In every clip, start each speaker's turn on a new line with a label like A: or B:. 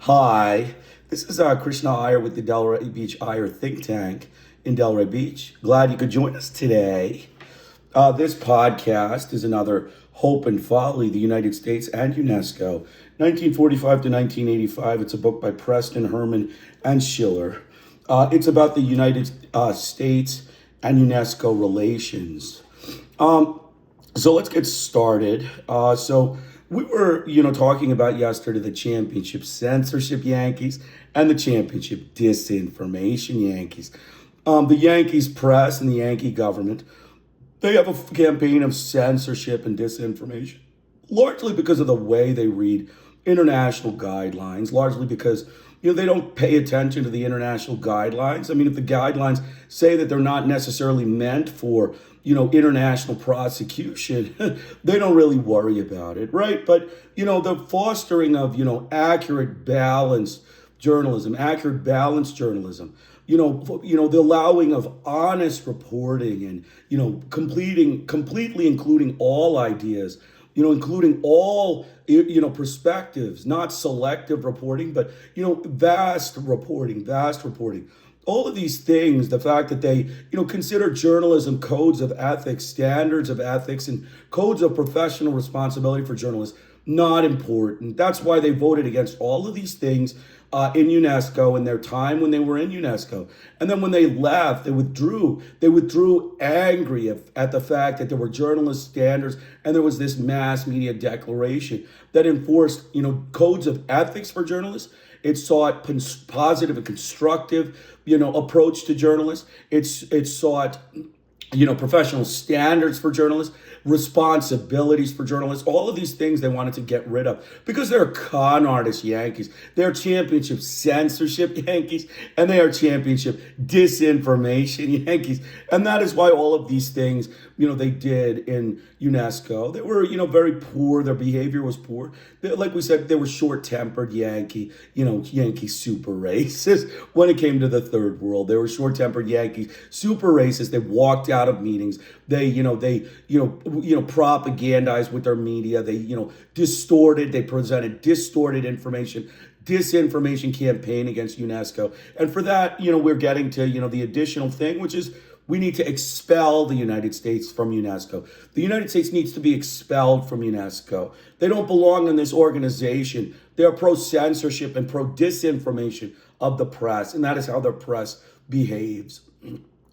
A: Hi, this is Krishna Iyer with the Delray Beach Iyer think tank in Delray Beach. Glad you could join us today. This podcast is another Hope and Folly, the United States and UNESCO, 1945 to 1985. It's a book by Preston, Herman, and Schiller. It's about the United States and UNESCO relations. So let's get started. So we were, talking about yesterday the championship censorship Yankees and the championship disinformation Yankees. The Yankees press and the Yankee government, they have a campaign of censorship and disinformation, largely because of the way they read international guidelines, largely because they don't pay attention to the international guidelines. I mean, if the guidelines say that they're not necessarily meant for, international prosecution, they don't really worry about it, right? But, the fostering of, accurate, balanced journalism, the allowing of honest reporting and, completely including all ideas, including all, perspectives, not selective reporting, but, vast reporting. All of these things, the fact that they, consider journalism codes of ethics, standards of ethics, and codes of professional responsibility for journalists, not important. That's why they voted against all of these things in UNESCO in their time when they were in UNESCO. And then when they left, they withdrew. They withdrew angry at the fact that there were journalist standards and there was this mass media declaration that enforced, codes of ethics for journalists. It sought positive and constructive, approach to journalists. It sought, professional standards for journalists, responsibilities for journalists, all of these things they wanted to get rid of because they're con artist Yankees. They're championship censorship Yankees, and they are championship disinformation Yankees. And that is why all of these things, they did in UNESCO. They were, very poor. Their behavior was poor. Like we said, they were short-tempered Yankee super racist. When it came to the third world, they were short-tempered Yankees, super racist. They walked out of meetings. They propagandized with their media. They, distorted. They presented distorted information, disinformation campaign against UNESCO. And for that, we're getting to, the additional thing, which is we need to expel the United States from UNESCO. The United States needs to be expelled from UNESCO. They don't belong in this organization. They're pro-censorship and pro-disinformation of the press, and that is how their press behaves.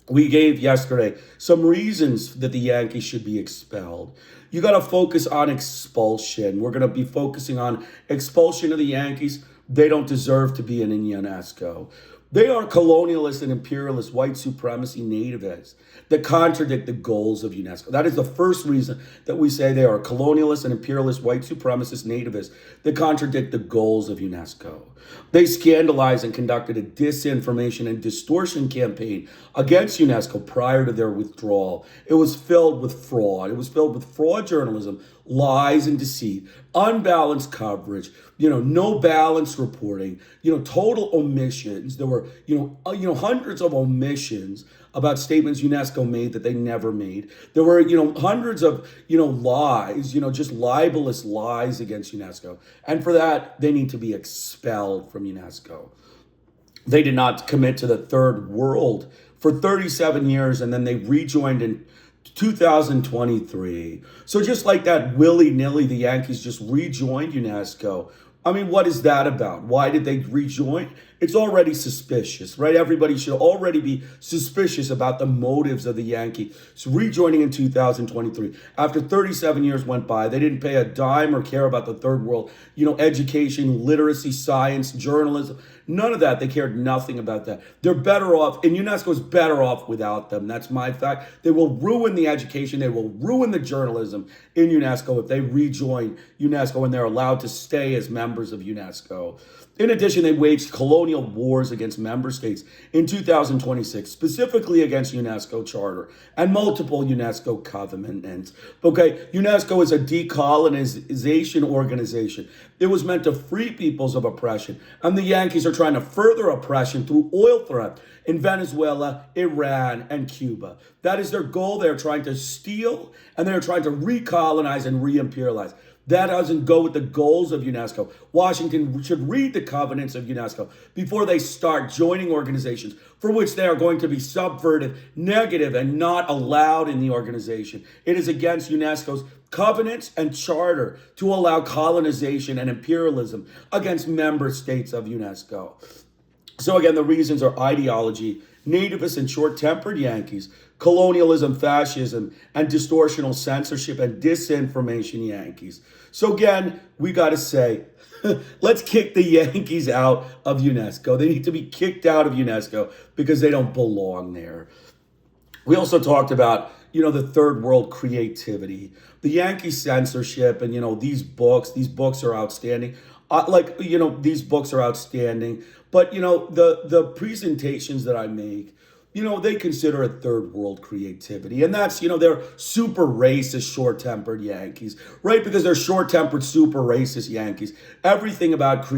A: We gave yesterday some reasons that the Yankees should be expelled. You got to focus on expulsion. We're going to be focusing on expulsion of the Yankees. They don't deserve to be in UNESCO. They are colonialist and imperialist white supremacy nativists that contradict the goals of UNESCO. That is the first reason that we say they are colonialist and imperialist white supremacist nativists that contradict the goals of UNESCO. They scandalized and conducted a disinformation and distortion campaign against UNESCO prior to their withdrawal. It was filled with fraud. It was filled with fraud journalism, lies and deceit, unbalanced coverage, no balanced reporting, total omissions. There were, hundreds of omissions about statements UNESCO made that they never made. There were, hundreds of, lies, just libelous lies against UNESCO. And for that, they need to be expelled from UNESCO. They did not commit to the third world for 37 years, and then they rejoined in 2023. So just like that, willy-nilly, the Yankees just rejoined UNESCO. I mean, what is that about? Why did they rejoin? It's already suspicious, right? Everybody should already be suspicious about the motives of the Yankees rejoining in 2023. After 37 years went by, they didn't pay a dime or care about the third world, education, literacy, science, journalism, none of that. They cared nothing about that. They're better off, and UNESCO is better off without them. That's my fact. They will ruin the education. They will ruin the journalism in UNESCO if they rejoin UNESCO and they're allowed to stay as members of UNESCO. In addition, they waged colonial wars against member states in 2026, specifically against UNESCO Charter and multiple UNESCO covenants. Okay, UNESCO is a decolonization organization. It was meant to free peoples of oppression, and the Yankees are trying to further oppression through oil theft in Venezuela, Iran, and Cuba. That is their goal. They're trying to steal, and they're trying to recolonize and re-imperialize. That doesn't go with the goals of UNESCO. Washington should read the covenants of UNESCO before they start joining organizations for which they are going to be subverted, negative, and not allowed in the organization. It is against UNESCO's covenants and charter to allow colonization and imperialism against member states of UNESCO. So again, the reasons are ideology, nativist and short-tempered Yankees, colonialism, fascism, and distortional censorship and disinformation Yankees. So again, we got to say, let's kick the Yankees out of UNESCO. They need to be kicked out of UNESCO because they don't belong there. We also talked about, the third world creativity, the Yankee censorship, and, these books are outstanding. These books are outstanding. But, the presentations that I make, they consider it third world creativity. And that's, they're super racist, short-tempered Yankees, right? Because they're short-tempered, super racist Yankees. Everything about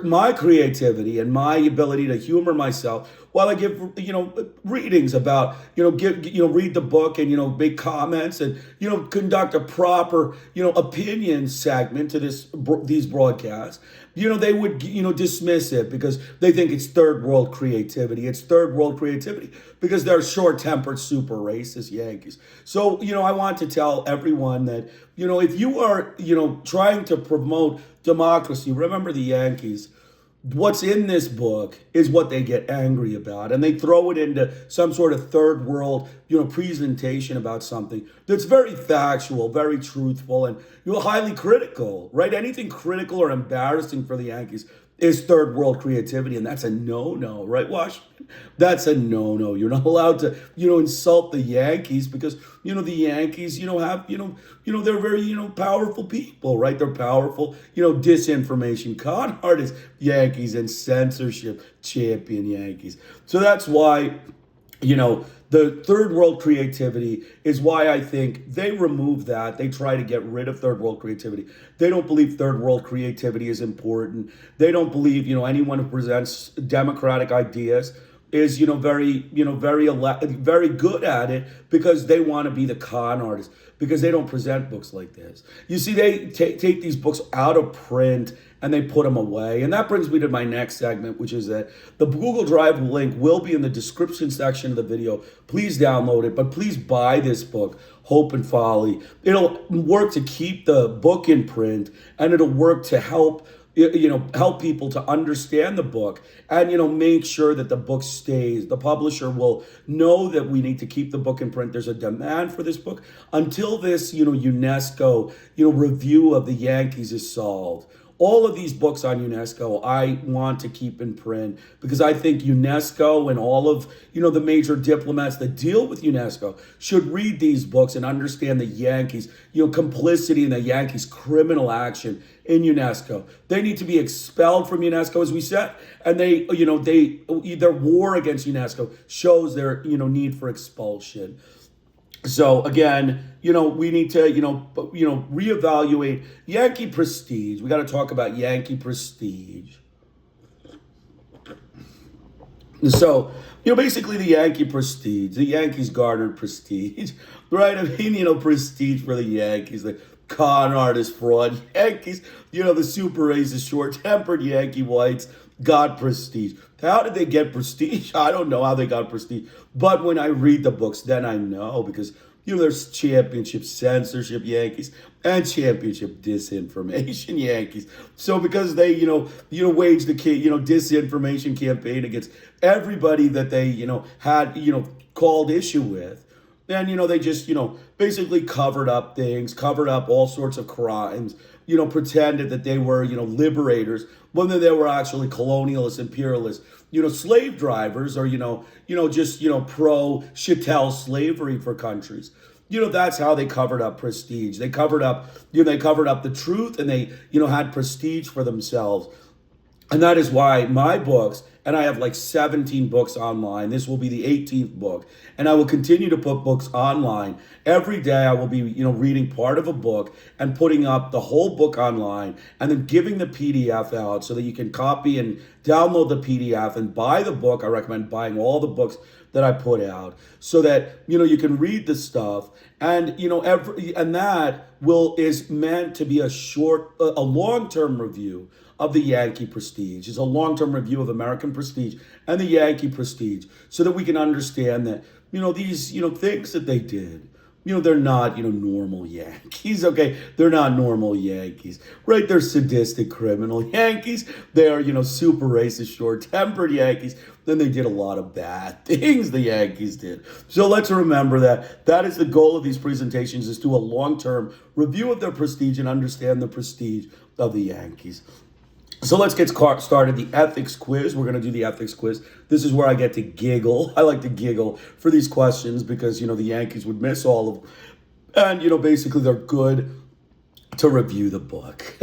A: my creativity and my ability to humor myself while I give, readings about, read the book and, make comments and, conduct a proper, opinion segment to these broadcasts. They would, dismiss it because they think it's third world creativity. It's third world creativity because they're short-tempered, super racist Yankees. So, I want to tell everyone that, if you are, trying to promote democracy, remember the Yankees. What's in this book is what they get angry about, and they throw it into some sort of third world, presentation about something that's very factual, very truthful, and highly critical, right? Anything critical or embarrassing for the Yankees is third world creativity, and that's a no-no, right, Washington? That's a no-no. You're not allowed to, insult the Yankees because, the Yankees, have, they're very, powerful people, right? They're powerful, disinformation, con artists, Yankees, and censorship champion Yankees. So that's why, the third world creativity is why I think they remove that. They try to get rid of third world creativity. They don't believe third world creativity is important. They don't believe, anyone who presents democratic ideas is, very good at it because they want to be the con artist, because they don't present books like this. You see, they take these books out of print and they put them away. And that brings me to my next segment, which is that the Google Drive link will be in the description section of the video. Please download it, but please buy this book, Hope and Folly. It'll work to keep the book in print, and it'll work to help people to understand the book and, make sure that the book stays. The publisher will know that we need to keep the book in print. There's a demand for this book until this, UNESCO, review of the Yankees is solved. All of these books on UNESCO, I want to keep in print because I think UNESCO and all of, the major diplomats that deal with UNESCO should read these books and understand the Yankees, complicity in the Yankees' criminal action in UNESCO. They need to be expelled from UNESCO, as we said, and their war against UNESCO shows their, need for expulsion. So again, we need to, reevaluate Yankee prestige. We got to talk about Yankee prestige. So, basically the Yankee prestige, the Yankees garnered prestige, right? I mean, prestige for the Yankees, the con artist fraud Yankees, the super racist, short-tempered Yankee whites got prestige. How did they get prestige? I don't know how they got prestige. But when I read the books, then I know because, there's championship censorship Yankees and championship disinformation Yankees. So because they, waged the, disinformation campaign against everybody that they, had, called issue with. And, they just, basically covered up things, covered up all sorts of crimes, pretended that they were, liberators, when they were actually colonialists, imperialists, slave drivers, or, just, pro chattel slavery for countries. That's how they covered up prestige. They covered up, they covered up the truth, and they, had prestige for themselves. And that is why my books, and I have like 17 books online. This will be the 18th book. And I will continue to put books online. Every day I will be, reading part of a book and putting up the whole book online and then giving the PDF out so that you can copy and download the PDF and buy the book. I recommend buying all the books that I put out so that, you can read the stuff and, and that is meant to be a long-term review of the Yankee prestige. It's a long-term review of American prestige and the Yankee prestige so that we can understand that, these, things that they did, they're not, normal Yankees, okay? They're not normal Yankees, right? They're sadistic criminal Yankees. They are, super racist, short-tempered Yankees. Then they did a lot of bad things, the Yankees did. So let's remember that. That is the goal of these presentations, is to do a long-term review of their prestige and understand the prestige of the Yankees. So let's get started. The ethics quiz. We're going to do the ethics quiz. This is where I get to giggle. I like to giggle for these questions because, the Yankees would miss all of them. And, basically they're good to review the book.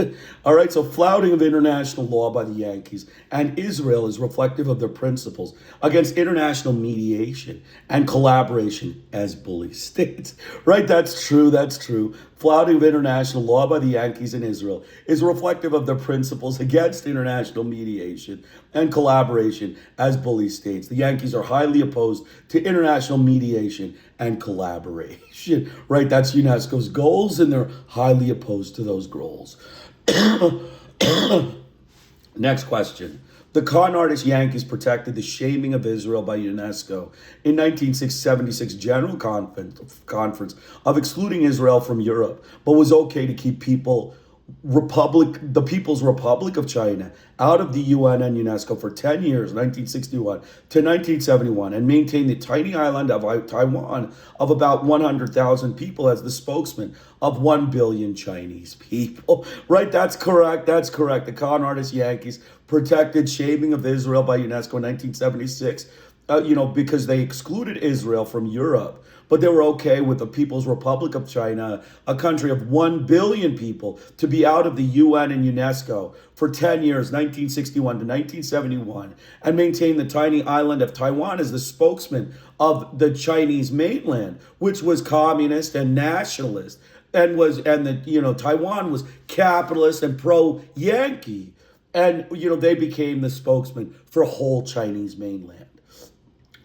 A: All right, so flouting of international law by the Yankees and Israel is reflective of their principles against international mediation and collaboration as bully states. Right, that's true, that's true. Flouting of international law by the Yankees and Israel is reflective of their principles against international mediation and collaboration as bully states. The Yankees are highly opposed to international mediation and collaboration. Right, that's UNESCO's goals, and they're highly opposed to those goals. Next question. The con artist Yankees protected the shaming of Israel by UNESCO in 1976 General Conference of excluding Israel from Europe, but was okay to keep the People's Republic of China out of the UN and UNESCO for 10 years, 1961 to 1971, and maintain the tiny island of Taiwan of about 100,000 people as the spokesman of 1 billion Chinese people. Right, that's correct, that's correct. The con artist Yankees protected shaming of Israel by UNESCO in 1976, because they excluded Israel from Europe. But they were okay with the People's Republic of China, a country of 1 billion people, to be out of the UN and UNESCO for 10 years, 1961 to 1971, and maintain the tiny island of Taiwan as the spokesman of the Chinese mainland, which was communist and nationalist, Taiwan was capitalist and pro-Yankee. And, they became the spokesman for whole Chinese mainland.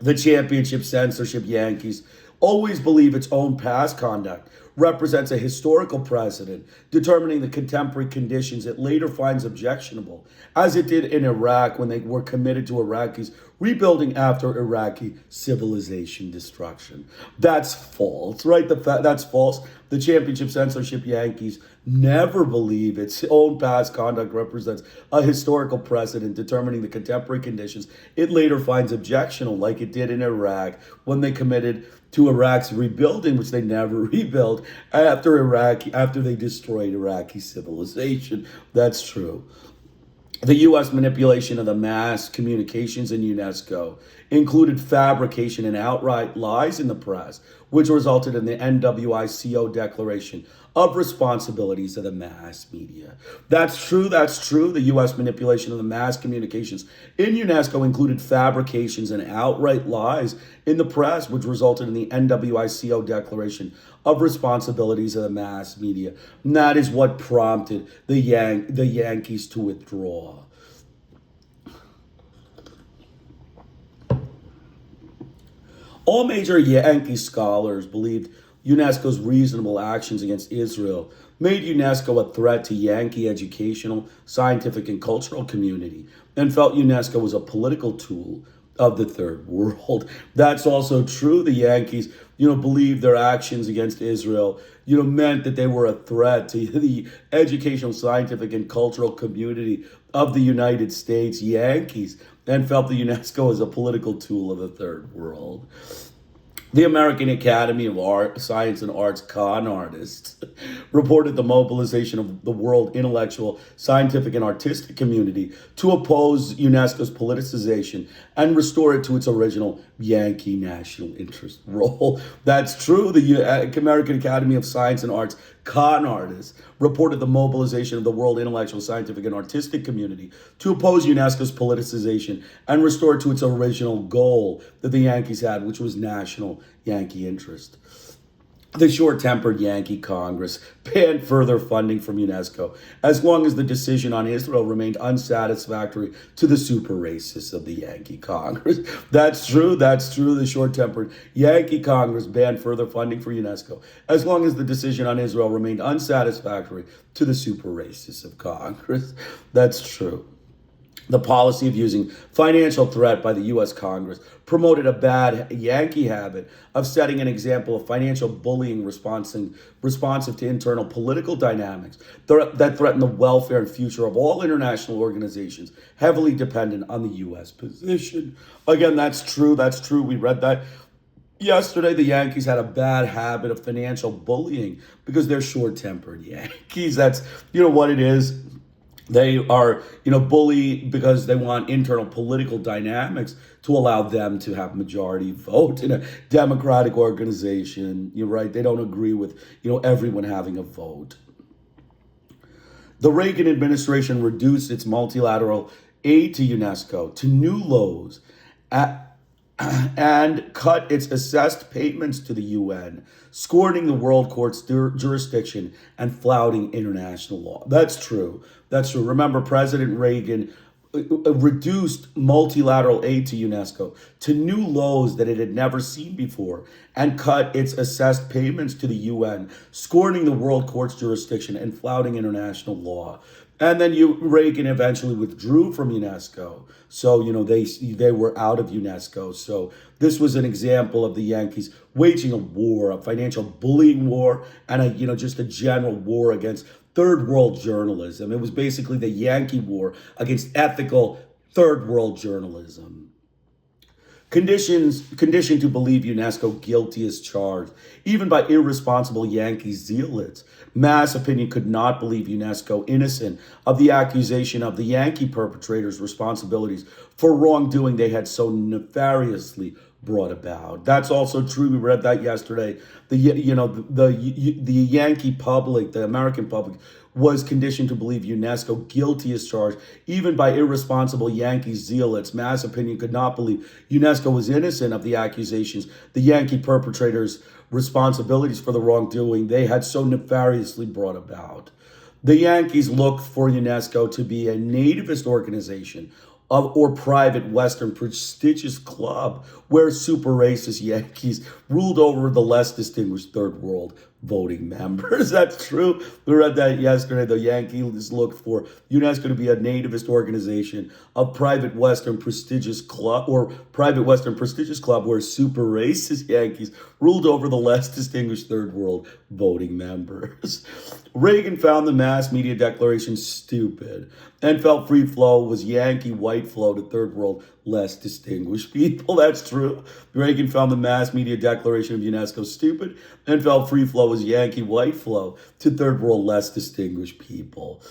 A: The championship censorship Yankees always believe its own past conduct represents a historical precedent, determining the contemporary conditions it later finds objectionable, as it did in Iraq when they were committed to Iraqis rebuilding after Iraqi civilization destruction. That's false, right? That's false. The championship censorship Yankees never believe its own past conduct represents a historical precedent determining the contemporary conditions it later finds objectionable, like it did in Iraq when they committed to Iraq's rebuilding, which they never rebuilt after they destroyed Iraqi civilization. That's true. The U.S. manipulation of the mass communications in UNESCO included fabrication and outright lies in the press, which resulted in the NWICO Declaration of Responsibilities of the Mass Media. That's true, that's true. The U.S. manipulation of the mass communications in UNESCO included fabrications and outright lies in the press, which resulted in the NWICO Declaration of Responsibilities of the Mass Media. And that is what prompted the Yankees to withdraw. All major Yankee scholars believed UNESCO's reasonable actions against Israel made UNESCO a threat to Yankee educational, scientific, and cultural community, and felt UNESCO was a political tool of the third world. That's also true. The Yankees, believed their actions against Israel, meant that they were a threat to the educational, scientific, and cultural community of the United States Yankees, and felt the UNESCO was a political tool of the third world. The American Academy of Art, Science, and Arts con artists reported the mobilization of the world intellectual, scientific, and artistic community to oppose UNESCO's politicization and restore it to its original Yankee national interest role. That's true. The American Academy of Science and Arts con artists, reported the mobilization of the world intellectual, scientific, and artistic community to oppose UNESCO's politicization and restore it to its original goal that the Yankees had, which was national Yankee interest. The short-tempered Yankee Congress banned further funding from UNESCO as long as the decision on Israel remained unsatisfactory to the super racists of the Yankee Congress. That's true. The short-tempered Yankee Congress banned further funding for UNESCO as long as the decision on Israel remained unsatisfactory to the super racists of Congress. That's true. The policy of using financial threat by the U.S. Congress promoted a bad Yankee habit of setting an example of financial bullying responsive to internal political dynamics that threaten the welfare and future of all international organizations heavily dependent on the U.S. position. Again, that's true. We read that yesterday. The Yankees had a bad habit of financial bullying because they're short-tempered Yankees. That's, what it is. They are, bully because they want internal political dynamics to allow them to have majority vote in a democratic organization. You're right. They don't agree with, everyone having a vote. The Reagan administration reduced its multilateral aid to UNESCO to new lows and cut its assessed payments to the UN, scorning the World Court's jurisdiction and flouting international law. That's true. Remember, President Reagan reduced multilateral aid to UNESCO to new lows that it had never seen before and cut its assessed payments to the UN, scorning the World Court's jurisdiction and flouting international law. And then Reagan eventually withdrew from UNESCO. So, they were out of UNESCO. So this was an example of the Yankees waging a war, a financial bullying war, and just a general war against third world journalism. It was basically the Yankee war against ethical third world journalism. Conditioned to believe UNESCO guilty as charged, even by irresponsible Yankee zealots. Mass opinion could not believe UNESCO innocent of the accusation of the Yankee perpetrators' responsibilities for wrongdoing they had so nefariously brought about. That's also true. We read that yesterday. The Yankee public, the American public, was conditioned to believe UNESCO guilty as charged, even by irresponsible Yankee zealots. Mass opinion could not believe UNESCO was innocent of the accusations, the Yankee perpetrators' responsibilities for the wrongdoing they had so nefariously brought about. The Yankees looked for UNESCO to be a nativist organization or private Western prestigious club where super racist Yankees ruled over the less distinguished third world voting members. That's true. We read that yesterday. The Yankees looked for UNESCO to be a nativist organization, a private Western prestigious club where super racist Yankees ruled over the less distinguished third world voting members. Reagan found the mass media declaration stupid and felt free flow was Yankee white flow to third world less distinguished people. That's true. Reagan found the mass media declaration of UNESCO stupid and felt free flow was Yankee white flow to third world less distinguished people.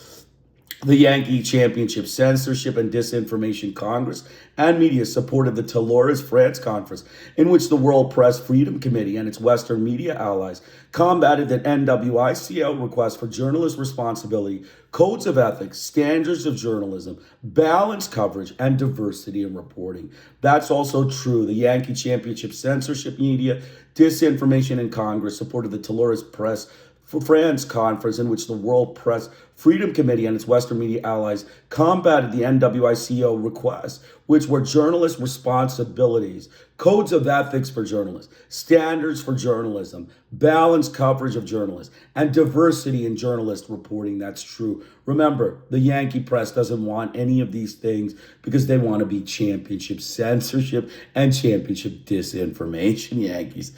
A: The Yankee Championship Censorship and Disinformation Congress and media supported the Toulouse, France conference, in which the World Press Freedom Committee and its Western media allies combated the NWICL request for journalist responsibility, codes of ethics, standards of journalism, balanced coverage, and diversity in reporting. That's also true. The Yankee Championship Censorship, Media, Disinformation in Congress supported the Toulouse Press for France conference, in which the World Press Freedom Committee and its Western media allies combated the NWICO requests, which were journalist responsibilities, codes of ethics for journalists, standards for journalism, balanced coverage of journalists, and diversity in journalist reporting. That's true. Remember, the Yankee press doesn't want any of these things because they want to be championship censorship and championship disinformation Yankees.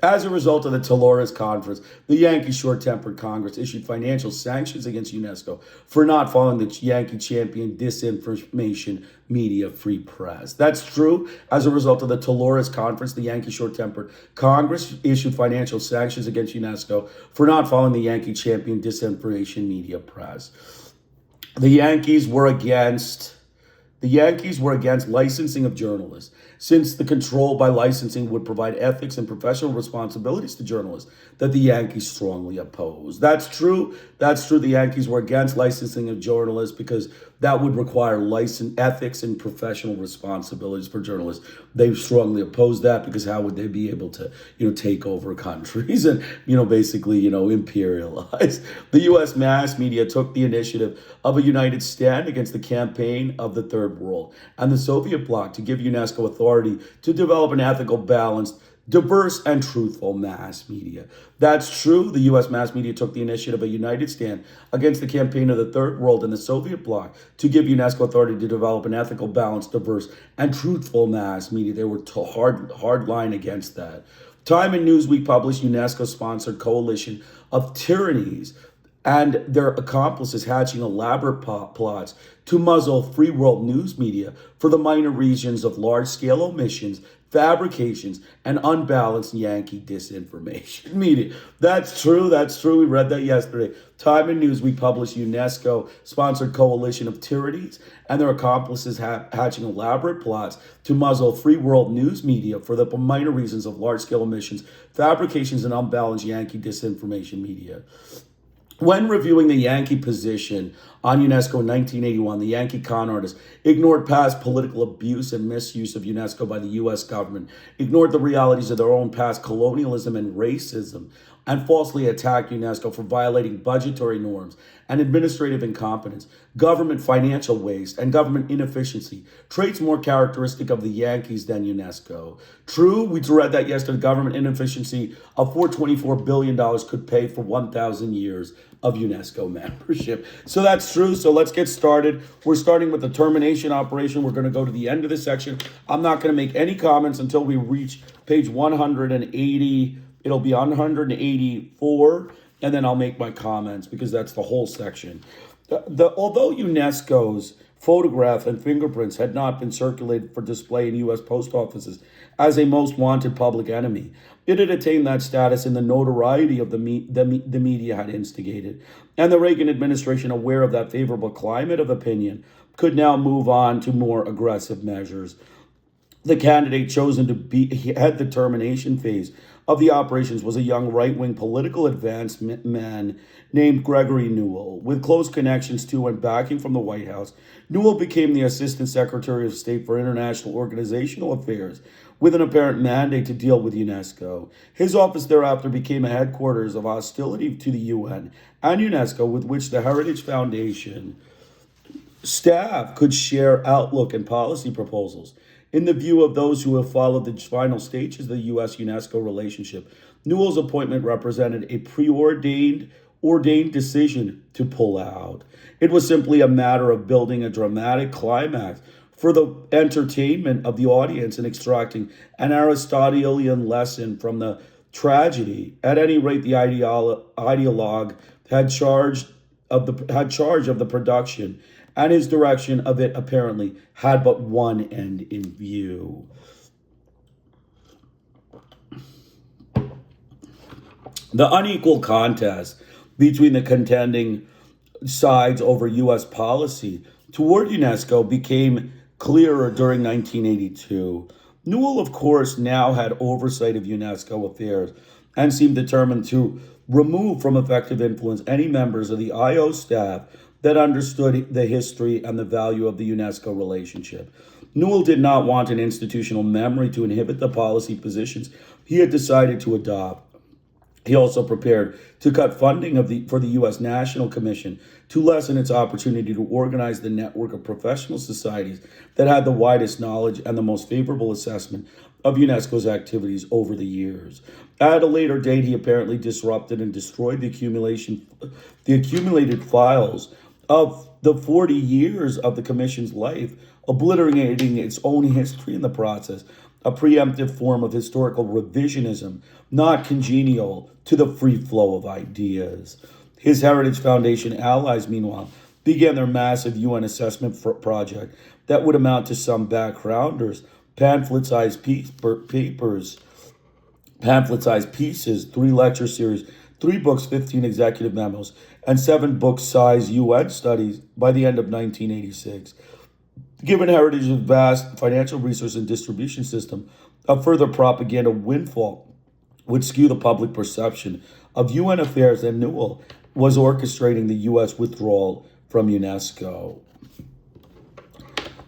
A: As a result of the Toulouse conference, the Yankee short-tempered Congress issued financial sanctions against UNESCO for not following the Yankee champion disinformation media free press. That's true. As a result of the Toulouse conference, the Yankee short-tempered Congress issued financial sanctions against UNESCO for not following the Yankee champion disinformation media press. The Yankees were against The Yankees were against licensing of journalists, since the control by licensing would provide ethics and professional responsibilities to journalists that the Yankees strongly opposed. That's true. That's true. The Yankees were against licensing of journalists because that would require ethics and professional responsibilities for journalists. They strongly opposed that because how would they be able to, take over countries and, basically, imperialize? The U.S. mass media took the initiative of a united stand against the campaign of the Third World and the Soviet bloc to give UNESCO authority to develop an ethical, balanced, diverse, and truthful mass media. That's true. The U.S. mass media took the initiative of a united stand against the campaign of the Third World and the Soviet bloc to give UNESCO authority to develop an ethical, balanced, diverse, and truthful mass media. They were hard line against that. Time and Newsweek published UNESCO-sponsored coalition of tyrannies and their accomplices hatching elaborate plots to muzzle free world news media for the minor reasons of large-scale omissions, fabrications, and unbalanced Yankee disinformation media. That's true. That's true. We read that yesterday. Time and Newsweek published UNESCO-sponsored coalition of tyrannies and their accomplices hatching elaborate plots to muzzle free world news media for the minor reasons of large-scale omissions, fabrications, and unbalanced Yankee disinformation media. When reviewing the Yankee position on UNESCO in 1981, the Yankee con artists ignored past political abuse and misuse of UNESCO by the U.S. government, ignored the realities of their own past colonialism and racism, and falsely attacked UNESCO for violating budgetary norms and administrative incompetence, government financial waste, and government inefficiency, traits more characteristic of the Yankees than UNESCO. True, we read that yesterday, government inefficiency of $424 billion could pay for 1,000 years of UNESCO membership. So that's true. So let's get started. We're starting with the termination operation. We're going to go to the end of the section. I'm not going to make any comments until we reach page 180. It'll be 184, and then I'll make my comments because that's the whole section. Although UNESCO's photograph and fingerprints had not been circulated for display in U.S. post offices as a most wanted public enemy, it had attained that status in the notoriety of the media had instigated. And the Reagan administration, aware of that favorable climate of opinion, could now move on to more aggressive measures. The candidate chosen to head the termination phase of the operations was a young right-wing political advancement man named Gregory Newell. With close connections to and backing from the White House, Newell became the Assistant Secretary of State for International Organizational Affairs, with an apparent mandate to deal with UNESCO. His office thereafter became a headquarters of hostility to the UN and UNESCO, with which the Heritage Foundation staff could share outlook and policy proposals. In the view of those who have followed the final stages of the U.S.-UNESCO relationship, Newell's appointment represented a preordained decision to pull out. It was simply a matter of building a dramatic climax for the entertainment of the audience and extracting an Aristotelian lesson from the tragedy. At any rate, the ideologue had charge of the production, and his direction of it apparently had but one end in view. The unequal contest between the contending sides over U.S. policy toward UNESCO became clearer during 1982. Newell, of course, now had oversight of UNESCO affairs and seemed determined to remove from effective influence any members of the IO staff that understood the history and the value of the UNESCO relationship. Newell did not want an institutional memory to inhibit the policy positions he had decided to adopt. He also prepared to cut funding for the U.S. National Commission to lessen its opportunity to organize the network of professional societies that had the widest knowledge and the most favorable assessment of UNESCO's activities over the years. At a later date, he apparently disrupted and destroyed the accumulated files of the 40 years of the Commission's life, obliterating its own history in the process, a preemptive form of historical revisionism, not congenial to the free flow of ideas. His Heritage Foundation allies, meanwhile, began their massive UN assessment project that would amount to some backgrounders, pamphlet-sized pieces, 3 lecture series, 3 books, 15 executive memos, and 7 book-sized UN studies by the end of 1986. Given heritage of vast financial resource and distribution system, a further propaganda windfall would skew the public perception of UN affairs, and Newell was orchestrating the U.S. withdrawal from UNESCO.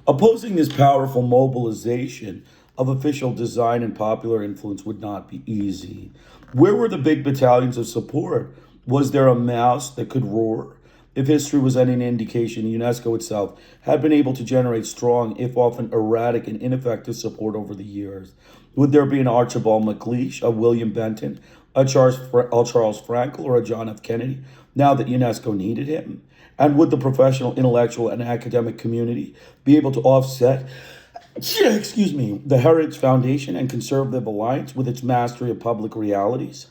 A: Opposing this powerful mobilization of official design and popular influence would not be easy. Where were the big battalions of support? Was there a mouse that could roar? If history was any indication, UNESCO itself had been able to generate strong, if often erratic and ineffective support over the years. Would there be an Archibald MacLeish, a William Benton, a Charles Frankel, or a John F. Kennedy, now that UNESCO needed him? And would the professional, intellectual, and academic community be able to offset, the Heritage Foundation and Conservative Alliance with its mastery of public realities?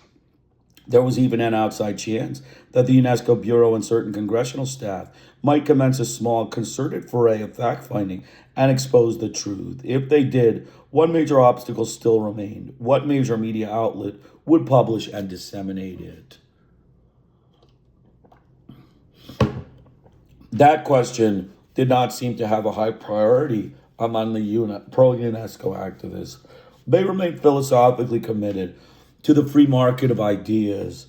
A: There was even an outside chance that the UNESCO Bureau and certain congressional staff might commence a small, concerted foray of fact-finding and expose the truth. If they did, one major obstacle still remained. What major media outlet would publish and disseminate it? That question did not seem to have a high priority among the pro-UNESCO activists. They remained philosophically committed to the free market of ideas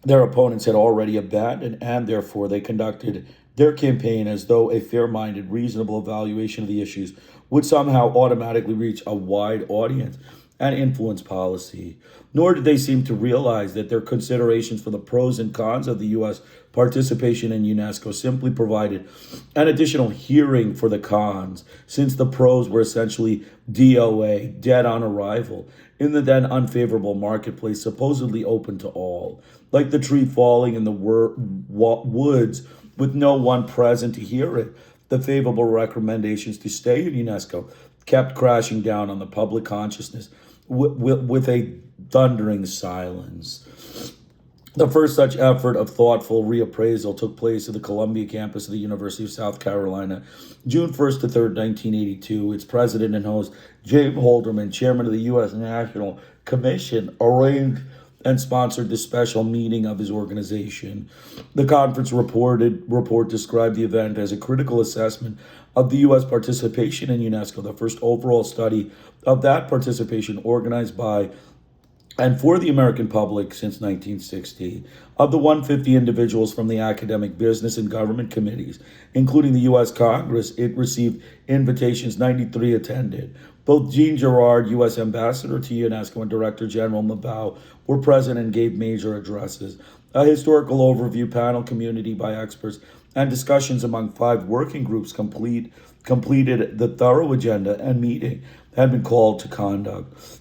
A: their opponents had already abandoned, and therefore they conducted their campaign as though a fair-minded, reasonable evaluation of the issues would somehow automatically reach a wide audience and influence policy. Nor did they seem to realize that their considerations for the pros and cons of the U.S. participation in UNESCO simply provided an additional hearing for the cons, since the pros were essentially DOA, dead on arrival, in the then unfavorable marketplace supposedly open to all. Like the tree falling in the woods with no one present to hear it, the favorable recommendations to stay in UNESCO kept crashing down on the public consciousness with a thundering silence. The first such effort of thoughtful reappraisal took place at the Columbia campus of the University of South Carolina, June 1st to 3rd, 1982. Its president and host, James Halderman, chairman of the U.S. National Commission, arranged and sponsored the special meeting of his organization. The conference report described the event as a critical assessment of the U.S. participation in UNESCO, the first overall study of that participation organized by and for the American public since 1960. Of the 150 individuals from the academic, business, and government committees, including the U.S. Congress, it received invitations. 93 attended. Both Jean Girard, U.S. Ambassador to UNESCO, and Director General Mabau were present and gave major addresses. A historical overview panel, community by experts, and discussions among 5 working groups completed the thorough agenda and meeting had been called to conduct.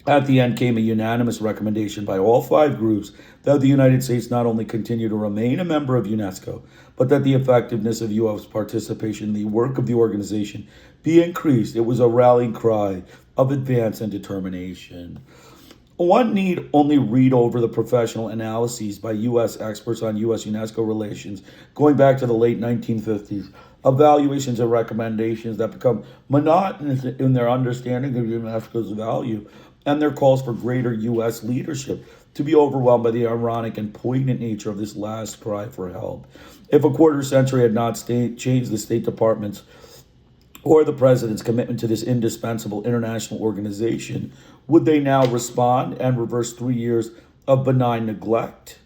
A: At the end came a unanimous recommendation by all 5 groups that the United States not only continue to remain a member of UNESCO, but that the effectiveness of U.S. participation in the work of the organization be increased. It was a rallying cry of advance and determination. One need only read over the professional analyses by U.S. experts on U.S.-UNESCO relations going back to the late 1950s, evaluations and recommendations that become monotonous in their understanding of UNESCO's value and their calls for greater U.S. leadership, to be overwhelmed by the ironic and poignant nature of this last cry for help. If a quarter century had not changed the State Department's or the President's commitment to this indispensable international organization, would they now respond and reverse 3 years of benign neglect?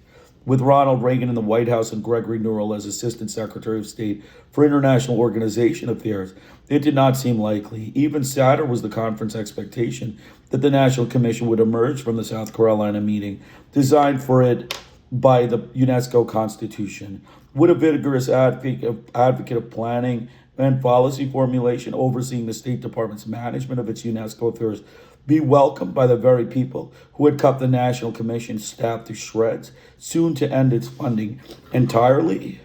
A: With Ronald Reagan in the White House and Gregory Newell as Assistant Secretary of State for International Organization Affairs, it did not seem likely. Even sadder was the conference expectation that the National Commission would emerge from the South Carolina meeting, designed for it by the UNESCO Constitution. Would a vigorous advocate of planning and policy formulation overseeing the State Department's management of its UNESCO affairs be welcomed by the very people who had cut the National Commission staff to shreds, soon to end its funding entirely?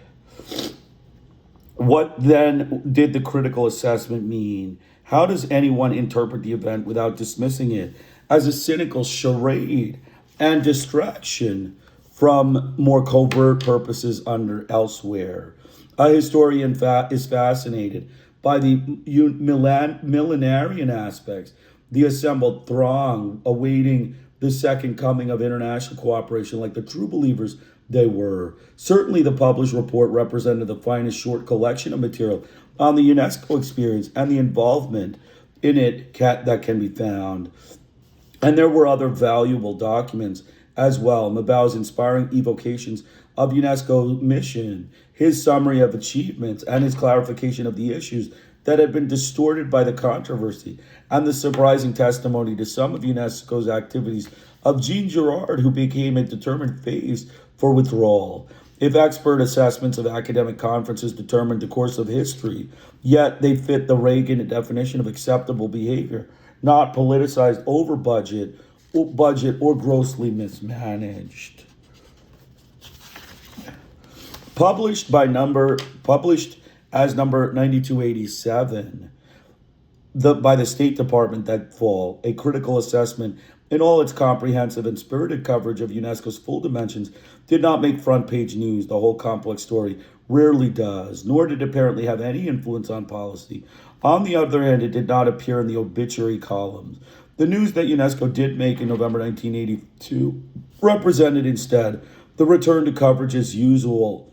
A: What then did the critical assessment mean? How does anyone interpret the event without dismissing it as a cynical charade and distraction from more covert purposes elsewhere? A historian is fascinated by the millenarian aspects, the assembled throng awaiting the second coming of international cooperation like the true believers they were. Certainly the published report represented the finest short collection of material on the UNESCO experience and the involvement in it that can be found. And there were other valuable documents as well. Mabao's inspiring evocations of UNESCO mission, his summary of achievements, and his clarification of the issues that had been distorted by the controversy, and the surprising testimony to some of UNESCO's activities of Jean Girard, who became a determined phase for withdrawal. If expert assessments of academic conferences determined the course of history, yet they fit the Reagan definition of acceptable behavior, not politicized over budget or grossly mismanaged. Published as number 9287 by the State Department that fall, a critical assessment in all its comprehensive and spirited coverage of UNESCO's full dimensions did not make front page news. The whole complex story rarely does, nor did it apparently have any influence on policy. On the other hand, it did not appear in the obituary columns. The news that UNESCO did make in November 1982 represented instead the return to coverage as usual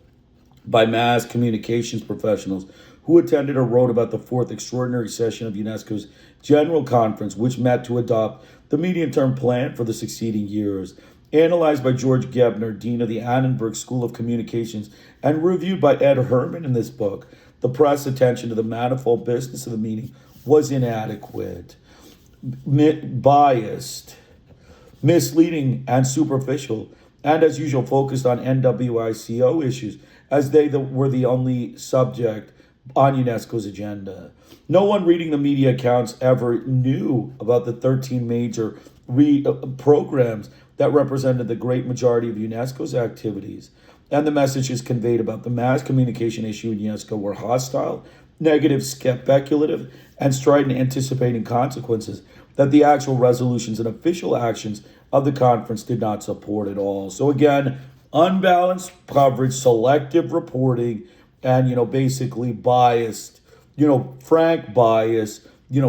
A: by mass communications professionals who attended or wrote about the fourth extraordinary session of UNESCO's General Conference, which met to adopt the medium-term plan for the succeeding years. Analyzed by George Gebner, Dean of the Annenberg School of Communications, and reviewed by Ed Herman in this book, the press attention to the manifold business of the meeting was inadequate, biased, misleading, and superficial, and as usual focused on NWICO issues, as they were the only subject on UNESCO's agenda. No one reading the media accounts ever knew about the 13 major programs that represented the great majority of UNESCO's activities, and the messages conveyed about the mass communication issue in UNESCO were hostile, negative, speculative, and strident, anticipating consequences that the actual resolutions and official actions of the conference did not support at all. So again, unbalanced coverage, selective reporting, and, basically biased, frank bias,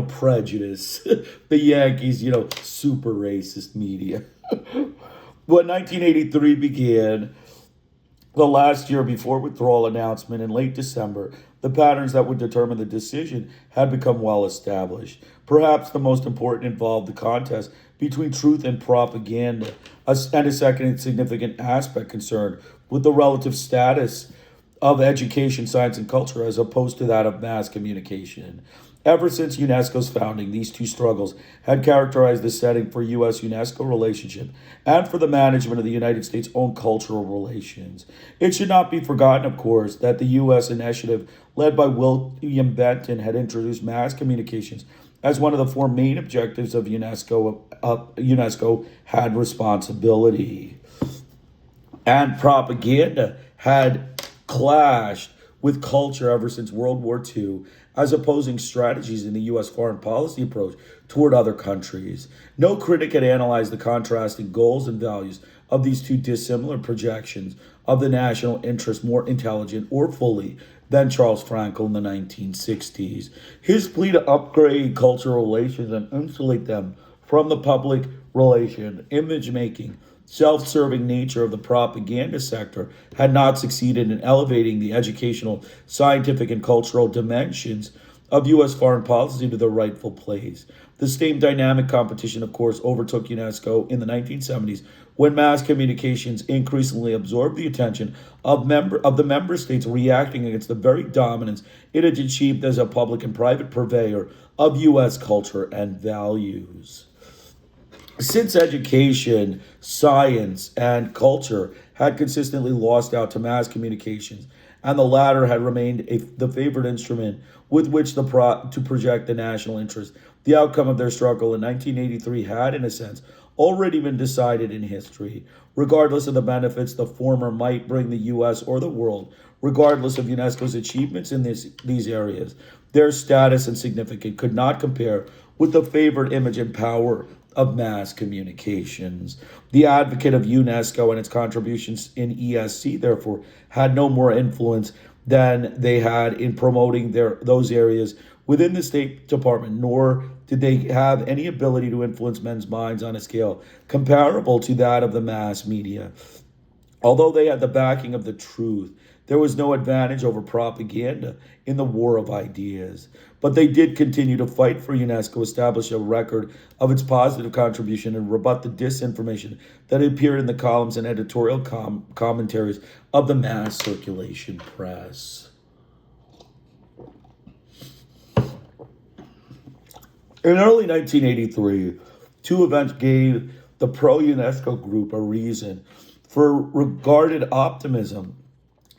A: prejudice. The Yankees, super racist media. When 1983 began, the last year before withdrawal announcement in late December, the patterns that would determine the decision had become well established. Perhaps the most important involved the contest between truth and propaganda, and a second significant aspect concerned with the relative status of education, science, and culture as opposed to that of mass communication. Ever since UNESCO's founding, these two struggles had characterized the setting for U.S.-UNESCO relationship and for the management of the United States' own cultural relations. It should not be forgotten, of course, that the U.S. initiative led by William Benton had introduced mass communications as one of the four main objectives of UNESCO. UNESCO had responsibility. And propaganda had clashed with culture ever since World War II as opposing strategies in the U.S. foreign policy approach toward other countries. No critic had analyzed the contrasting goals and values of these two dissimilar projections of the national interest more intelligent or fully than Charles Frankel in the 1960s. His plea to upgrade cultural relations and insulate them from the public relation, image-making, self-serving nature of the propaganda sector had not succeeded in elevating the educational, scientific, and cultural dimensions of U.S. foreign policy to their rightful place. The same dynamic competition, of course, overtook UNESCO in the 1970s when mass communications increasingly absorbed the attention of the member states, reacting against the very dominance it had achieved as a public and private purveyor of U.S. culture and values. Since education, science, and culture had consistently lost out to mass communications, and the latter had remained the favored instrument with which to project the national interest, the outcome of their struggle in 1983 had, in a sense, already been decided in history. Regardless of the benefits the former might bring the U.S. or the world, regardless of UNESCO's achievements in these areas, their status and significance could not compare with the favored image and power of mass communications. The advocate of UNESCO and its contributions in ESC, therefore, had no more influence than they had in promoting those areas within the State Department, nor did they have any ability to influence men's minds on a scale comparable to that of the mass media. Although they had the backing of the truth, there was no advantage over propaganda in the war of ideas. But they did continue to fight for UNESCO, establish a record of its positive contribution, and rebut the disinformation that appeared in the columns and editorial commentaries of the mass circulation press. In early 1983, two events gave the pro-UNESCO group a reason for regarded optimism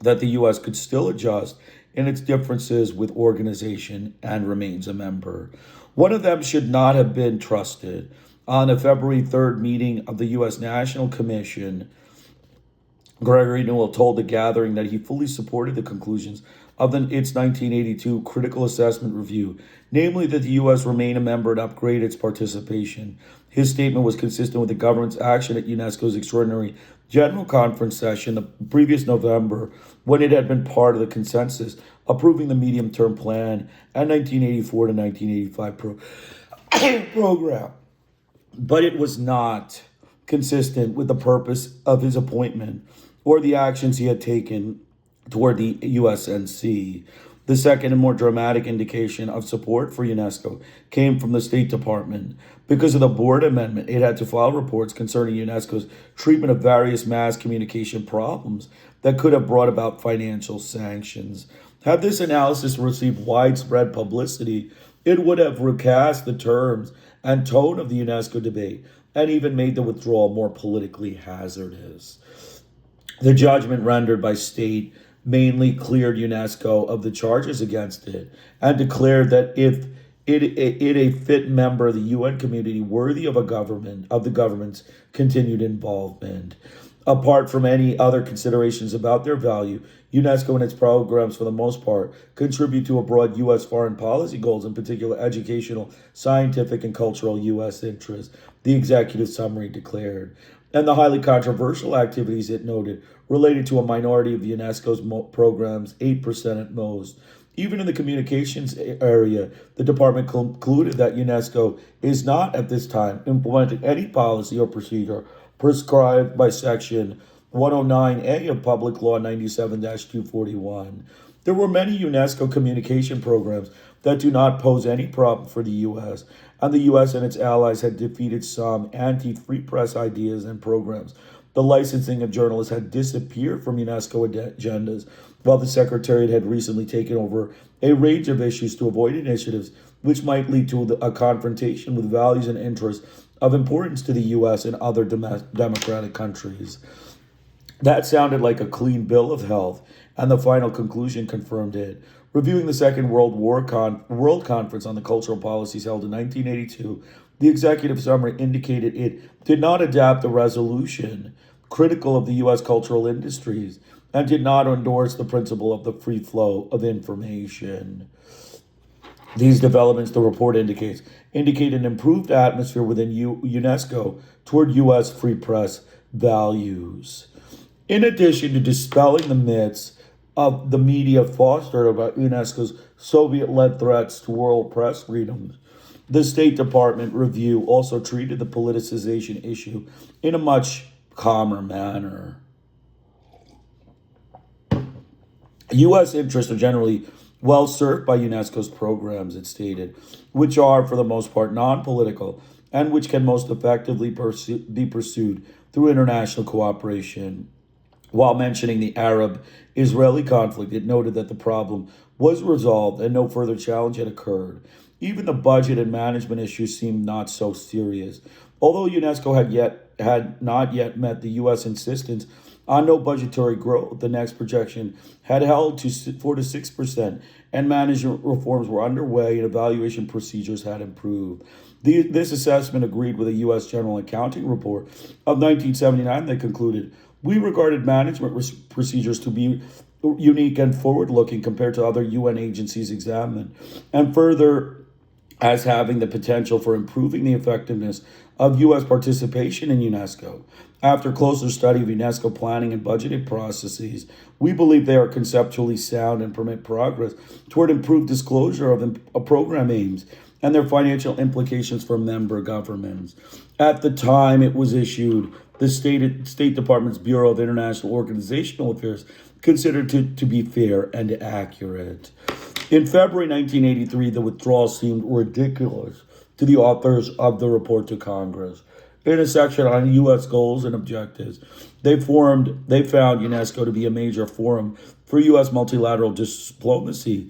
A: that the U.S. could still adjust in its differences with organization and remains a member. One of them should not have been trusted. On a February 3rd meeting of the U.S. National Commission, Gregory Newell told the gathering that he fully supported the conclusions of its 1982 Critical Assessment Review, namely that the U.S. remain a member and upgrade its participation. His statement was consistent with the government's action at UNESCO's Extraordinary General Conference session the previous November, when it had been part of the consensus approving the medium-term plan and 1984 to 1985 program. But it was not consistent with the purpose of his appointment or the actions he had taken toward the USNC. The second and more dramatic indication of support for UNESCO came from the State Department. Because of the board amendment, it had to file reports concerning UNESCO's treatment of various mass communication problems that could have brought about financial sanctions. Had this analysis received widespread publicity, it would have recast the terms and tone of the UNESCO debate and even made the withdrawal more politically hazardous. The judgment rendered by state mainly cleared UNESCO of the charges against it and declared that if it a fit member of the UN community worthy of the government's continued involvement. Apart from any other considerations about their value, UNESCO and its programs, for the most part, contribute to a broad U.S. foreign policy goals, in particular educational, scientific, and cultural U.S. interests, the executive summary declared. And the highly controversial activities, it noted, related to a minority of UNESCO's programs, 8% at most. Even in the communications area, the department concluded that UNESCO is not, at this time, implementing any policy or procedure prescribed by Section 109A of Public Law 97-241. There were many UNESCO communication programs that do not pose any problem for the U.S., and the U.S. and its allies had defeated some anti-free press ideas and programs. The licensing of journalists had disappeared from UNESCO agendas, while the Secretariat had recently taken over a range of issues to avoid initiatives which might lead to a confrontation with values and interests of importance to the U.S. and other democratic countries. That sounded like a clean bill of health, and the final conclusion confirmed it. Reviewing the Second World Conference on the Cultural Policies held in 1982, the executive summary indicated it did not adopt the resolution critical of the U.S. cultural industries and did not endorse the principle of the free flow of information. These developments, the report indicate an improved atmosphere within UNESCO toward U.S. free press values. In addition to dispelling the myths of the media fostered about UNESCO's Soviet-led threats to world press freedoms, the State Department review also treated the politicization issue in a much calmer manner. U.S. interests are generally well served by UNESCO's programs, it stated, which are, for the most part, non-political and which can most effectively be pursued through international cooperation. While mentioning the Arab-Israeli conflict, it noted that the problem was resolved and no further challenge had occurred. Even the budget and management issues seemed not so serious. Although UNESCO had not yet met the U.S. insistence on no budgetary growth, the next projection had held to 4 to 6%, and management reforms were underway and evaluation procedures had improved. This assessment agreed with a U.S. General Accounting Report of 1979 that concluded, "We regarded management procedures to be unique and forward-looking compared to other UN agencies examined, and further as having the potential for improving the effectiveness of U.S. participation in UNESCO. After closer study of UNESCO planning and budgeting processes, we believe they are conceptually sound and permit progress toward improved disclosure of program aims and their financial implications for member governments." At the time it was issued, the State Department's Bureau of International Organizational Affairs considered to be fair and accurate. In February 1983, the withdrawal seemed ridiculous to the authors of the report to Congress. In a section on U.S. goals and objectives, they found UNESCO to be a major forum for U.S. multilateral diplomacy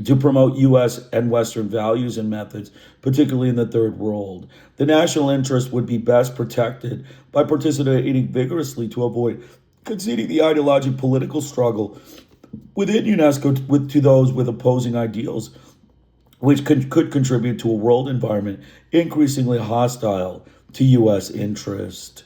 A: to promote U.S. and Western values and methods, particularly in the Third World. The national interest would be best protected by participating vigorously to avoid conceding the ideological political struggle within UNESCO to those with opposing ideals, which could contribute to a world environment increasingly hostile to U.S. interest.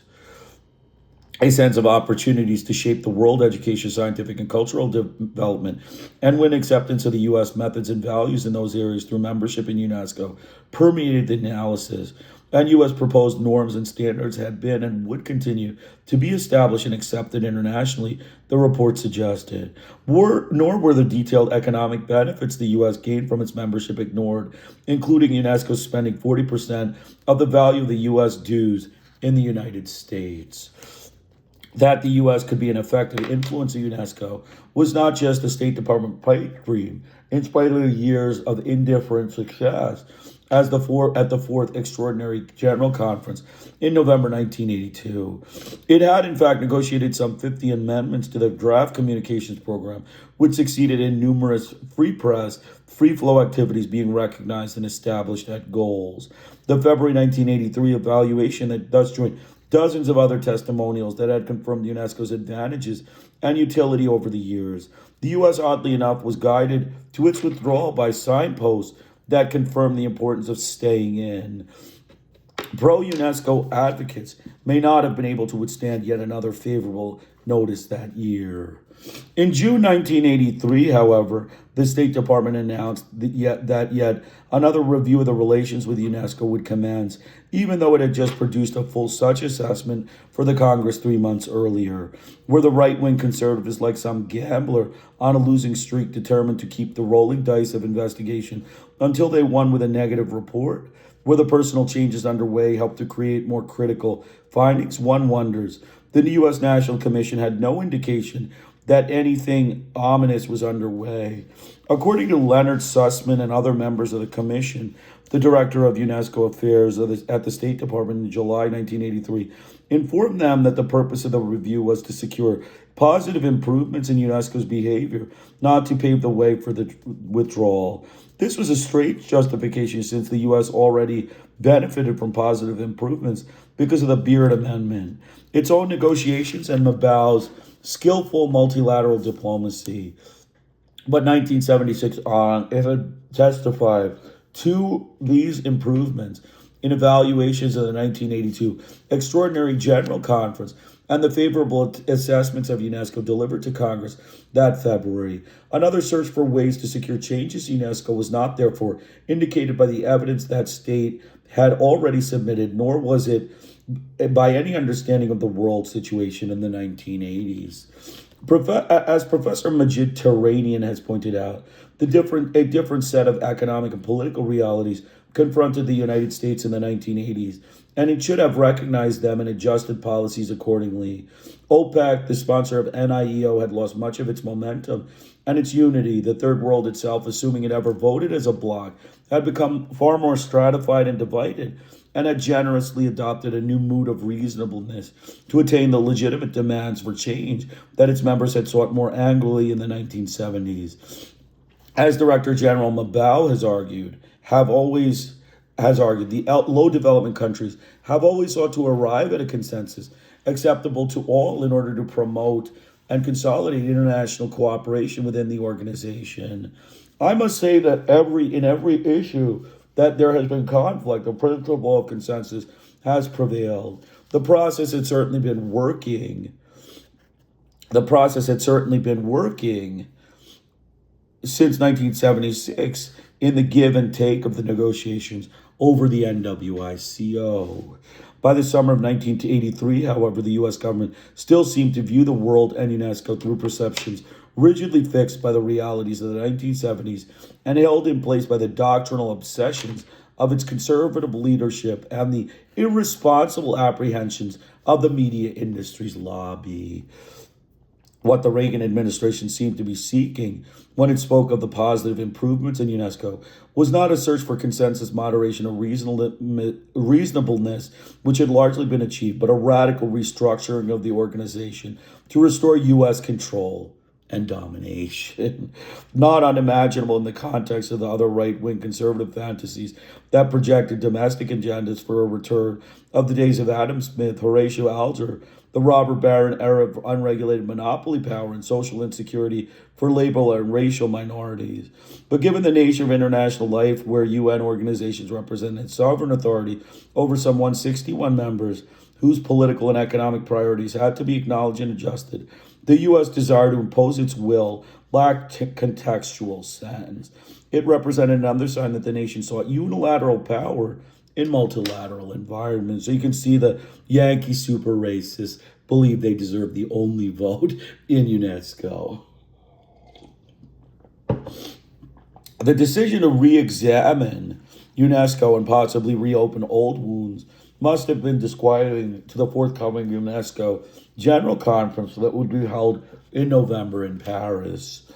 A: A sense of opportunities to shape the world education, scientific, and cultural development, and win acceptance of the U.S. methods and values in those areas through membership in UNESCO permeated the analysis, and U.S. proposed norms and standards had been and would continue to be established and accepted internationally, the report suggested. Nor were the detailed economic benefits the U.S. gained from its membership ignored, including UNESCO spending 40% of the value of the U.S. dues in the United States. That the U.S. could be an effective influence of UNESCO was not just a State Department pipe dream, in spite of the years of indifferent success at the Fourth Extraordinary General Conference in November 1982. It had, in fact, negotiated some 50 amendments to the draft communications program, which succeeded in numerous free press, free flow activities being recognized and established as goals. The February 1983 evaluation that thus joined dozens of other testimonials that had confirmed UNESCO's advantages and utility over the years. The U.S., oddly enough, was guided to its withdrawal by signposts that confirmed the importance of staying in. Pro-UNESCO advocates may not have been able to withstand yet another favorable notice that year. In June 1983, however, the State Department announced that yet another review of the relations with UNESCO would commence, even though it had just produced a full such assessment for the Congress 3 months earlier. Were the right-wing conservatives like some gambler on a losing streak determined to keep the rolling dice of investigation until they won with a negative report? Were the personal changes underway helped to create more critical findings? One wonders. The U.S. National Commission had no indication that anything ominous was underway. According to Leonard Sussman and other members of the commission, the director of UNESCO affairs at the State Department in July 1983 informed them that the purpose of the review was to secure positive improvements in UNESCO's behavior, not to pave the way for the withdrawal. This was a straight justification since the U.S. already benefited from positive improvements because of the Beard Amendment, its own negotiations, and Mabau's skillful multilateral diplomacy. But 1976 on, it had testified to these improvements in evaluations of the 1982 Extraordinary General Conference and the favorable assessments of UNESCO delivered to Congress that February. Another search for ways to secure changes to UNESCO was not therefore indicated by the evidence that state had already submitted, nor was it by any understanding of the world situation in the 1980s. As Professor Majid Terranian has pointed out, a different set of economic and political realities confronted the United States in the 1980s, and it should have recognized them and adjusted policies accordingly. OPEC, the sponsor of NIEO, had lost much of its momentum and its unity. The Third World itself, assuming it ever voted as a bloc, had become far more stratified and divided, and had generously adopted a new mood of reasonableness to attain the legitimate demands for change that its members had sought more angrily in the 1970s. As Director General Mabau has argued, the low development countries have always sought to arrive at a consensus acceptable to all in order to promote and consolidate international cooperation within the organization. I must say that in every issue that there has been conflict, the principle of consensus has prevailed. The process had certainly been working. Since 1976 in the give and take of the negotiations over the NWICO. By the summer of 1983, however, the U.S. government still seemed to view the world and UNESCO through perceptions rigidly fixed by the realities of the 1970s and held in place by the doctrinal obsessions of its conservative leadership and the irresponsible apprehensions of the media industry's lobby. what the Reagan administration seemed to be seeking when it spoke of the positive improvements in UNESCO was not a search for consensus, moderation, or reasonableness, which had largely been achieved, but a radical restructuring of the organization to restore U.S. control and domination. Not unimaginable in the context of the other right-wing conservative fantasies that projected domestic agendas for a return of the days of Adam Smith, Horatio Alger, the robber baron era of unregulated monopoly power and social insecurity for labor and racial minorities. But given the nature of international life, where UN organizations represented sovereign authority over some 161 members whose political and economic priorities had to be acknowledged and adjusted, the U.S. desire to impose its will lacked contextual sense. It represented another sign that the nation sought unilateral power in multilateral environments. So you can see the Yankee super racists believe they deserve the only vote in UNESCO. The decision to re-examine UNESCO and possibly reopen old wounds must have been disquieting to the forthcoming UNESCO General Conference that would be held in November in Paris.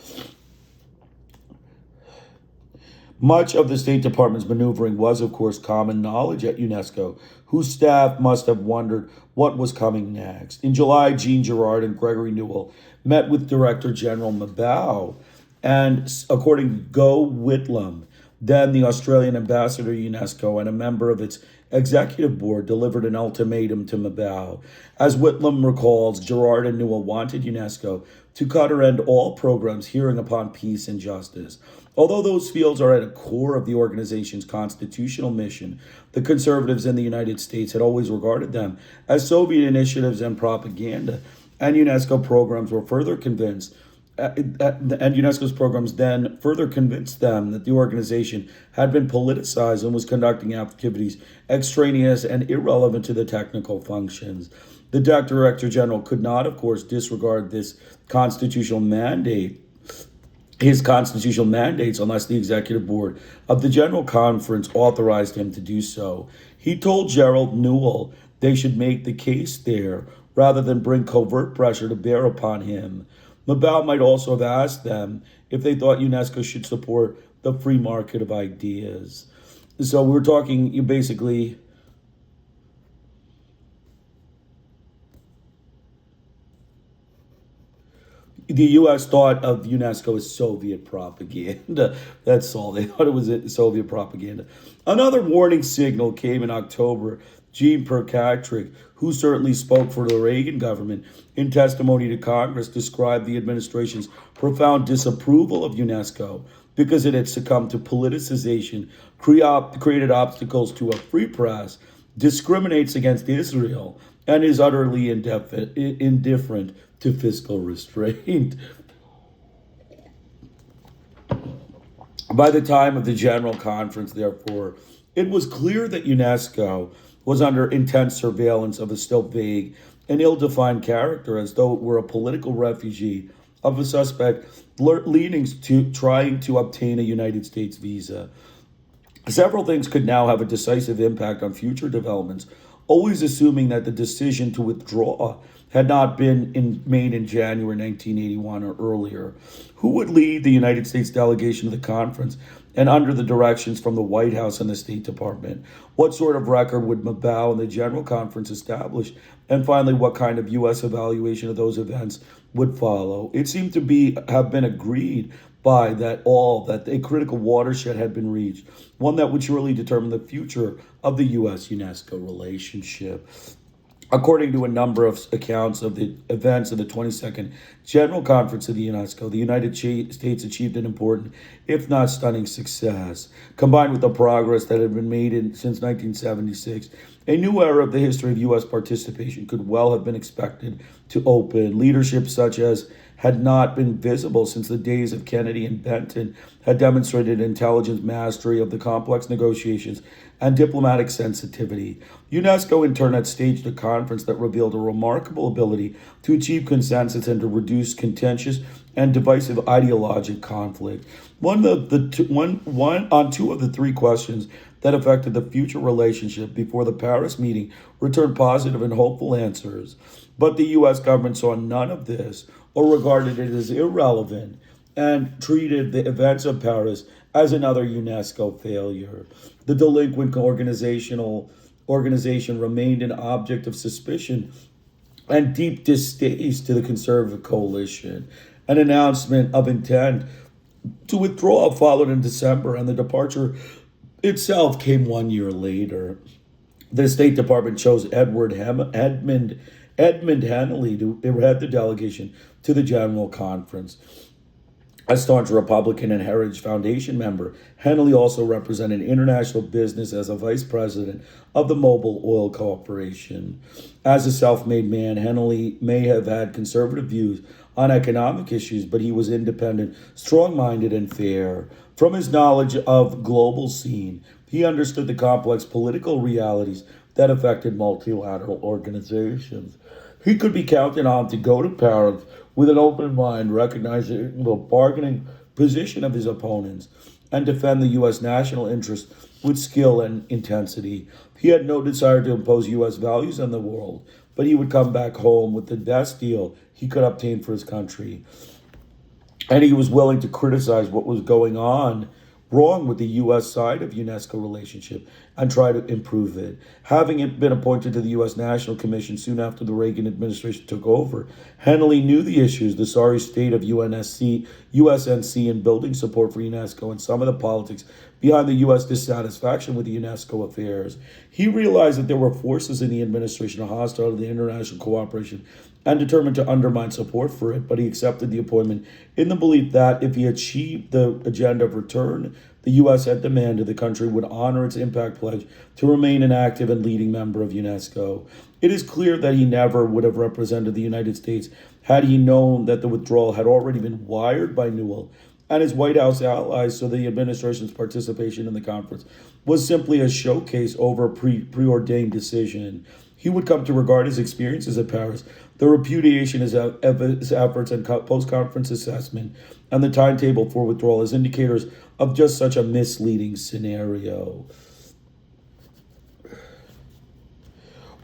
A: Much of the State Department's maneuvering was, of course, common knowledge at UNESCO, whose staff must have wondered what was coming next. In July, Jean Girard and Gregory Newell met with Director General Mabao, and according to Go Whitlam, then the Australian ambassador to UNESCO and a member of its executive board, delivered an ultimatum to Mabao. As Whitlam recalls, Girard and Newell wanted UNESCO to cut or end all programs hearing upon peace and justice. Although those fields are at the core of the organization's constitutional mission, the conservatives in the United States had always regarded them as Soviet initiatives and propaganda, and UNESCO programs were further convinced and UNESCO's programs then further convinced them that the organization had been politicized and was conducting activities extraneous and irrelevant to the technical functions. The Director General could not, of course, disregard his constitutional mandates unless the executive board of the General Conference authorized him to do so. He told Gerald Newell they should make the case there rather than bring covert pressure to bear upon him. Mabao might also have asked them if they thought UNESCO should support the free market of ideas. So we're talking, you basically, the U.S. thought of UNESCO as Soviet propaganda. That's all. They thought it was Soviet propaganda. Another warning signal came in October. Jean Kirkpatrick, who certainly spoke for the Reagan government, in testimony to Congress, described the administration's profound disapproval of UNESCO because it had succumbed to politicization, created obstacles to a free press, discriminates against Israel, and is utterly indifferent to fiscal restraint. By the time of the General Conference, therefore, it was clear that UNESCO was under intense surveillance of a still vague and ill-defined character, as though it were a political refugee of a suspect leading to trying to obtain a United States visa. Several things could now have a decisive impact on future developments, always assuming that the decision to withdraw had not been made in January 1981 or earlier. Who would lead the United States delegation to the conference, and under the directions from the White House and the State Department? What sort of record would Mabao and the General Conference establish? And finally, what kind of U.S. evaluation of those events would follow? It seemed to have been agreed by that a critical watershed had been reached, one that would surely determine the future of the U.S.-UNESCO relationship. According to a number of accounts of the events of the 22nd General Conference of the UNESCO, the United States achieved an important, if not stunning, success. Combined with the progress that had been made since 1976, a new era of the history of U.S. participation could well have been expected to open. Leadership such as had not been visible since the days of Kennedy and Benton had demonstrated intelligence mastery of the complex negotiations and diplomatic sensitivity. UNESCO, in turn, had staged a conference that revealed a remarkable ability to achieve consensus and to reduce contentious and divisive ideologic conflict. On two of the three questions that affected the future relationship before the Paris meeting returned positive and hopeful answers. But the U.S. government saw none of this or regarded it as irrelevant and treated the events of Paris as another UNESCO failure. The delinquent organization remained an object of suspicion and deep distaste to the conservative coalition. An announcement of intent to withdraw followed in December, and the departure itself came 1 year later. The State Department chose Edmund Henley to head the delegation to the General Conference. A staunch Republican and Heritage Foundation member, Henley also represented international business as a vice president of the Mobil Oil Corporation. As a self-made man, Henley may have had conservative views on economic issues, but he was independent, strong-minded, and fair. From his knowledge of global scene, he understood the complex political realities that affected multilateral organizations. He could be counted on to go to Paris with an open mind, recognizing the bargaining position of his opponents, and defend the U.S. national interest with skill and intensity. He had no desire to impose U.S. values on the world, but he would come back home with the best deal he could obtain for his country. And he was willing to criticize what was going on wrong with the U.S. side of UNESCO relationship and try to improve it. Having been appointed to the U.S. National Commission soon after the Reagan administration took over, Henley knew the issues, the sorry state of USNC in building support for UNESCO, and some of the politics behind the U.S. dissatisfaction with the UNESCO affairs. He realized that there were forces in the administration hostile to the international cooperation and determined to undermine support for it, but he accepted the appointment in the belief that if he achieved the agenda of return the U.S. had demanded, the country would honor its impact pledge to remain an active and leading member of UNESCO. It is clear that he never would have represented the United States had he known that the withdrawal had already been wired by Newell and his White House allies, so the administration's participation in the conference was simply a showcase over a preordained decision. He would come to regard his experiences at Paris, the repudiation of his efforts and post-conference assessment, and the timetable for withdrawal as indicators of just such a misleading scenario.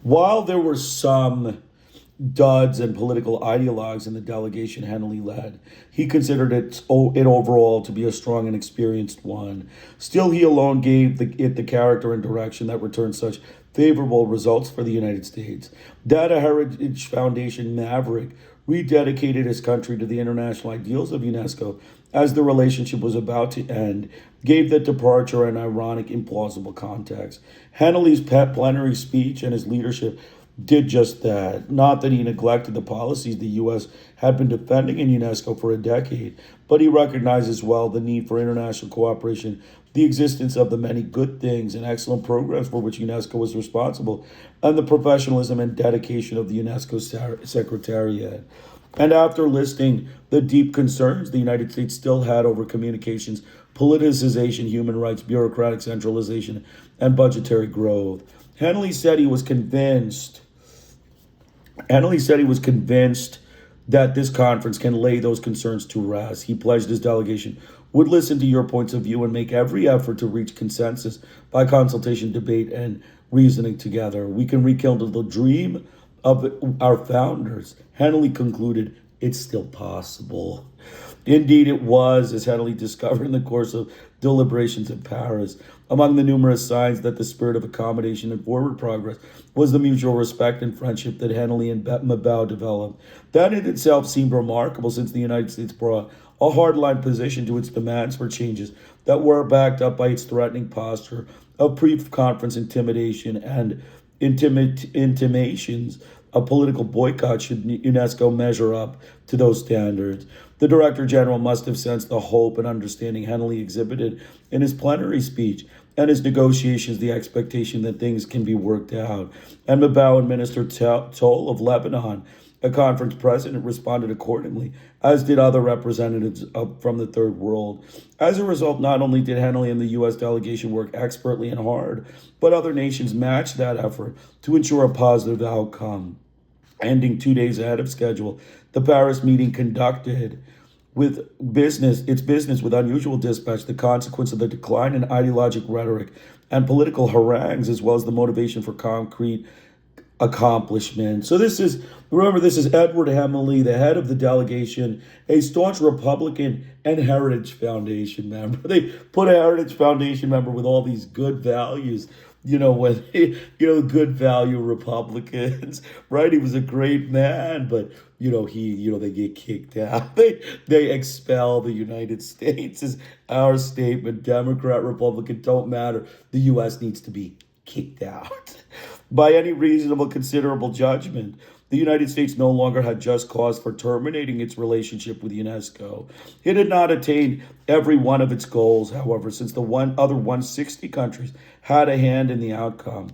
A: While there were some duds and political ideologues in the delegation Henley led, he considered it overall to be a strong and experienced one. Still, he alone gave it the character and direction that returned such favorable results for the United States. Data Heritage Foundation Maverick rededicated his country to the international ideals of UNESCO as the relationship was about to end, gave the departure an ironic, implausible context. Henley's plenary speech and his leadership did just that. Not that he neglected the policies the U.S. had been defending in UNESCO for a decade, but he recognized as well the need for international cooperation, the existence of the many good things and excellent programs for which UNESCO was responsible, and the professionalism and dedication of the UNESCO Secretariat. And after listing the deep concerns the United States still had over communications, politicization, human rights, bureaucratic centralization, and budgetary growth, Henley said he was convinced that this conference can lay those concerns to rest. He pledged his delegation would listen to your points of view and make every effort to reach consensus by consultation, debate, and reasoning together. We can rekindle the dream of our founders. Henley concluded, it's still possible. Indeed, it was, as Henley discovered in the course of deliberations in Paris. Among the numerous signs that the spirit of accommodation and forward progress was the mutual respect and friendship that Henley and Mabau developed. That in itself seemed remarkable, since the United States brought a hardline position to its demands for changes that were backed up by its threatening posture of pre-conference intimidation and intimations of political boycott should UNESCO measure up to those standards. The Director General must have sensed the hope and understanding Henley exhibited in his plenary speech and his negotiations, the expectation that things can be worked out. And Mabau and Minister Toll of Lebanon, a conference president, responded accordingly, as did other representatives from the Third World. As a result, not only did Henley and the U.S. delegation work expertly and hard, but other nations matched that effort to ensure a positive outcome. Ending 2 days ahead of schedule, the Paris meeting conducted its business with unusual dispatch, the consequence of the decline in ideologic rhetoric and political harangues, as well as the motivation for concrete accomplishment. So remember, this is Edward Hemley, the head of the delegation, a staunch Republican and Heritage Foundation member. They put a Heritage Foundation member with all these good values, when, good value Republicans, right? He was a great man, but, they get kicked out. They expel the United States is our statement. Democrat, Republican, don't matter. The U.S. needs to be kicked out. By any reasonable, considerable judgment, the United States no longer had just cause for terminating its relationship with UNESCO. It had not attained every one of its goals, however, since the other 160 countries had a hand in the outcome.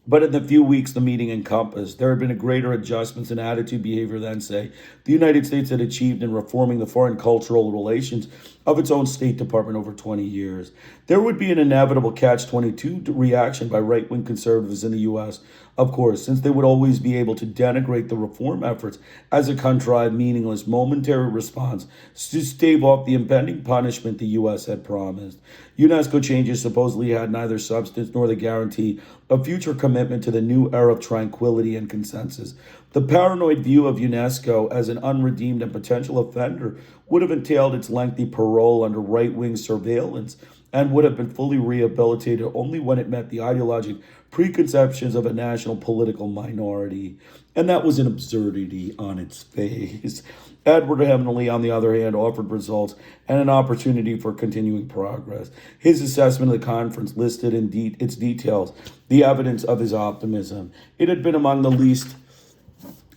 A: But in the few weeks the meeting encompassed, there had been a greater adjustments in attitude behavior than, say, the United States had achieved in reforming the foreign cultural relations of its own State Department over 20 years. There would be an inevitable catch-22 reaction by right-wing conservatives in the U.S., of course, since they would always be able to denigrate the reform efforts as a contrived, meaningless, momentary response to stave off the impending punishment the U.S. had promised. UNESCO changes supposedly had neither substance nor the guarantee of future commitment to the new era of tranquility and consensus. The paranoid view of UNESCO as an unredeemed and potential offender would have entailed its lengthy parole under right-wing surveillance and would have been fully rehabilitated only when it met the ideologic preconceptions of a national political minority. And that was an absurdity on its face. Edward Hemley, on the other hand, offered results and an opportunity for continuing progress. His assessment of the conference listed in its details the evidence of his optimism. It had been among the least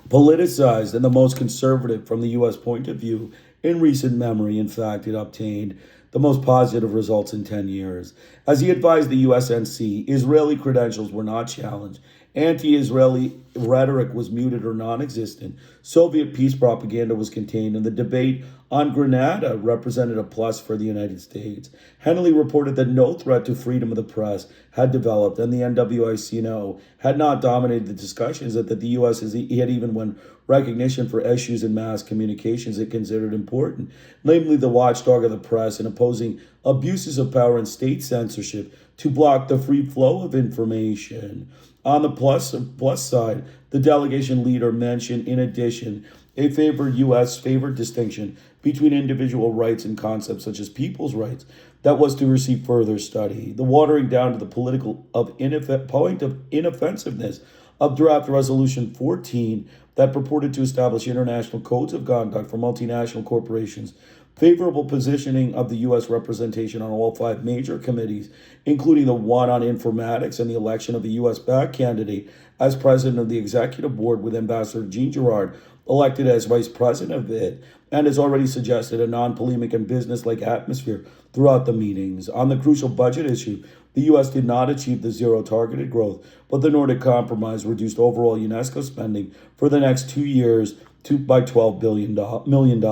A: politicized and the most conservative from the U.S. point of view in recent memory. In fact, it obtained the most positive results in 10 years. As he advised the USNC, Israeli credentials were not challenged. Anti-Israeli rhetoric was muted or non-existent. Soviet peace propaganda was contained, and the debate on Grenada represented a plus for the United States. Henley reported that no threat to freedom of the press had developed, and the NWICNO had not dominated the discussions, that the U.S. had even won recognition for issues in mass communications it considered important, namely the watchdog of the press and opposing abuses of power and state censorship to block the free flow of information. On the plus side, the delegation leader mentioned, in addition, a U.S. favored distinction between individual rights and concepts such as people's rights that was to receive further study. The watering down to the point of inoffensiveness of draft Resolution 14 that purported to establish international codes of conduct for multinational corporations, favorable positioning of the U.S. representation on all 5 major committees, including the one on informatics, and the election of the U.S.-backed candidate as president of the executive board, with Ambassador Jean Girard elected as vice president of it, and has already suggested a non-polemic and business-like atmosphere throughout the meetings. On the crucial budget issue, the U.S. did not achieve the zero targeted growth, but the Nordic Compromise reduced overall UNESCO spending for the next 2 years by $12 million.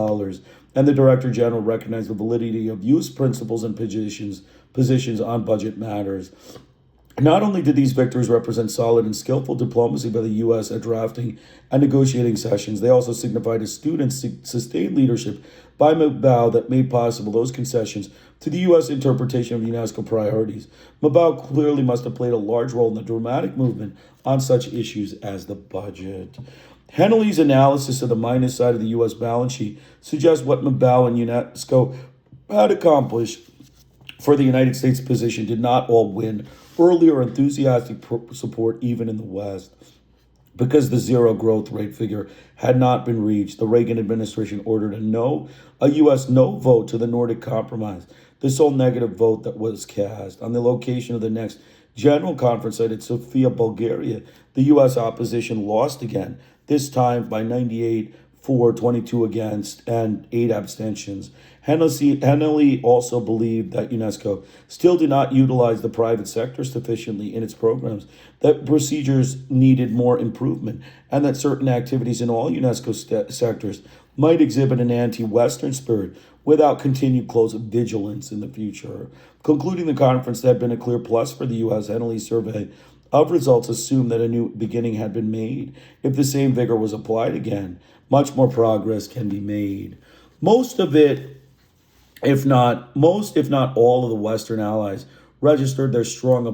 A: And the Director General recognized the validity of U.S. principles and positions on budget matters. Not only did these victories represent solid and skillful diplomacy by the U.S. at drafting and negotiating sessions, they also signified a sustained leadership by Mabao that made possible those concessions to the U.S. interpretation of UNESCO priorities. Mabao clearly must have played a large role in the dramatic movement on such issues as the budget. Henley's analysis of the minus side of the U.S. balance sheet suggests what Mabao and UNESCO had accomplished for the United States position did not all win earlier enthusiastic support even in the West. Because the zero growth rate figure had not been reached, the Reagan administration ordered a U.S. no vote to the Nordic Compromise, the sole negative vote that was cast. On the location of the next General Conference site at Sofia, Bulgaria, the U.S. opposition lost again, this time by 98 for 22 against and 8 abstentions. Henley also believed that UNESCO still did not utilize the private sector sufficiently in its programs, that procedures needed more improvement, and that certain activities in all UNESCO sectors might exhibit an anti-Western spirit without continued close vigilance in the future. Concluding the conference that had been a clear plus for the U.S., Henley's survey of results assumed that a new beginning had been made. If the same vigor was applied again, much more progress can be made. Most, if not all of the Western allies registered their strong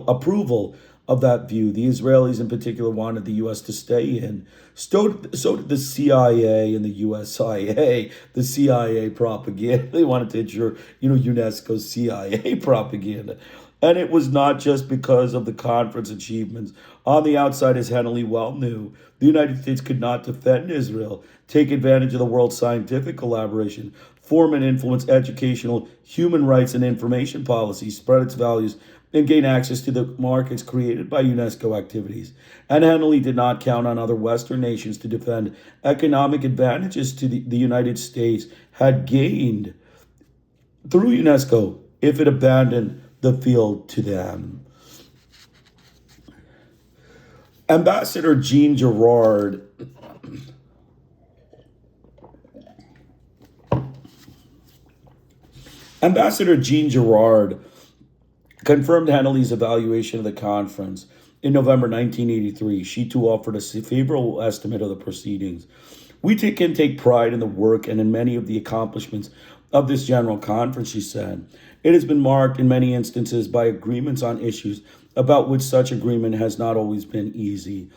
A: approval of that view. The Israelis in particular wanted the U.S. to stay in. So did the CIA and the USIA, the CIA propaganda. They wanted to ensure, UNESCO's CIA propaganda. And it was not just because of the conference achievements. On the outside, as Hennelly well knew, the United States could not defend Israel, take advantage of the world's scientific collaboration, form and influence educational, human rights, and information policies, spread its values, and gain access to the markets created by UNESCO activities. And Hennelly did not count on other Western nations to defend economic advantages to the United States had gained through UNESCO if it abandoned the field to them. Ambassador Jean Girard confirmed Hennelly's evaluation of the conference in November 1983. She too offered a favorable estimate of the proceedings. We can take pride in the work and in many of the accomplishments of this general conference, she said. It has been marked in many instances by agreements on issues about which such agreement has not always been easy.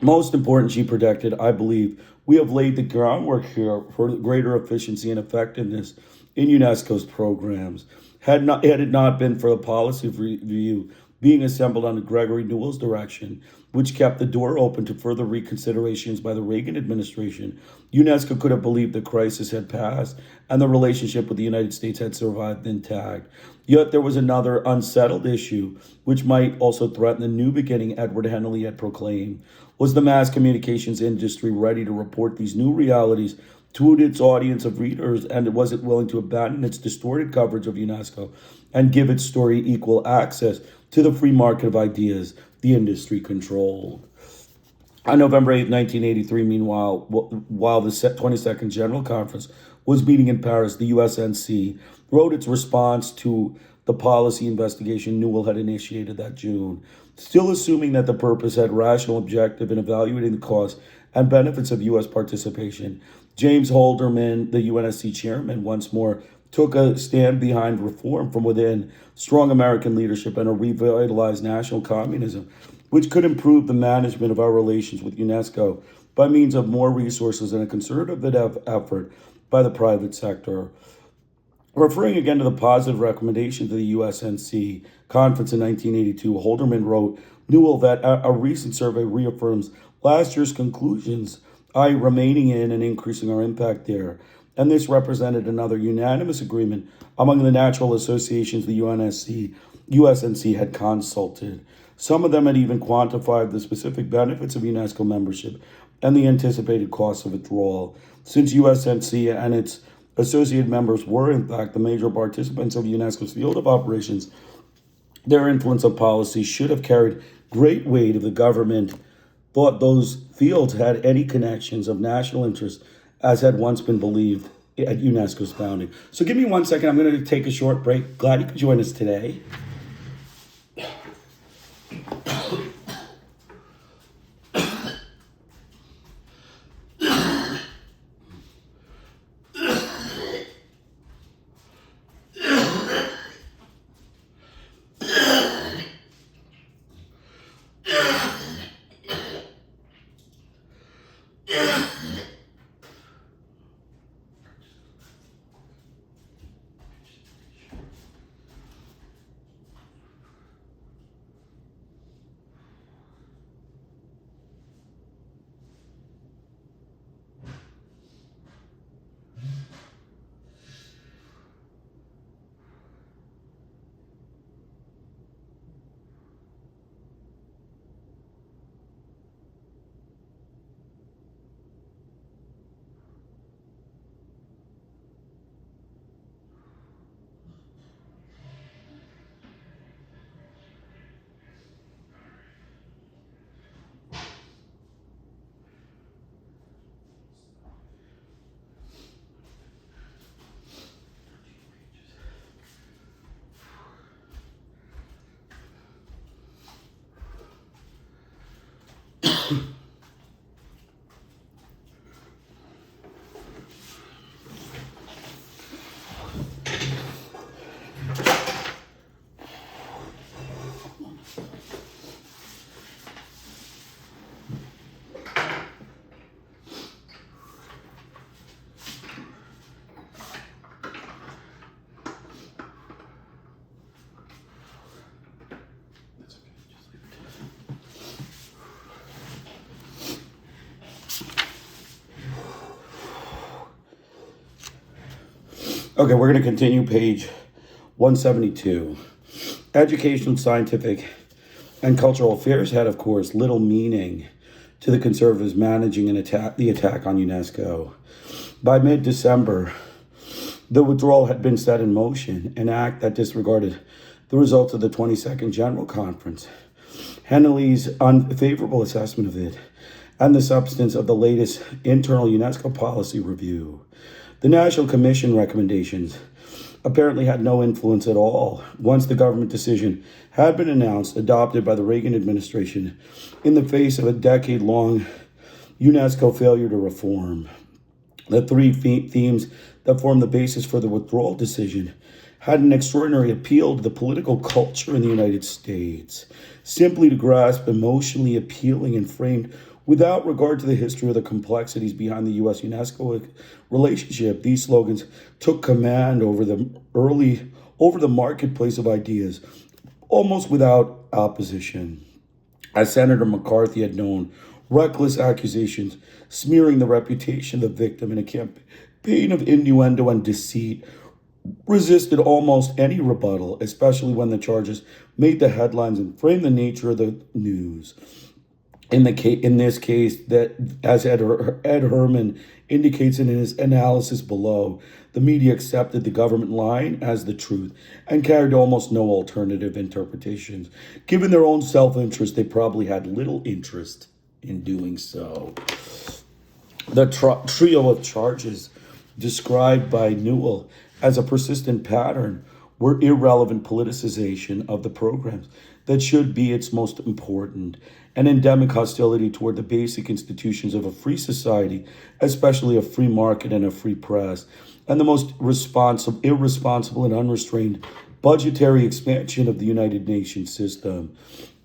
A: Most important, she predicted, I believe, we have laid the groundwork here for greater efficiency and effectiveness in UNESCO's programs. Had it not been for the policy review being assembled under Gregory Newell's direction, which kept the door open to further reconsiderations by the Reagan administration, UNESCO could have believed the crisis had passed and the relationship with the United States had survived intact. Yet there was another unsettled issue, which might also threaten the new beginning Edward Hennelly had proclaimed. Was the mass communications industry ready to report these new realities to its audience of readers, and was it willing to abandon its distorted coverage of UNESCO and give its story equal access to the free market of ideas the industry controlled? On November 8, 1983, meanwhile, while the 22nd General Conference was meeting in Paris, the USNC wrote its response to the policy investigation Newell had initiated that June, still assuming that the purpose had rational objective in evaluating the costs and benefits of U.S. participation. James Halderman, the UNSC chairman, once more took a stand behind reform from within, strong American leadership, and a revitalized national communism, which could improve the management of our relations with UNESCO by means of more resources and a concerted effort by the private sector. Referring again to the positive recommendation to the USNC conference in 1982, Halderman wrote, Newell, that a recent survey reaffirms last year's conclusions, i.e. remaining in and increasing our impact there. And this represented another unanimous agreement among the natural associations the USNC had consulted. Some of them had even quantified the specific benefits of UNESCO membership and the anticipated costs of withdrawal. Since USNC and its associate members were, in fact, the major participants of UNESCO's field of operations, their influence on policy should have carried great weight if the government thought those fields had any connections of national interest, as had once been believed at UNESCO's founding. So give me 1 second. I'm going to take a short break. Glad you could join us today. Okay, we're going to continue page 172. Educational, scientific, and cultural affairs had, of course, little meaning to the conservatives managing the attack on UNESCO. By mid-December, the withdrawal had been set in motion, an act that disregarded the results of the 22nd General Conference, Henley's unfavorable assessment of it, and the substance of the latest internal UNESCO policy review. The National Commission recommendations apparently had no influence at all once the government decision had been announced, adopted by the Reagan administration in the face of a decade-long UNESCO failure to reform. The three themes that formed the basis for the withdrawal decision had an extraordinary appeal to the political culture in the United States. Simply to grasp, emotionally appealing and framed without regard to the history or the complexities behind the U.S.-UNESCO relationship, these slogans took command over the marketplace of ideas, almost without opposition. As Senator McCarthy had known, reckless accusations smearing the reputation of the victim in a campaign of innuendo and deceit resisted almost any rebuttal, especially when the charges made the headlines and framed the nature of the news. In this case, that as Ed Herman indicates in his analysis below, the media accepted the government line as the truth and carried almost no alternative interpretations. Given their own self-interest, they probably had little interest in doing so. The trio of charges described by Newell as a persistent pattern were irrelevant politicization of the programs that should be its most important, and endemic hostility toward the basic institutions of a free society, especially a free market and a free press, and the most irresponsible and unrestrained budgetary expansion of the United Nations system.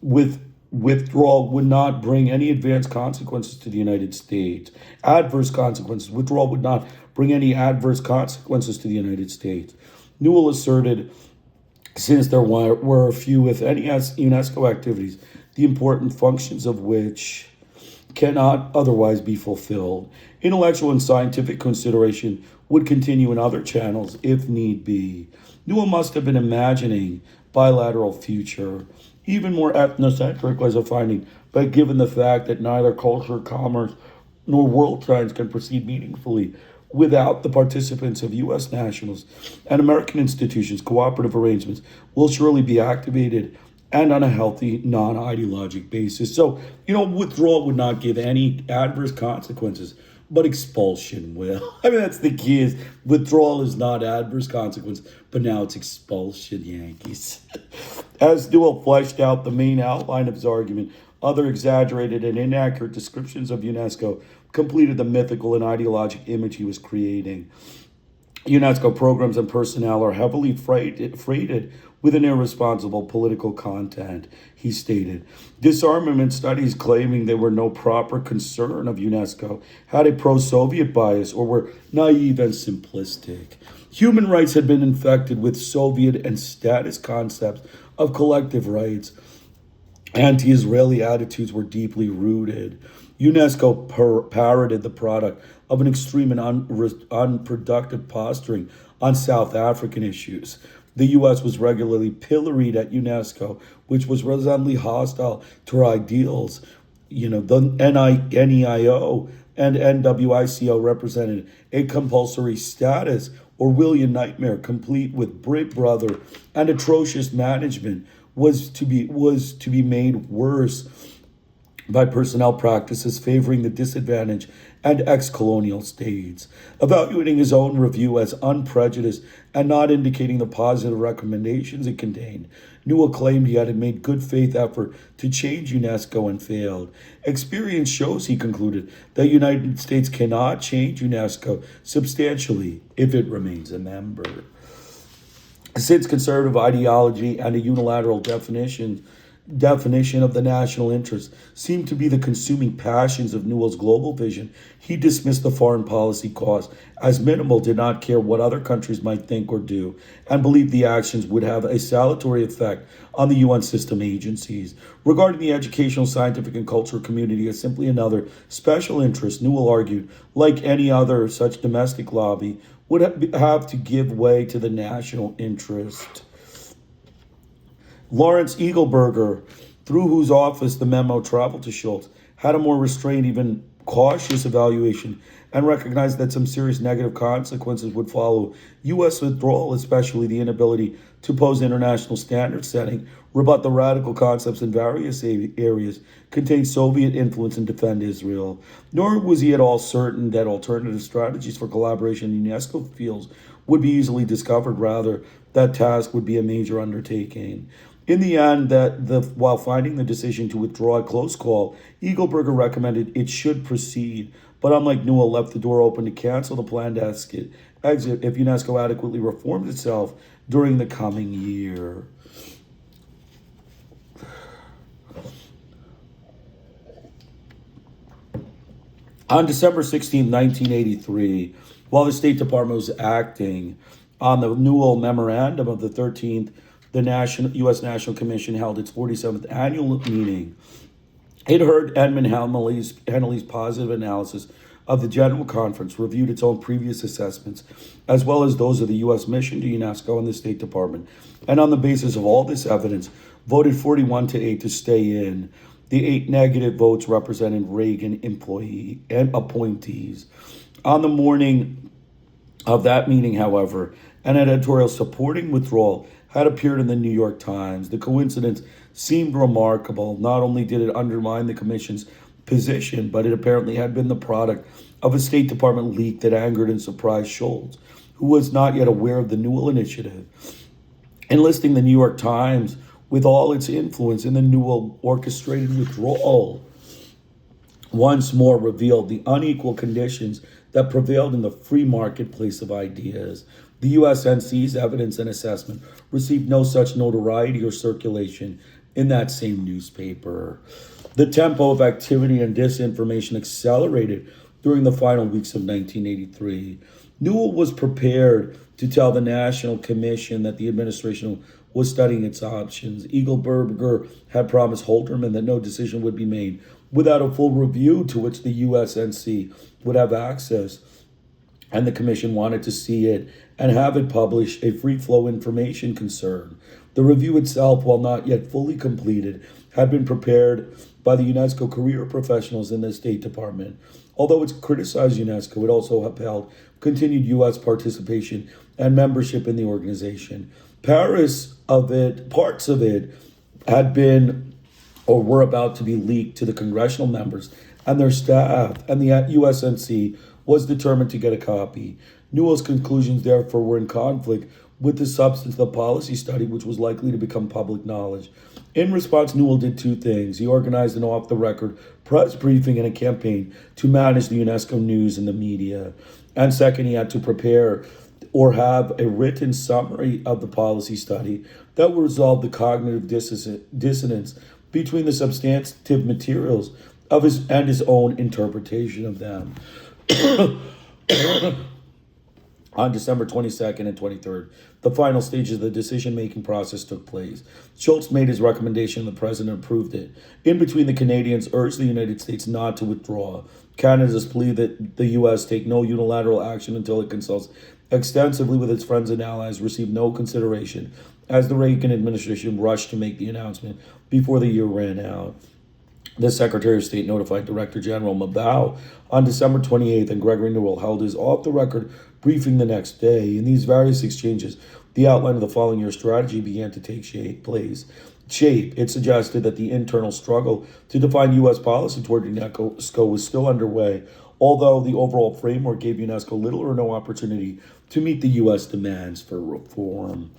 A: Withdrawal would not bring any adverse consequences to the United States. Withdrawal would not bring any adverse consequences to the United States. Newell asserted, since there were a few, if any, UNESCO activities, the important functions of which cannot otherwise be fulfilled, intellectual and scientific consideration would continue in other channels if need be. Newell must have been imagining bilateral future, even more ethnocentric as a finding, but given the fact that neither culture, commerce, nor world trends can proceed meaningfully without the participants of U.S. nationals and American institutions, cooperative arrangements will surely be activated and on a healthy, non-ideologic basis. So, withdrawal would not give any adverse consequences, but expulsion will. I mean, that's the key, is withdrawal is not adverse consequence, but now it's expulsion, Yankees. As Newell fleshed out the main outline of his argument, other exaggerated and inaccurate descriptions of UNESCO completed the mythical and ideologic image he was creating. UNESCO programs and personnel are heavily freighted with an irresponsible political content, he stated. Disarmament studies claiming they were no proper concern of UNESCO had a pro-Soviet bias or were naive and simplistic. Human rights had been infected with Soviet and status concepts of collective rights. Anti-Israeli attitudes were deeply rooted. UNESCO parroted the product of an extreme and unproductive posturing on South African issues. The U.S. was regularly pilloried at UNESCO, which was resoundingly hostile to our ideals. The NEIO and NWICO represented a compulsory status, Orwellian nightmare, complete with Big Brother and atrocious management, was to be made worse by personnel practices favoring the disadvantaged and ex-colonial states. Evaluating his own review as unprejudiced and not indicating the positive recommendations it contained, Newell claimed he had made good faith effort to change UNESCO and failed. Experience shows, he concluded, that the United States cannot change UNESCO substantially if it remains a member. Since conservative ideology and a unilateral definition definition of the national interest seemed to be the consuming passions of Newell's global vision, he dismissed the foreign policy costs as minimal, did not care what other countries might think or do, and believed the actions would have a salutary effect on the UN system agencies. Regarding the educational, scientific, and cultural community as simply another special interest, Newell argued, like any other such domestic lobby, would have to give way to the national interest. Lawrence Eagleburger, through whose office the memo traveled to Schultz, had a more restrained, even cautious evaluation and recognized that some serious negative consequences would follow U.S. withdrawal, especially the inability to pose international standard setting, rebut the radical concepts in various areas, contain Soviet influence, and defend Israel. Nor was he at all certain that alternative strategies for collaboration in UNESCO fields would be easily discovered. Rather, that task would be a major undertaking. In the end, while finding the decision to withdraw a close call, Eagleburger recommended it should proceed, but unlike Newell, left the door open to cancel the planned exit if UNESCO adequately reformed itself during the coming year. On December 16, 1983, while the State Department was acting on the Newell Memorandum of the 13th, the U.S. National Commission held its 47th annual meeting. It heard Edmund Henley's positive analysis of the General Conference, reviewed its own previous assessments, as well as those of the U.S. mission to UNESCO and the State Department, and on the basis of all this evidence, voted 41-8 to stay in. The 8 negative votes represented Reagan employee and appointees. On the morning of that meeting, however, an editorial supporting withdrawal had appeared in the New York Times. The coincidence seemed remarkable. Not only did it undermine the Commission's position, but it apparently had been the product of a State Department leak that angered and surprised Schultz, who was not yet aware of the Newell initiative. Enlisting the New York Times with all its influence in the Newell orchestrated withdrawal once more revealed the unequal conditions that prevailed in the free marketplace of ideas. The USNC's evidence and assessment received no such notoriety or circulation in that same newspaper. The tempo of activity and disinformation accelerated during the final weeks of 1983. Newell was prepared to tell the National Commission that the administration was studying its options. Eagleburger had promised Holterman that no decision would be made without a full review to which the USNC would have access, and the Commission wanted to see it and have it publish a free-flow information concern. The review itself, while not yet fully completed, had been prepared by the UNESCO career professionals in the State Department. Although it criticized UNESCO, it also upheld continued U.S. participation and membership in the organization. Parts of it had been or were about to be leaked to the congressional members and their staff, and the USNC was determined to get a copy. Newell's conclusions, therefore, were in conflict with the substance of the policy study, which was likely to become public knowledge. In response, Newell did two things. He organized an off-the-record press briefing and a campaign to manage the UNESCO news and the media. And second, he had to prepare or have a written summary of the policy study that would resolve the cognitive dissonance between the substantive materials of his own interpretation of them. On December 22nd and 23rd, the final stages of the decision-making process took place. Schultz made his recommendation and the president approved it. In between, the Canadians urged the United States not to withdraw. Canada's plea that the U.S. take no unilateral action until it consults extensively with its friends and allies received no consideration, as the Reagan administration rushed to make the announcement before the year ran out. The Secretary of State notified Director General Mabau on December 28th, and Gregory Newell held his off-the-record briefing the next day. In these various exchanges, the outline of the following year's strategy began to take shape. It suggested that the internal struggle to define U.S. policy toward UNESCO was still underway, although the overall framework gave UNESCO little or no opportunity to meet the U.S. demands for reform.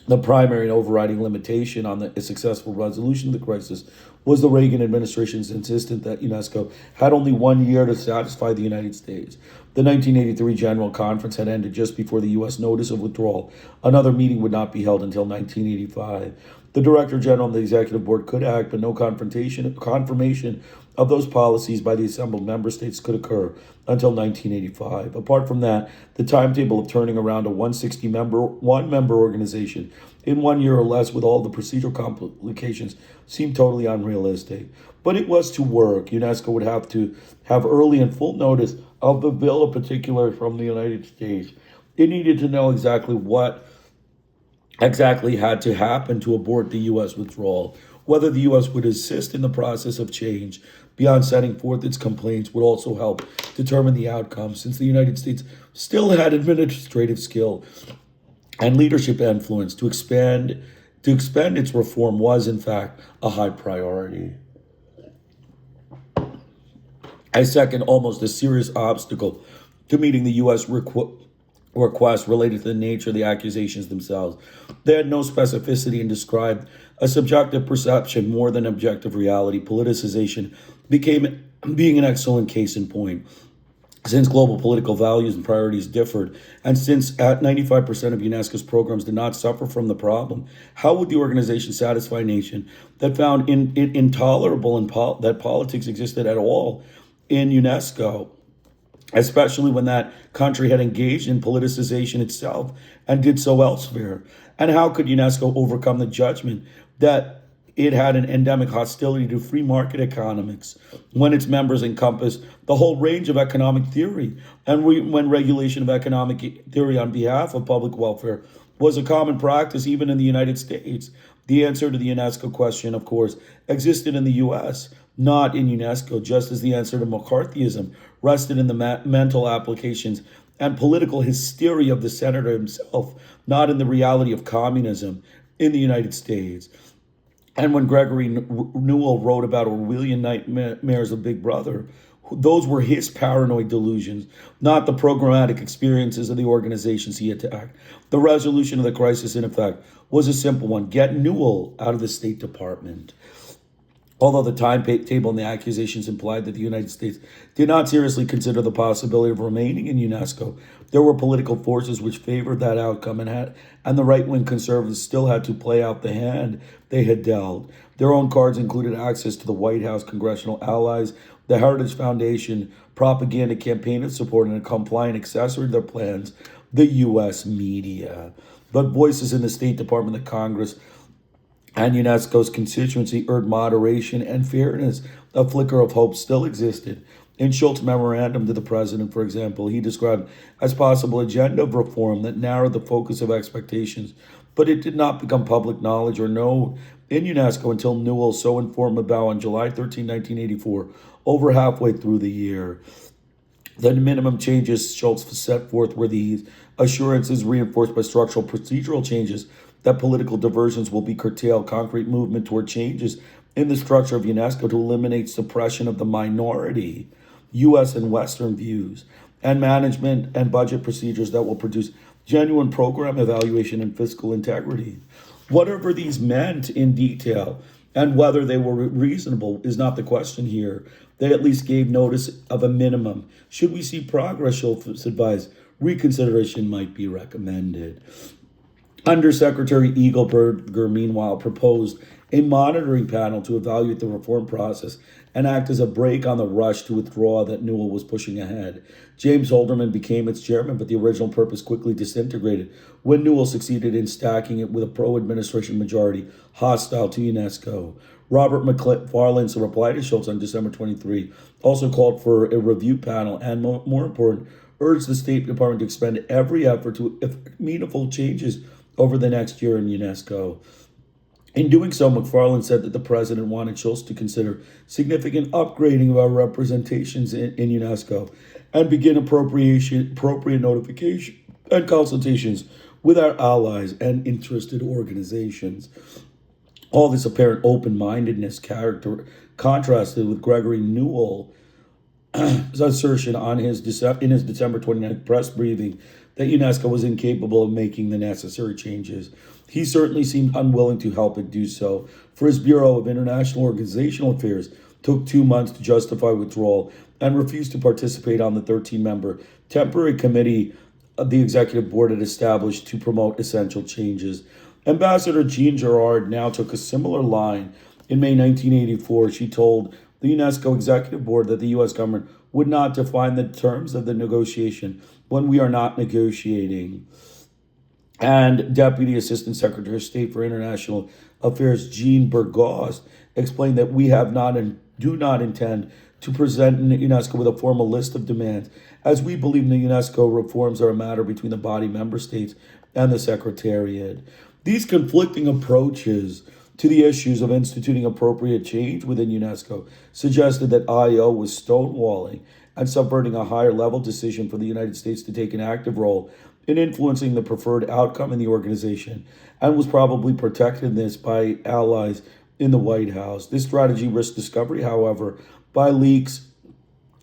A: The primary and overriding limitation on a successful resolution of the crisis was the Reagan administration's insistence that UNESCO had only 1 year to satisfy the United States. The 1983 General Conference had ended just before the U.S. notice of withdrawal. Another meeting would not be held until 1985. The Director General and the Executive Board could act, but no confirmation of those policies by the assembled member states could occur until 1985. Apart from that, the timetable of turning around a 160-member organization in 1 year or less with all the procedural complications seemed totally unrealistic. But it was to work. UNESCO would have to have early and full notice of the bill in particular from the United States. It needed to know exactly what exactly had to happen to abort the U.S. withdrawal. Whether the U.S. would assist in the process of change beyond setting forth its complaints would also help determine the outcome, since the United States still had administrative skill and leadership influence to expend its reform was, in fact, a high priority. I second almost a serious obstacle to meeting the U.S. requests related to the nature of the accusations themselves. They had no specificity and described a subjective perception more than objective reality. Politicization became being an excellent case in point. Since global political values and priorities differed, and since 95% of UNESCO's programs did not suffer from the problem, how would the organization satisfy a nation that found it intolerable that politics existed at all in UNESCO, especially when that country had engaged in politicization itself and did so elsewhere? And how could UNESCO overcome the judgment that it had an endemic hostility to free market economics when its members encompass the whole range of economic theory, and when regulation of economic theory on behalf of public welfare was a common practice even in the United States? The answer to the UNESCO question, of course, existed in the U.S., not in UNESCO, just as the answer to McCarthyism rested in the mental applications and political hysteria of the senator himself, not in the reality of communism in the United States. And when Gregory Newell wrote about Orwellian nightmares of Big Brother, those were his paranoid delusions, not the programmatic experiences of the organizations he attacked. The resolution of the crisis, in effect, was a simple one: get Newell out of the State Department. Although the timetable and the accusations implied that the United States did not seriously consider the possibility of remaining in UNESCO, there were political forces which favored that outcome, and the right-wing conservatives still had to play out the hand they had dealt. Their own cards included access to the White House, congressional allies, the Heritage Foundation, propaganda campaign of support, and a compliant accessory to their plans, the U.S. media. But voices in the State Department, the Congress, and UNESCO's constituency urged moderation and fairness. A flicker of hope still existed. In Schultz's memorandum to the president, for example, he described as possible agenda of reform that narrowed the focus of expectations, but it did not become public knowledge or known in UNESCO until Newell so informed about on July 13, 1984, over halfway through the year. The minimum changes Schultz set forth were these: assurances reinforced by structural procedural changes that political diversions will be curtailed, concrete movement toward changes in the structure of UNESCO to eliminate suppression of the minority, U.S. and Western views, and management and budget procedures that will produce genuine program evaluation and fiscal integrity. Whatever these meant in detail and whether they were reasonable is not the question here. They at least gave notice of a minimum. Should we see progress, Schultz advised, reconsideration might be recommended. Undersecretary Eagleberger, meanwhile, proposed a monitoring panel to evaluate the reform process and act as a brake on the rush to withdraw that Newell was pushing ahead. James Holderman became its chairman, but the original purpose quickly disintegrated when Newell succeeded in stacking it with a pro-administration majority hostile to UNESCO. Robert McFarlane's reply to Schultz on December 23 also called for a review panel and, more important, urged the State Department to expend every effort to effect meaningful changes over the next year in UNESCO. In doing so, McFarlane said that the president wanted Schultz to consider significant upgrading of our representations in UNESCO and begin appropriate notification and consultations with our allies and interested organizations. All this apparent open-mindedness contrasted with Gregory Newell's assertion in his December 29th press briefing that UNESCO was incapable of making the necessary changes. He certainly seemed unwilling to help it do so, for his Bureau of International Organizational Affairs took 2 months to justify withdrawal and refused to participate on the 13-member temporary committee the executive board had established to promote essential changes. Ambassador Jean Girard now took a similar line. In May 1984, she told the UNESCO Executive Board that the U.S. government would not define the terms of the negotiation when we are not negotiating. And Deputy Assistant Secretary of State for International Affairs Jean Bergos explained that we have not and do not intend to present UNESCO with a formal list of demands, as we believe the UNESCO reforms are a matter between the body member states and the Secretariat. These conflicting approaches to the issues of instituting appropriate change within UNESCO suggested that IO was stonewalling and subverting a higher level decision for the United States to take an active role in influencing the preferred outcome in the organization, and was probably protected in this by allies in the White House. This strategy risked discovery, however, by leaks,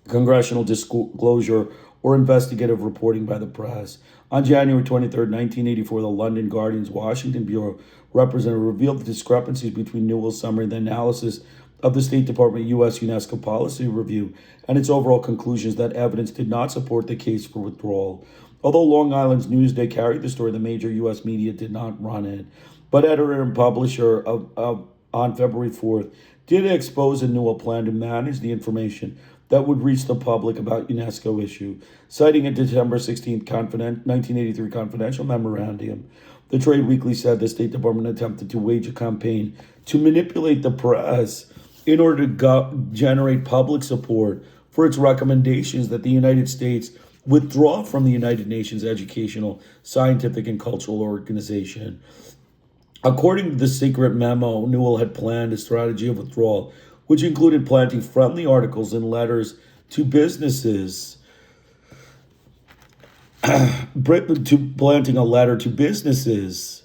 A: congressional disclosure, or investigative reporting by the press. On January 23, 1984, the London Guardian's Washington Bureau representative revealed the discrepancies between Newell's summary and the analysis of the State Department U.S. UNESCO policy review and its overall conclusions that evidence did not support the case for withdrawal. Although Long Island's Newsday carried the story, the major U.S. media did not run it. But editor and publisher on February 4th did expose a Newell plan to manage the information that would reach the public about UNESCO issue, citing a December 16th 1983 confidential memorandum. The Trade Weekly said the State Department attempted to wage a campaign to manipulate the press in order to generate public support for its recommendations that the United States withdraw from the United Nations Educational, Scientific, and Cultural Organization. According to the secret memo, Newell had planned a strategy of withdrawal, which included planting friendly articles and letters to businesses, planting a letter to businesses,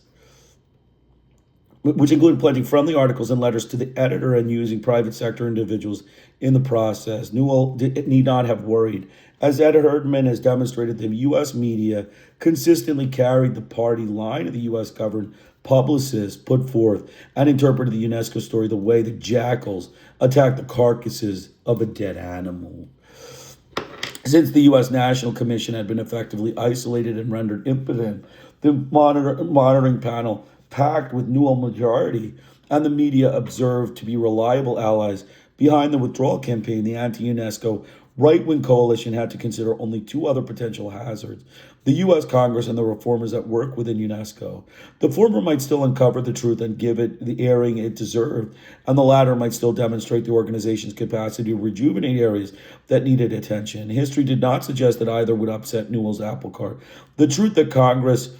A: which included planting friendly articles and letters to the editor and using private sector individuals in the process. Newell need not have worried. As Ed Herdman has demonstrated, the U.S. media consistently carried the party line of the U.S. government publicists put forth and interpreted the UNESCO story the way the jackals attack the carcasses of a dead animal. Since the U.S. National Commission had been effectively isolated and rendered impotent, the monitoring panel, packed with Newell majority, and the media observed to be reliable allies behind the withdrawal campaign, the anti-UNESCO right-wing coalition had to consider only two other potential hazards: the U.S. Congress and the reformers that work within UNESCO. The former might still uncover the truth and give it the airing it deserved, and the latter might still demonstrate the organization's capacity to rejuvenate areas that needed attention. History did not suggest that either would upset Newell's apple cart. The truth that Congress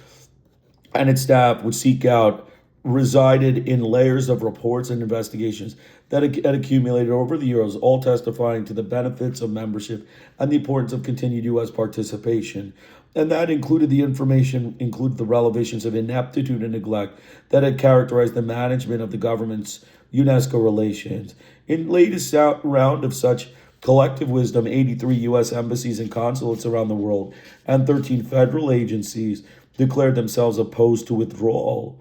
A: and its staff would seek out resided in layers of reports and investigations that had accumulated over the years, all testifying to the benefits of membership and the importance of continued U.S. participation. And that included the revelations of ineptitude and neglect that had characterized the management of the government's UNESCO relations. In latest round of such collective wisdom, 83 U.S. embassies and consulates around the world and 13 federal agencies declared themselves opposed to withdrawal.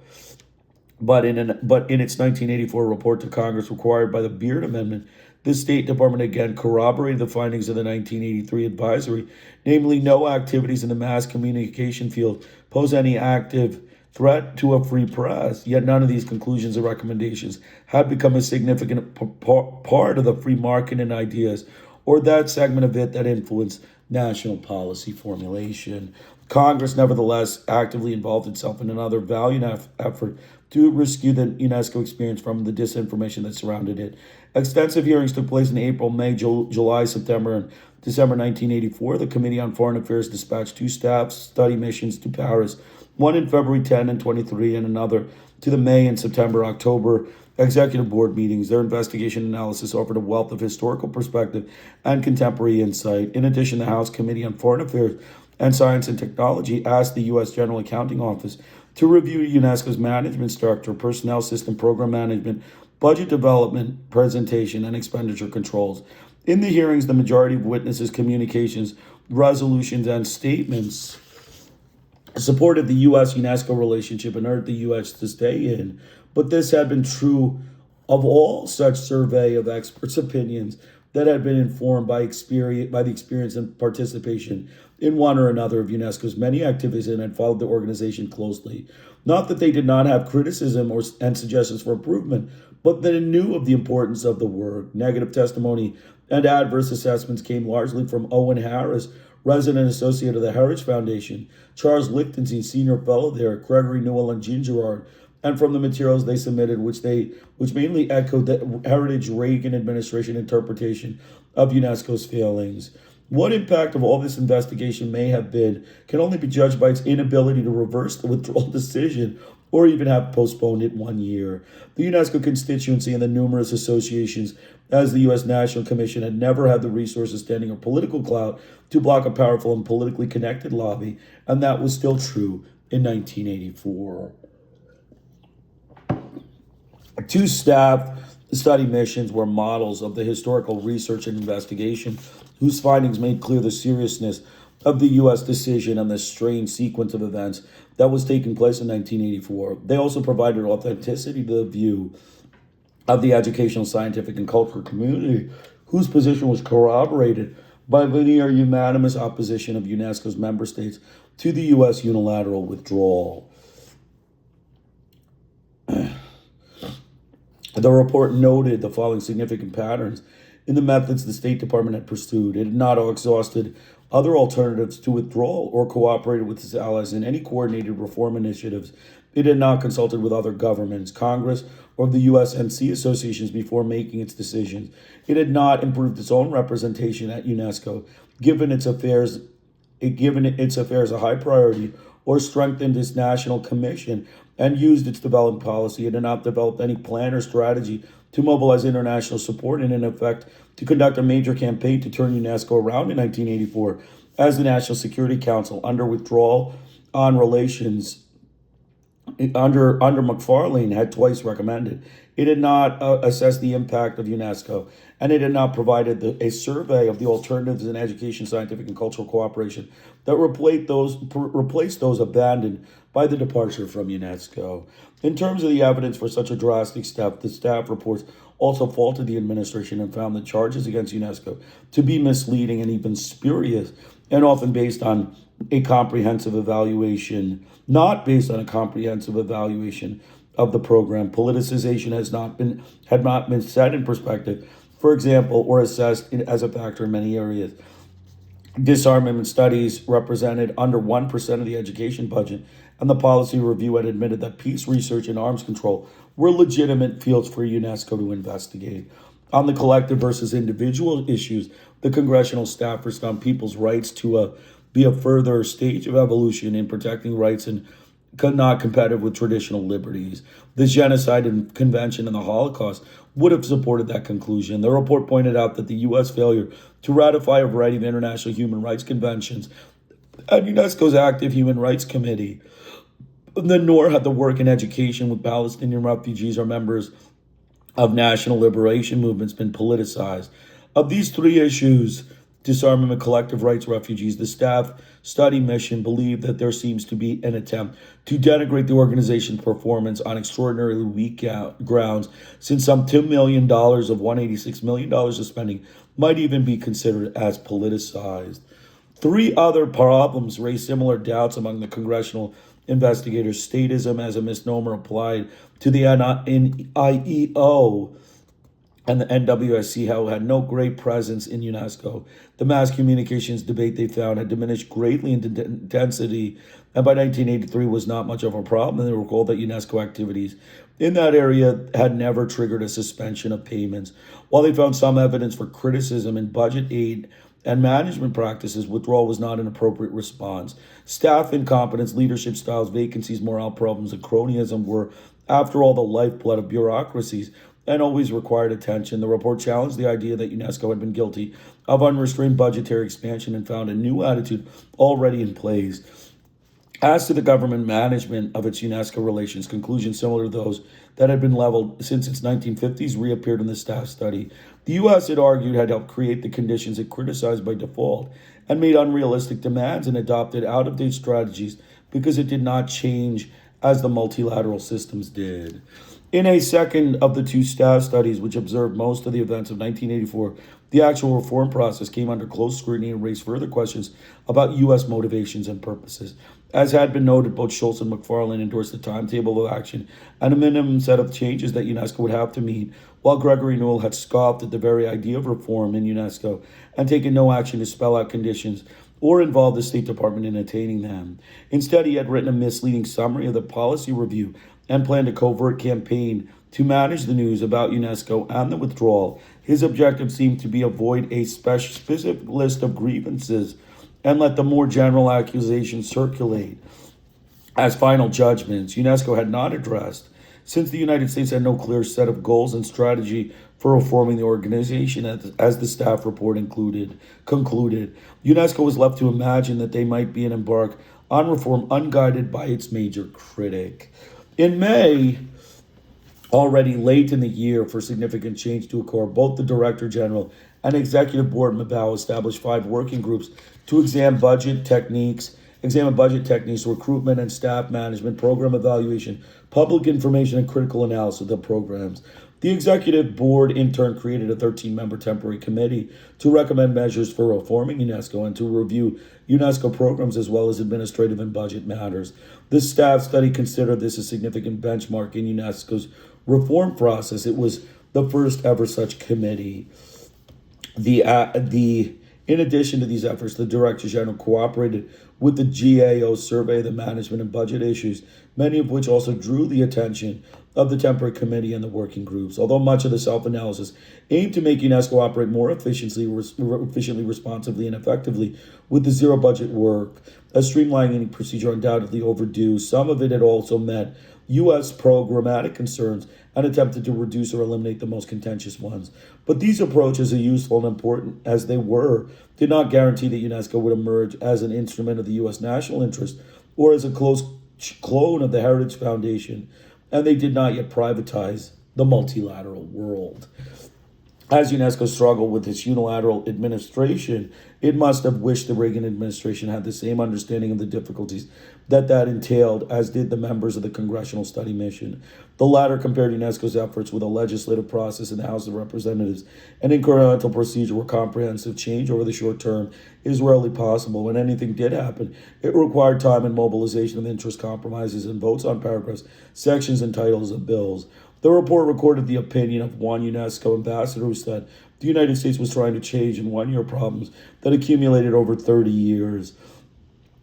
A: But in its 1984 report to Congress required by the Beard Amendment, the State Department again corroborated the findings of the 1983 advisory, namely no activities in the mass communication field pose any active threat to a free press. Yet none of these conclusions or recommendations had become a significant part of the free market and ideas, or that segment of it that influenced national policy formulation. Congress, nevertheless, actively involved itself in another valiant effort to rescue the UNESCO experience from the disinformation that surrounded it. Extensive hearings took place in April, May, July, September, and December 1984. The Committee on Foreign Affairs dispatched two staff study missions to Paris, one in February 10 and 23, and another to the May and September, October executive board meetings. Their investigation analysis offered a wealth of historical perspective and contemporary insight. In addition, the House Committee on Foreign Affairs and Science and Technology asked the U.S. General Accounting Office to review UNESCO's management structure, personnel system, program management, budget development, presentation, and expenditure controls. In the hearings, the majority of witnesses' communications, resolutions, and statements supported the U.S.-UNESCO relationship and urged the U.S. to stay in. But this had been true of all such survey of experts' opinions that had been informed by the experience and participation in one or another of UNESCO's many activities and had followed the organization closely. Not that they did not have criticism and suggestions for improvement, but that it knew of the importance of the work. Negative testimony and adverse assessments came largely from Owen Harris, resident associate of the Heritage Foundation, Charles Lichtenstein, senior fellow there, Gregory Newell, and Jean Girard, and from the materials they submitted, which mainly echoed the Heritage Reagan administration interpretation of UNESCO's failings. What impact of all this investigation may have been can only be judged by its inability to reverse the withdrawal decision or even have postponed it 1 year. The UNESCO constituency and the numerous associations as the U.S. National Commission had never had the resources, standing, or political clout to block a powerful and politically connected lobby, and that was still true in 1984. Two staff study missions were models of the historical research and investigation, whose findings made clear the seriousness of the U.S. decision and the strange sequence of events that was taking place in 1984. They also provided authenticity to the view of the educational, scientific, and cultural community, whose position was corroborated by the near unanimous opposition of UNESCO's member states to the U.S. unilateral withdrawal. The report noted the following significant patterns in the methods the State Department had pursued. It had not exhausted other alternatives to withdrawal or cooperated with its allies in any coordinated reform initiatives. It had not consulted with other governments, Congress, or the USNC associations before making its decisions. It had not improved its own representation at UNESCO, given its affairs a high priority, or strengthened its national commission and used its development policy. It had not developed any plan or strategy to mobilize international support and, in effect, to conduct a major campaign to turn UNESCO around in 1984, as the National Security Council, under withdrawal on relations under McFarlane, had twice recommended. It had not assessed the impact of UNESCO, and it had not provided a survey of the alternatives in education, scientific, and cultural cooperation that replaced those abandoned by the departure from UNESCO. In terms of the evidence for such a drastic step, the staff reports also faulted the administration and found the charges against UNESCO to be misleading and even spurious, and often based on a comprehensive evaluation, not based on a comprehensive evaluation of the program. Politicization had not been set in perspective, for example, or assessed as a factor in many areas. Disarmament studies represented under 1% of the education budget, and the policy review had admitted that peace research and arms control were legitimate fields for UNESCO to investigate. On the collective versus individual issues, the congressional staffers found people's rights to be a further stage of evolution in protecting rights and not competitive with traditional liberties. The Genocide Convention and the Holocaust would have supported that conclusion. The report pointed out that the U.S. failure to ratify a variety of international human rights conventions and UNESCO's active Human Rights Committee, nor had the work in education with Palestinian refugees or members of national liberation movements been politicized. Of these three issues, disarmament, collective rights, refugees, the staff study mission believed that there seems to be an attempt to denigrate the organization's performance on extraordinarily weak grounds, since some $2 million of $186 million of spending might even be considered as politicized. Three other problems raised similar doubts among the congressional investigators. Statism as a misnomer applied to the IEO and the NWSC, how had no great presence in UNESCO. The mass communications debate, they found, had diminished greatly in intensity, and by 1983 was not much of a problem. And they recalled that UNESCO activities in that area had never triggered a suspension of payments. While they found some evidence for criticism in budget aid and management practices, withdrawal was not an appropriate response. Staff incompetence, leadership styles, vacancies, morale problems, and cronyism were, after all, the lifeblood of bureaucracies and always required attention. The report challenged the idea that UNESCO had been guilty of unrestrained budgetary expansion and found a new attitude already in place. As to the government management of its UNESCO relations, conclusions similar to those that had been leveled since its 1950s reappeared in the staff study. The U.S., it argued, had helped create the conditions it criticized by default and made unrealistic demands and adopted out-of-date strategies because it did not change as the multilateral systems did. In a second of the two staff studies, which observed most of the events of 1984, the actual reform process came under close scrutiny and raised further questions about U.S. motivations and purposes. As had been noted, both Schultz and McFarlane endorsed the timetable of action and a minimum set of changes that UNESCO would have to meet, while Gregory Newell had scoffed at the very idea of reform in UNESCO and taken no action to spell out conditions or involve the State Department in attaining them. Instead, he had written a misleading summary of the policy review and planned a covert campaign to manage the news about UNESCO and the withdrawal. His objective seemed to be avoid a specific list of grievances and let the more general accusations circulate as final judgments UNESCO had not addressed, since the United States had no clear set of goals and strategy for reforming the organization, as the staff report concluded. UNESCO was left to imagine that they might be an embark on reform unguided by its major critic. In May, already late in the year for significant change to occur, both the Director General and Executive Board Mabao established 5 working groups to examine budget techniques, recruitment and staff management, program evaluation, public information, and critical analysis of the programs. The Executive Board in turn created a 13-member temporary committee to recommend measures for reforming UNESCO and to review UNESCO programs as well as administrative and budget matters. The staff study considered this a significant benchmark in UNESCO's reform process. It was the first ever such committee. In addition to these efforts, the Director General cooperated with the GAO survey of the management and budget issues, many of which also drew the attention of the temporary committee and the working groups. Although much of the self-analysis aimed to make UNESCO operate more efficiently, responsively, and effectively with the zero budget work, a streamlining procedure undoubtedly overdue, some of it had also met U.S. programmatic concerns and attempted to reduce or eliminate the most contentious ones. But these approaches, as useful and important as they were, did not guarantee that UNESCO would emerge as an instrument of the U.S. national interest or as a close clone of the Heritage Foundation, and they did not yet privatize the multilateral world. As UNESCO struggled with its unilateral administration, it must have wished the Reagan administration had the same understanding of the difficulties that entailed, as did the members of the Congressional Study Mission. The latter compared UNESCO's efforts with a legislative process in the House of Representatives, an incremental procedure where comprehensive change over the short term is rarely possible. When anything did happen, it required time and mobilization of interest, compromises, and votes on paragraphs, sections, and titles of bills. The report recorded the opinion of one UNESCO ambassador who said the United States was trying to change in 1 year problems that accumulated over 30 years.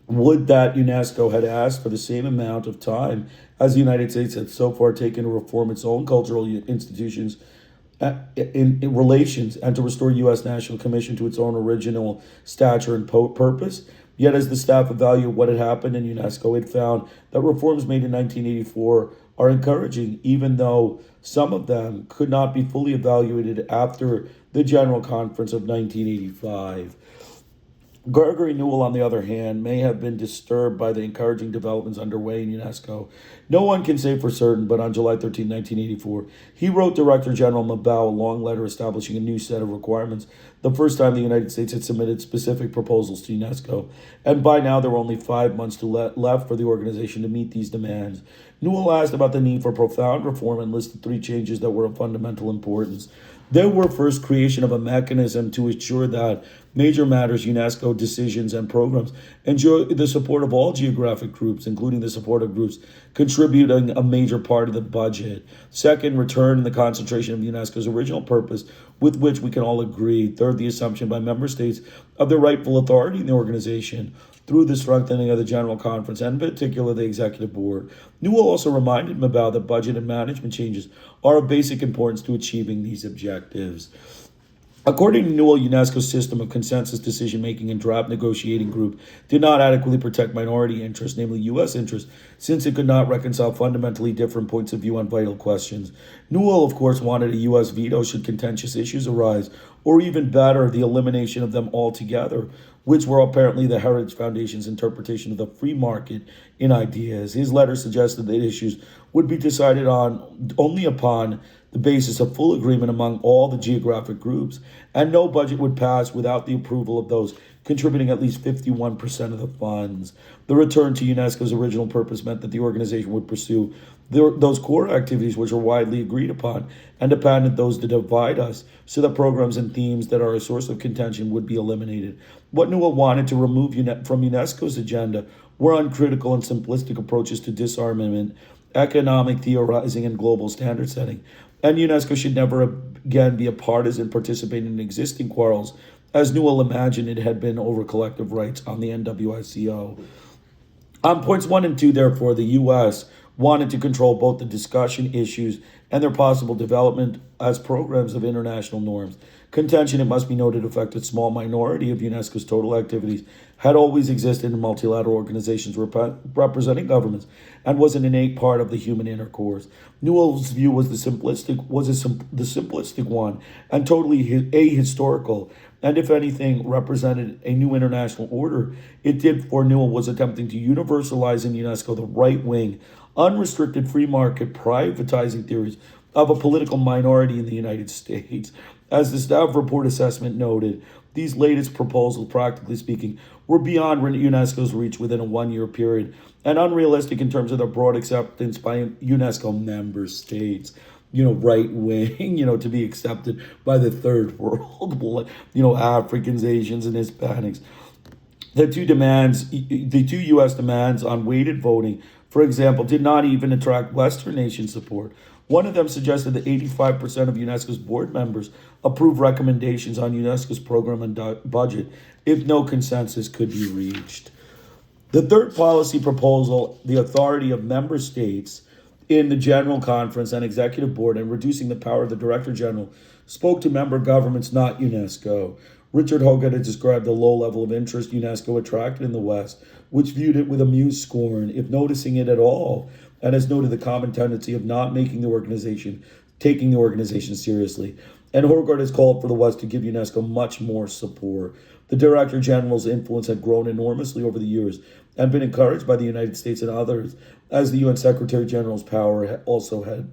A: Would that UNESCO had asked for the same amount of time as the United States had so far taken to reform its own cultural institutions in relations and to restore U.S. National Commission to its own original stature and purpose? Yet as the staff evaluated what had happened in UNESCO, it found that reforms made in 1984 are encouraging, even though some of them could not be fully evaluated after the General Conference of 1985. Gregory Newell, on the other hand, may have been disturbed by the encouraging developments underway in UNESCO. No one can say for certain, but on July 13, 1984, he wrote Director General Mabao a long letter establishing a new set of requirements, the first time the United States had submitted specific proposals to UNESCO, and by now there were only 5 months left for the organization to meet these demands. Newell asked about the need for profound reform and listed 3 changes that were of fundamental importance. There were first creation of a mechanism to ensure that major matters, UNESCO decisions and programs enjoy the support of all geographic groups, including the supportive groups contributing a major part of the budget. Second, return the concentration of UNESCO's original purpose, with which we can all agree. Third, the assumption by member states of their rightful authority in the organization through the strengthening of the General Conference, and in particular the Executive Board. Newell also reminded Mabao that budget and management changes are of basic importance to achieving these objectives. According to Newell, UNESCO's system of consensus decision-making and draft negotiating group did not adequately protect minority interests, namely U.S. interests, since it could not reconcile fundamentally different points of view on vital questions. Newell, of course, wanted a U.S. veto should contentious issues arise, or even better, the elimination of them altogether, which were apparently the Heritage Foundation's interpretation of the free market in ideas. His letter suggested that issues would be decided on only upon the basis of full agreement among all the geographic groups, and no budget would pass without the approval of those contributing at least 51% of the funds. The return to UNESCO's original purpose meant that the organization would pursue those core activities which are widely agreed upon and abandon those that divide us, so that programs and themes that are a source of contention would be eliminated. What Newell wanted to remove from UNESCO's agenda were uncritical and simplistic approaches to disarmament, economic theorizing, and global standard setting. And UNESCO should never again be a partisan participant in existing quarrels, as Newell imagined it had been over collective rights on the NWICO. On points 1 and 2, therefore, the U.S. wanted to control both the discussion issues and their possible development as programs of international norms. Contention, it must be noted, affected a small minority of UNESCO's total activities, had always existed in multilateral organizations representing governments, and was an innate part of the human intercourse. Newell's view was the simplistic one, and totally ahistorical, and if anything, represented a new international order. It did, for Newell, was attempting to universalize in UNESCO the right-wing, unrestricted free market privatizing theories of a political minority in the United States. As the staff report assessment noted, these latest proposals, practically speaking, were beyond UNESCO's reach within a one-year period and unrealistic in terms of their broad acceptance by UNESCO member states. Right-wing, to be accepted by the third world, Africans, Asians, and Hispanics. The two U.S. demands on weighted voting, for example, did not even attract Western nation support. One of them suggested that 85% of UNESCO's board members approve recommendations on UNESCO's program and budget if no consensus could be reached. The third policy proposal, the authority of member states in the General Conference and Executive Board and reducing the power of the Director General, spoke to member governments, not UNESCO. Richard Hogarth had described the low level of interest UNESCO attracted in the West, which viewed it with amused scorn, if noticing it at all, and has noted the common tendency of not taking the organization seriously. And Hogarth has called for the West to give UNESCO much more support. The Director General's influence had grown enormously over the years and been encouraged by the United States and others, as the UN Secretary General's power also had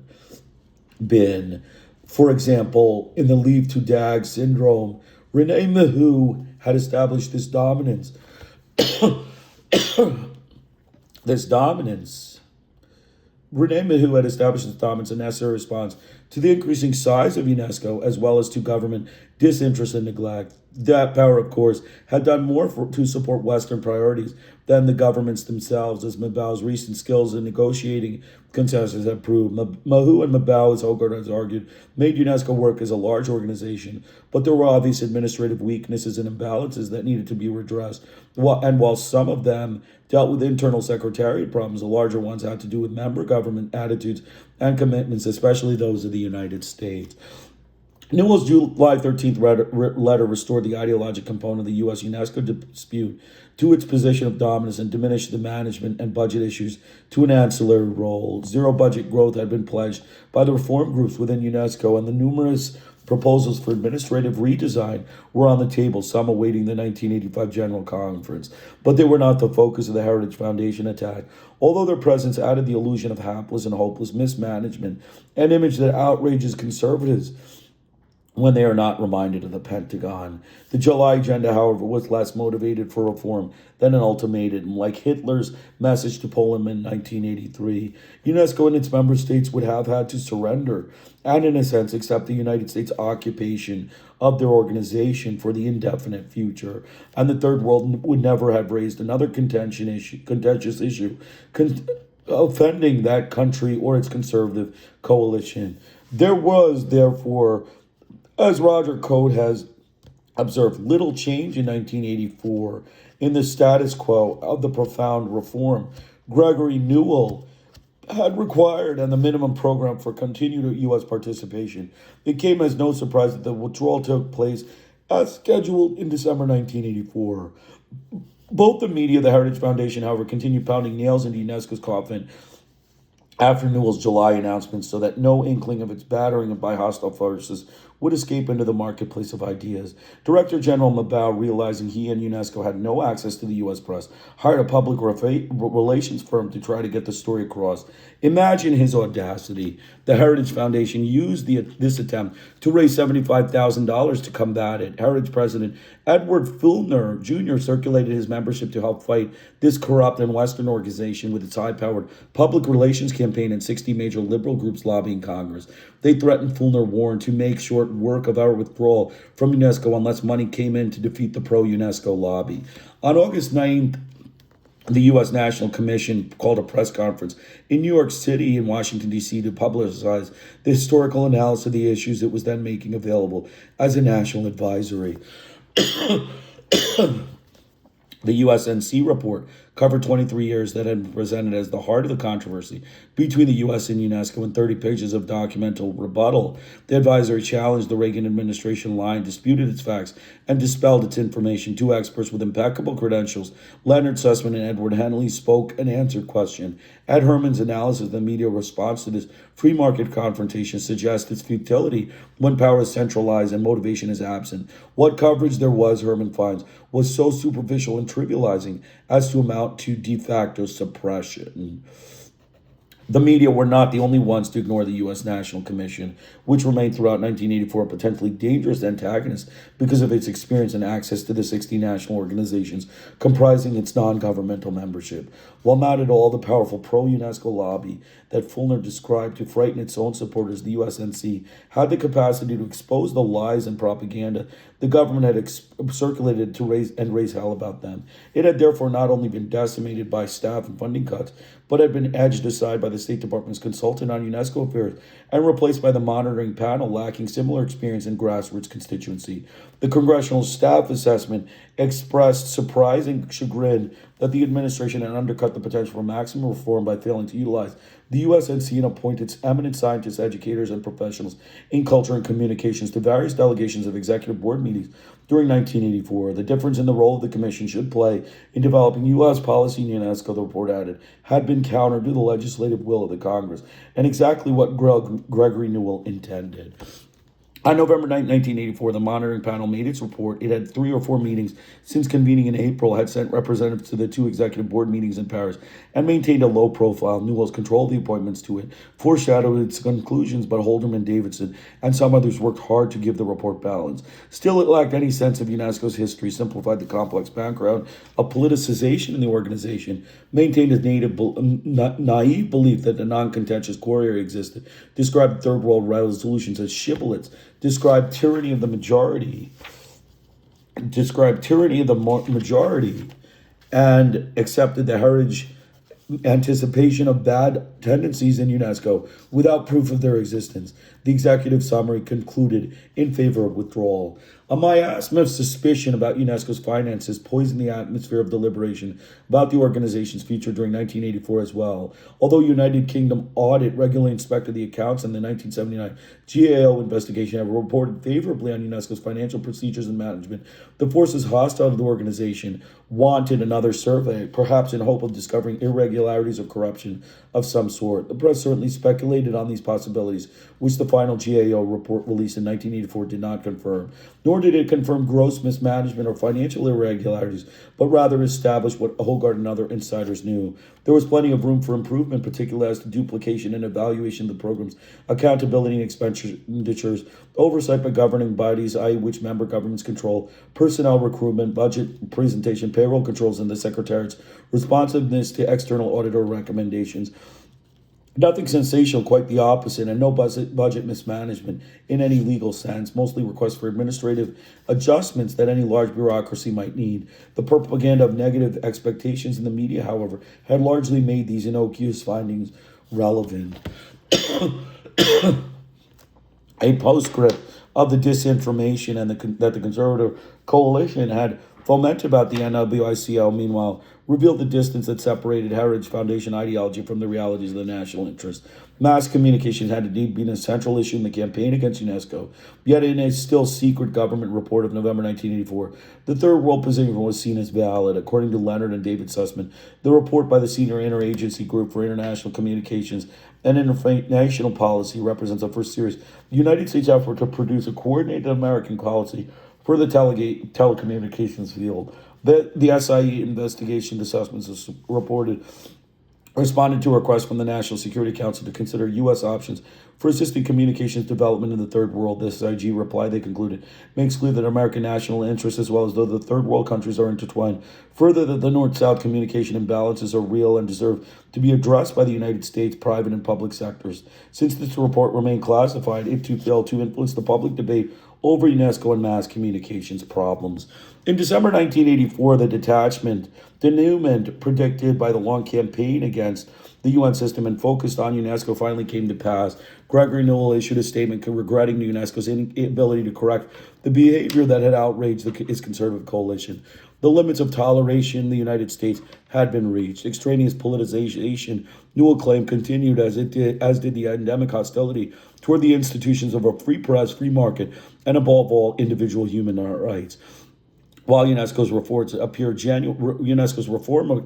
A: been. For example, in the Leave to DAG syndrome, René Maheu had established this dominance. René Maheu had established this dominance, a necessary response to the increasing size of UNESCO, as well as to government disinterest and neglect. That power, of course, had done more to support Western priorities than the governments themselves, as Mabau's recent skills in negotiating consensus have proved. Maheu and Mabau, as Hogarth has argued, made UNESCO work as a large organization, but there were obvious administrative weaknesses and imbalances that needed to be redressed. And while some of them dealt with internal secretariat problems, the larger ones had to do with member government attitudes and commitments, especially those of the United States. Newell's July 13th letter restored the ideologic component of the U.S. UNESCO dispute to its position of dominance and diminished the management and budget issues to an ancillary role. Zero budget growth had been pledged by the reform groups within UNESCO, and the numerous proposals for administrative redesign were on the table, some awaiting the 1985 General Conference. But they were not the focus of the Heritage Foundation attack, although their presence added the illusion of hapless and hopeless mismanagement, an image that outrages conservatives when they are not reminded of the Pentagon. The July agenda, however, was less motivated for reform than an ultimatum, like Hitler's message to Poland in 1983. UNESCO and its member states would have had to surrender and, in a sense, accept the United States occupation of their organization for the indefinite future, and the Third World would never have raised another contentious issue offending that country or its conservative coalition. There was, therefore, as Roger Coate has observed, little change in 1984 in the status quo of the profound reform Gregory Newell had required and the minimum program for continued U.S. participation. It came as no surprise that the withdrawal took place as scheduled in December 1984. Both the media, the Heritage Foundation, however, continued pounding nails into UNESCO's coffin after Newell's July announcement so that no inkling of its battering by hostile forces would escape into the marketplace of ideas. Director General Mabao, realizing he and UNESCO had no access to the U.S. press, hired a public relations firm to try to get the story across. Imagine his audacity. The Heritage Foundation used this attempt to raise $75,000 to combat it. Heritage President Edward Fulner Jr. circulated his membership to help fight this corrupt and Western organization with its high-powered public relations campaign and 60 major liberal groups lobbying Congress. They threatened, Fulner warned, to make short work of our withdrawal from UNESCO unless money came in to defeat the pro-UNESCO lobby. On August 9th, the U.S. National Commission called a press conference in New York City and Washington, D.C. to publicize the historical analysis of the issues it was then making available as a national advisory. The USNC report covered 23 years that had been presented as the heart of the controversy between the U.S. and UNESCO in 30 pages of documental rebuttal. The advisory challenged the Reagan administration line, disputed its facts, and dispelled its information. Two experts with impeccable credentials, Leonard Sussman and Edward Henley, spoke and answered questions. Ed Herman's analysis of the media response to this free market confrontation suggests its futility when power is centralized and motivation is absent. What coverage there was, Herman finds, was so superficial and trivializing as to amount to de facto suppression. The media were not the only ones to ignore the U.S. National Commission, which remained throughout 1984 a potentially dangerous antagonist because of its experience and access to the 60 national organizations comprising its non-governmental membership. While not at all the powerful pro-UNESCO lobby that Fulner described to frighten its own supporters, the USNC had the capacity to expose the lies and propaganda the government had circulated to raise hell about them. It had therefore not only been decimated by staff and funding cuts, but had been edged aside by the State Department's consultant on UNESCO affairs and replaced by the monitoring panel lacking similar experience in grassroots constituency. The congressional staff assessment expressed surprising chagrin that the administration had undercut the potential for maximum reform by failing to utilize the USNC and appoint its eminent scientists, educators, and professionals in culture and communications to various delegations of executive board meetings during 1984. The difference in the role of the Commission should play in developing U.S. policy in UNESCO, the report added, had been counter to the legislative will of the Congress, and exactly what Gregory Newell intended. On November 9, 1984, the monitoring panel made its report. It had 3 or 4 meetings since convening in April, had sent representatives to the 2 executive board meetings in Paris, and maintained a low profile. Newell's controlled the appointments to it, foreshadowed its conclusions, but Haldeman Davidson and some others worked hard to give the report balance. Still, it lacked any sense of UNESCO's history, simplified the complex background of politicization in the organization, maintained a naive belief that a non-contentious core area existed, described third world resolutions as shibboleths, described tyranny of the majority, and accepted the heritage anticipation of bad tendencies in UNESCO without proof of their existence. The executive summary concluded in favor of withdrawal. A miasma of suspicion about UNESCO's finances poisoned the atmosphere of deliberation about the organization's future during 1984 as well. Although United Kingdom audit regularly inspected the accounts in the 1979 GAO investigation have reported favorably on UNESCO's financial procedures and management, the forces hostile to the organization wanted another survey, perhaps in hope of discovering irregularities or corruption of some sort. The press certainly speculated on these possibilities, which the final GAO report released in 1984 did not confirm. Nor did it confirm gross mismanagement or financial irregularities, but rather established what Hogarth and other insiders knew. There was plenty of room for improvement, particularly as to duplication and evaluation of the program's accountability and expenditures, oversight by governing bodies, i.e. which member governments control, personnel recruitment, budget presentation, payroll controls, and the Secretariat's responsiveness to external auditor recommendations. Nothing sensational, quite the opposite, and no budget mismanagement in any legal sense, mostly requests for administrative adjustments that any large bureaucracy might need. The propaganda of negative expectations in the media, however, had largely made these innocuous findings relevant. A postscript of the disinformation and that the conservative coalition had fomented about the NWICL, meanwhile, revealed the distance that separated Heritage Foundation ideology from the realities of the national interest. Mass communication had indeed been a central issue in the campaign against UNESCO, yet in a still secret government report of November 1984, the Third World position was seen as valid. According to Leonard and David Sussman, the report by the Senior Interagency Group for International Communications and International Policy represents a first serious United States effort to produce a coordinated American policy for the telecommunications field. The SIE investigation, the Sussman reported, responded to a request from the National Security Council to consider U.S. options for assisting communications development in the Third World. The SIG reply, they concluded, makes clear that American national interests, as well as though the Third World countries, are intertwined. Further, that the North-South communication imbalances are real and deserve to be addressed by the United States private and public sectors. Since this report remained classified, it too failed to influence the public debate over UNESCO and mass communications problems. In December 1984, the denouement predicted by the long campaign against the UN system and focused on UNESCO finally came to pass. Gregory Newell issued a statement regretting UNESCO's inability to correct the behavior that had outraged his conservative coalition. The limits of toleration in the United States had been reached. Extraneous politicization, Newell claimed, continued as did the endemic hostility toward the institutions of a free press, free market, and above all, individual human rights. While UNESCO's reform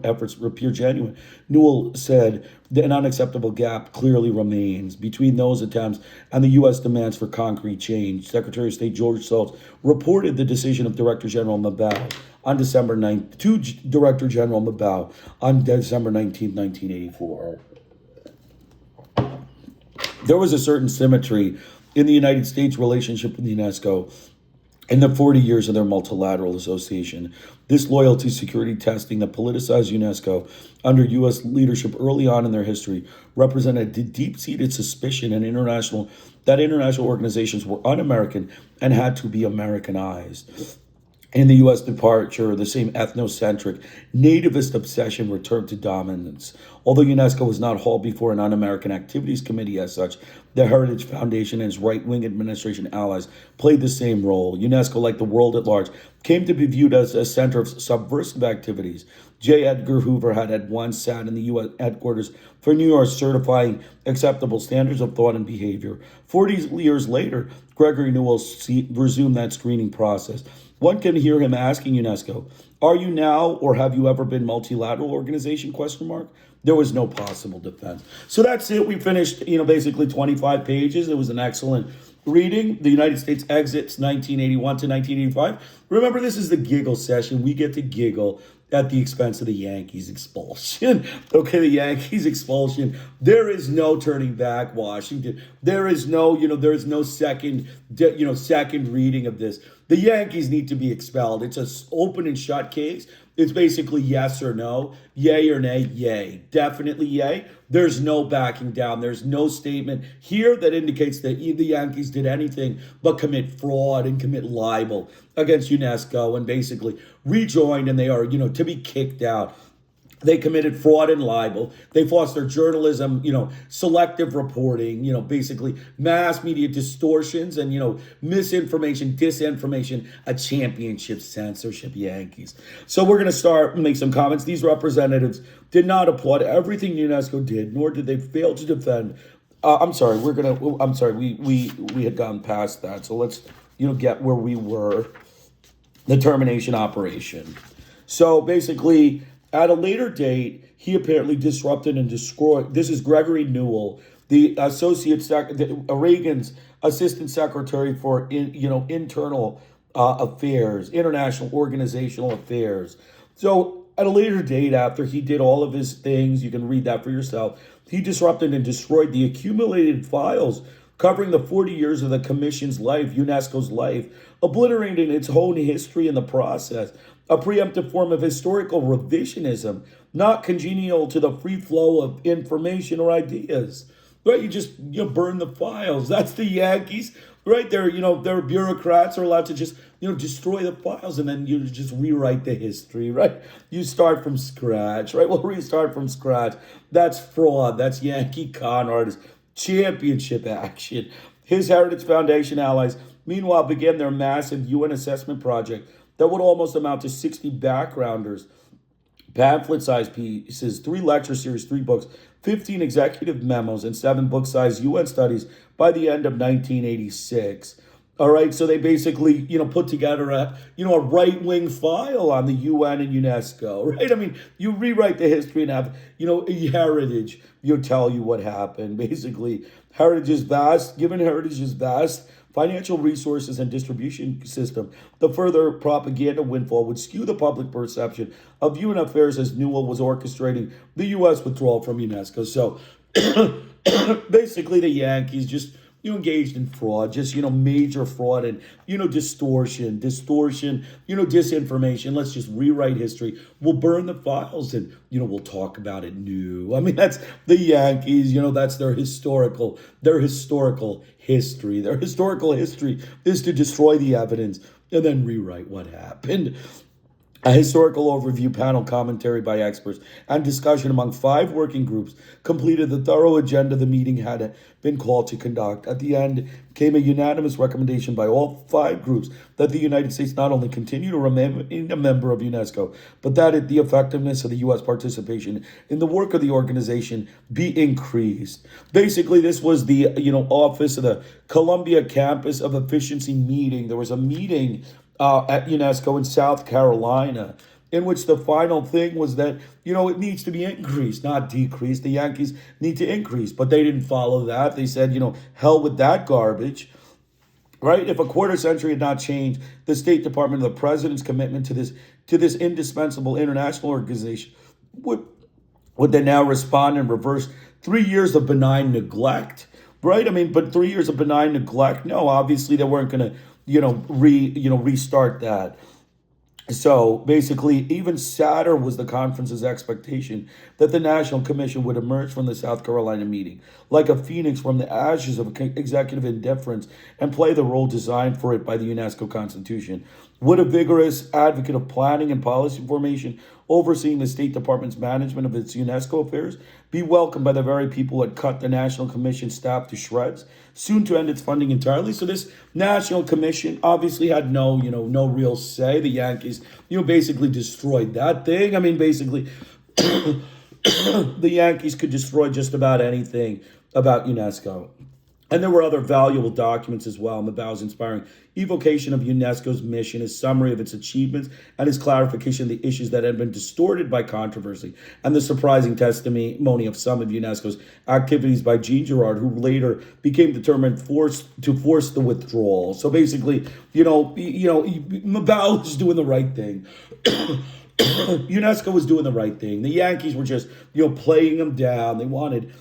A: efforts appear genuine, Newell said that an unacceptable gap clearly remains between those attempts and the U.S. demands for concrete change. Secretary of State George Shultz reported the decision of Director General Mabao on December 9th to Director General Mabao on December 19th, 1984. There was a certain symmetry in the United States relationship with UNESCO in the 40 years of their multilateral association. This loyalty security testing that politicized UNESCO under U.S. leadership early on in their history represented a deep-seated suspicion that international organizations were un-American and had to be Americanized. In the U.S. departure, the same ethnocentric, nativist obsession returned to dominance. Although UNESCO was not hauled before an un-American activities committee as such, the Heritage Foundation and its right-wing administration allies played the same role. UNESCO, like the world at large, came to be viewed as a center of subversive activities. J. Edgar Hoover had once sat in the U.S. headquarters for New York certifying acceptable standards of thought and behavior. 40 years later, Gregory Newell resumed that screening process. One can hear him asking UNESCO, "Are you now or have you ever been multilateral organization?" ? There was no possible defense. So that's it. We finished, basically 25 pages. It was an excellent reading. The United States exits 1981 to 1985. Remember, this is the giggle session. We get to giggle at the expense of the Yankees expulsion. Okay, the Yankees expulsion. There is no turning back, Washington. There is no, second reading of this. The Yankees need to be expelled. It's an open and shut case. It's basically yes or no, yay or nay, yay. Definitely yay. There's no backing down. There's no statement here that indicates that the Yankees did anything but commit fraud and commit libel against UNESCO and basically rejoined, and they are, to be kicked out. They committed fraud and libel. They fostered journalism, selective reporting, basically mass media distortions and, misinformation, disinformation, a championship censorship Yankees. So we're going to make some comments. These representatives did not applaud everything UNESCO did, nor did they fail to defend. We had gone past that. So let's, get where we were. The termination operation. So basically, at a later date, he apparently disrupted and destroyed. This is Gregory Newell, the Reagan's assistant secretary for internal affairs, international organizational affairs. So at a later date, after he did all of his things, you can read that for yourself. He disrupted and destroyed the accumulated files covering the 40 years of the Commission's life, UNESCO's life, obliterating its own history in the process. A preemptive form of historical revisionism, not congenial to the free flow of information or ideas. Right? You just burn the files. That's the Yankees. Right? Their bureaucrats are allowed to just destroy the files, and then you just rewrite the history. Right? You start from scratch. Right? We'll restart from scratch. That's fraud. That's Yankee con artist. Championship action. His Heritage Foundation allies, meanwhile, began their massive UN assessment project that would almost amount to 60 backgrounders, pamphlet-sized pieces, 3 lecture series, 3 books, 15 executive memos, and 7 book-sized UN studies by the end of 1986. All right, so they basically, put together a right-wing file on the UN and UNESCO, right? I mean, you rewrite the history and have, heritage, tell you what happened. Basically, heritage is vast. Given heritage is vast, financial resources and distribution system, the further propaganda windfall would skew the public perception of UN affairs as Newell was orchestrating the U.S. withdrawal from UNESCO. So basically, the Yankees just engaged in fraud, just, major fraud and, distortion, disinformation. Let's just rewrite history. We'll burn the files and, we'll talk about it new. I mean, that's the Yankees, that's their historical history. Their historical history is to destroy the evidence and then rewrite what happened. A historical overview, panel commentary by experts, and discussion among 5 working groups completed the thorough agenda the meeting had been called to conduct. At the end came a unanimous recommendation by all 5 groups that the United States not only continue to remain a member of UNESCO, but that the effectiveness of the U.S. participation in the work of the organization be increased. Basically, this was the office of the Columbia Campus of Efficiency meeting. There was a meeting at UNESCO in South Carolina, in which the final thing was that, it needs to be increased, not decreased. The Yankees need to increase, but they didn't follow that. They said, hell with that garbage, right? If a quarter century had not changed the State Department of the president's commitment to this indispensable international organization, would they now respond and reverse 3 years of benign neglect, right? I mean, but 3 years of benign neglect? No, obviously they weren't going to restart that. So basically, even sadder was the conference's expectation that the National Commission would emerge from the South Carolina meeting like a phoenix from the ashes of executive indifference and play the role designed for it by the UNESCO Constitution. Would a vigorous advocate of planning and policy formation overseeing the State Department's management of its UNESCO affairs be welcomed by the very people who had cut the National Commission staff to shreds, soon to end its funding entirely? So this National Commission obviously had no real say. The Yankees, basically destroyed that thing. I mean, basically, the Yankees could destroy just about anything about UNESCO. And there were other valuable documents as well. Mabau's inspiring evocation of UNESCO's mission, his summary of its achievements, and his clarification of the issues that had been distorted by controversy, and the surprising testimony of some of UNESCO's activities by Jean Girard, who later became determined to force the withdrawal. So basically, Mabau was doing the right thing. UNESCO was doing the right thing. The Yankees were just, playing them down. They wanted...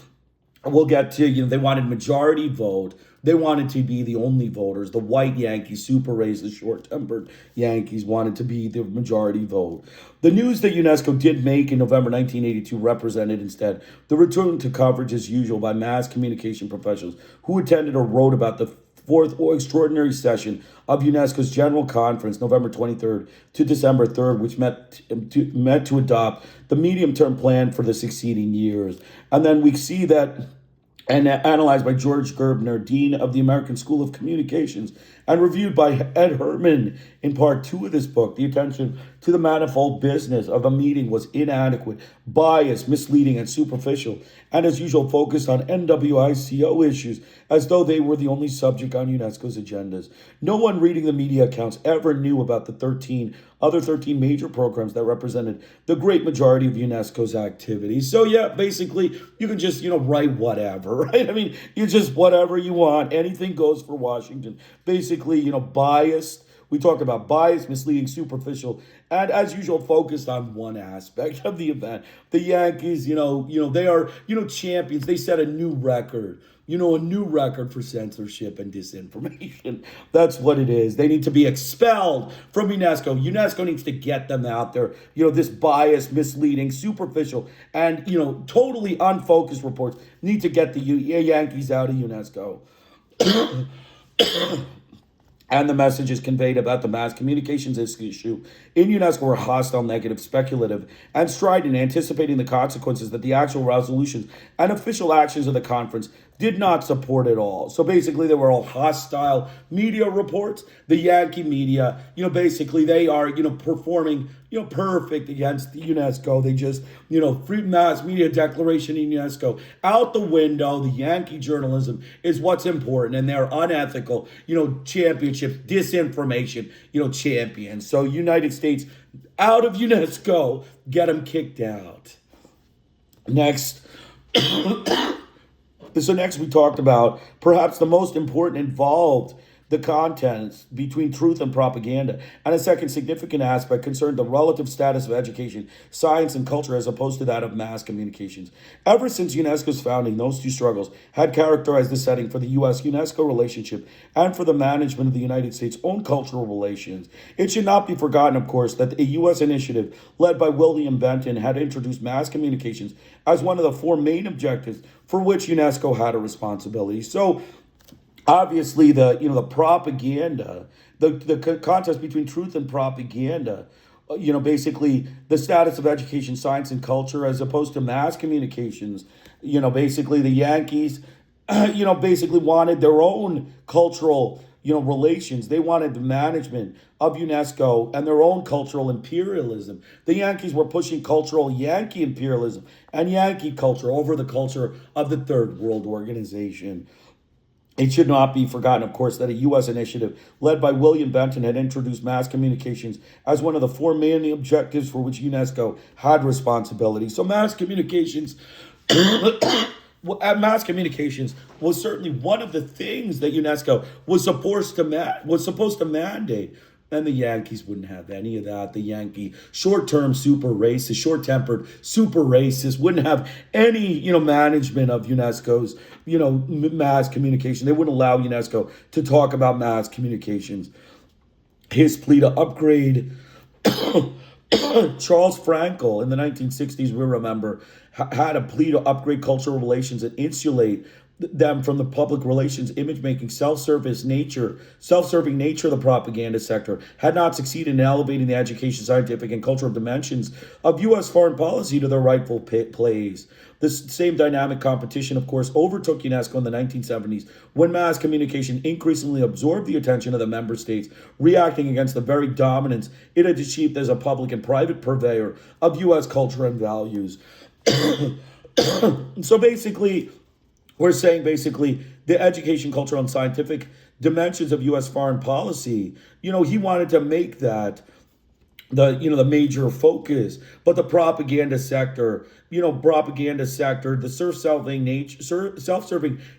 A: We'll get to, they wanted majority vote. They wanted to be the only voters. The white Yankees, super raised, the short-tempered Yankees wanted to be the majority vote. The news that UNESCO did make in November 1982 represented instead the return to coverage as usual by mass communication professionals who attended or wrote about the fourth extraordinary session of UNESCO's General Conference, November 23rd to December 3rd, which met to adopt the medium-term plan for the succeeding years. And then we see that, and analyzed by George Gerbner, Dean of the American School of Communications, and reviewed by Ed Herman in part 2 of this book. The attention to the manifold business of a meeting was inadequate, biased, misleading, and superficial, and as usual focused on NWICO issues as though they were the only subject on UNESCO's agendas. No one reading the media accounts ever knew about the 13 major programs that represented the great majority of UNESCO's activities. So yeah, basically, you can just, write whatever, right? I mean, you just whatever you want. Anything goes for Washington. Basically, biased. We talk about bias, misleading, superficial, and as usual, focused on one aspect of the event. The Yankees, they are, champions. They set a new record. A new record for censorship and disinformation. That's what it is. They need to be expelled from UNESCO. UNESCO needs to get them out there. This biased, misleading, superficial, and, totally unfocused reports need to get the Yankees out of UNESCO. And the messages conveyed about the mass communications issue in UNESCO were hostile, negative, speculative, and strident, anticipating the consequences that the actual resolutions and official actions of the conference did not support it all. So basically, they were all hostile media reports. The Yankee media, basically they are, performing, perfect against the UNESCO. They just, free mass media declaration in UNESCO out the window. The Yankee journalism is what's important, and they're unethical, championships, disinformation, champions. So United States out of UNESCO, get them kicked out. Next. So next we talked about perhaps the most important involved the contents between truth and propaganda. And a second significant aspect concerned the relative status of education, science, and culture as opposed to that of mass communications. Ever since UNESCO's founding, those two struggles had characterized the setting for the U.S.-UNESCO relationship and for the management of the United States' own cultural relations. It should not be forgotten, of course, that a U.S. initiative led by William Benton had introduced mass communications as one of the four main objectives for which UNESCO had a responsibility. So, obviously, the propaganda, the contest between truth and propaganda, basically the status of education, science, and culture as opposed to mass communications. Basically the Yankees, basically wanted their own cultural, relations. They wanted the management of UNESCO and their own cultural imperialism. The Yankees were pushing cultural Yankee imperialism and Yankee culture over the culture of the Third World Organization. It should not be forgotten, of course, that a U.S. initiative led by William Benton had introduced mass communications as one of the four main objectives for which UNESCO had responsibility. So mass communications, mass communications was certainly one of the things that UNESCO was supposed to mandate. And the Yankees wouldn't have any of that. The Yankee short-term super racist, short-tempered super racist wouldn't have any, management of UNESCO's, mass communication. They wouldn't allow UNESCO to talk about mass communications. His plea to upgrade Charles Frankel in the 1960s, we remember, had a plea to upgrade cultural relations and insulate them from the public relations, image-making, self-serving nature of the propaganda sector had not succeeded in elevating the education, scientific, and cultural dimensions of U.S. foreign policy to their rightful place. This same dynamic competition, of course, overtook UNESCO in the 1970s when mass communication increasingly absorbed the attention of the member states, reacting against the very dominance it had achieved as a public and private purveyor of U.S. culture and values. So basically, we're saying the education, cultural, and scientific dimensions of U.S. foreign policy, he wanted to make that the major focus, but the propaganda sector, the self-serving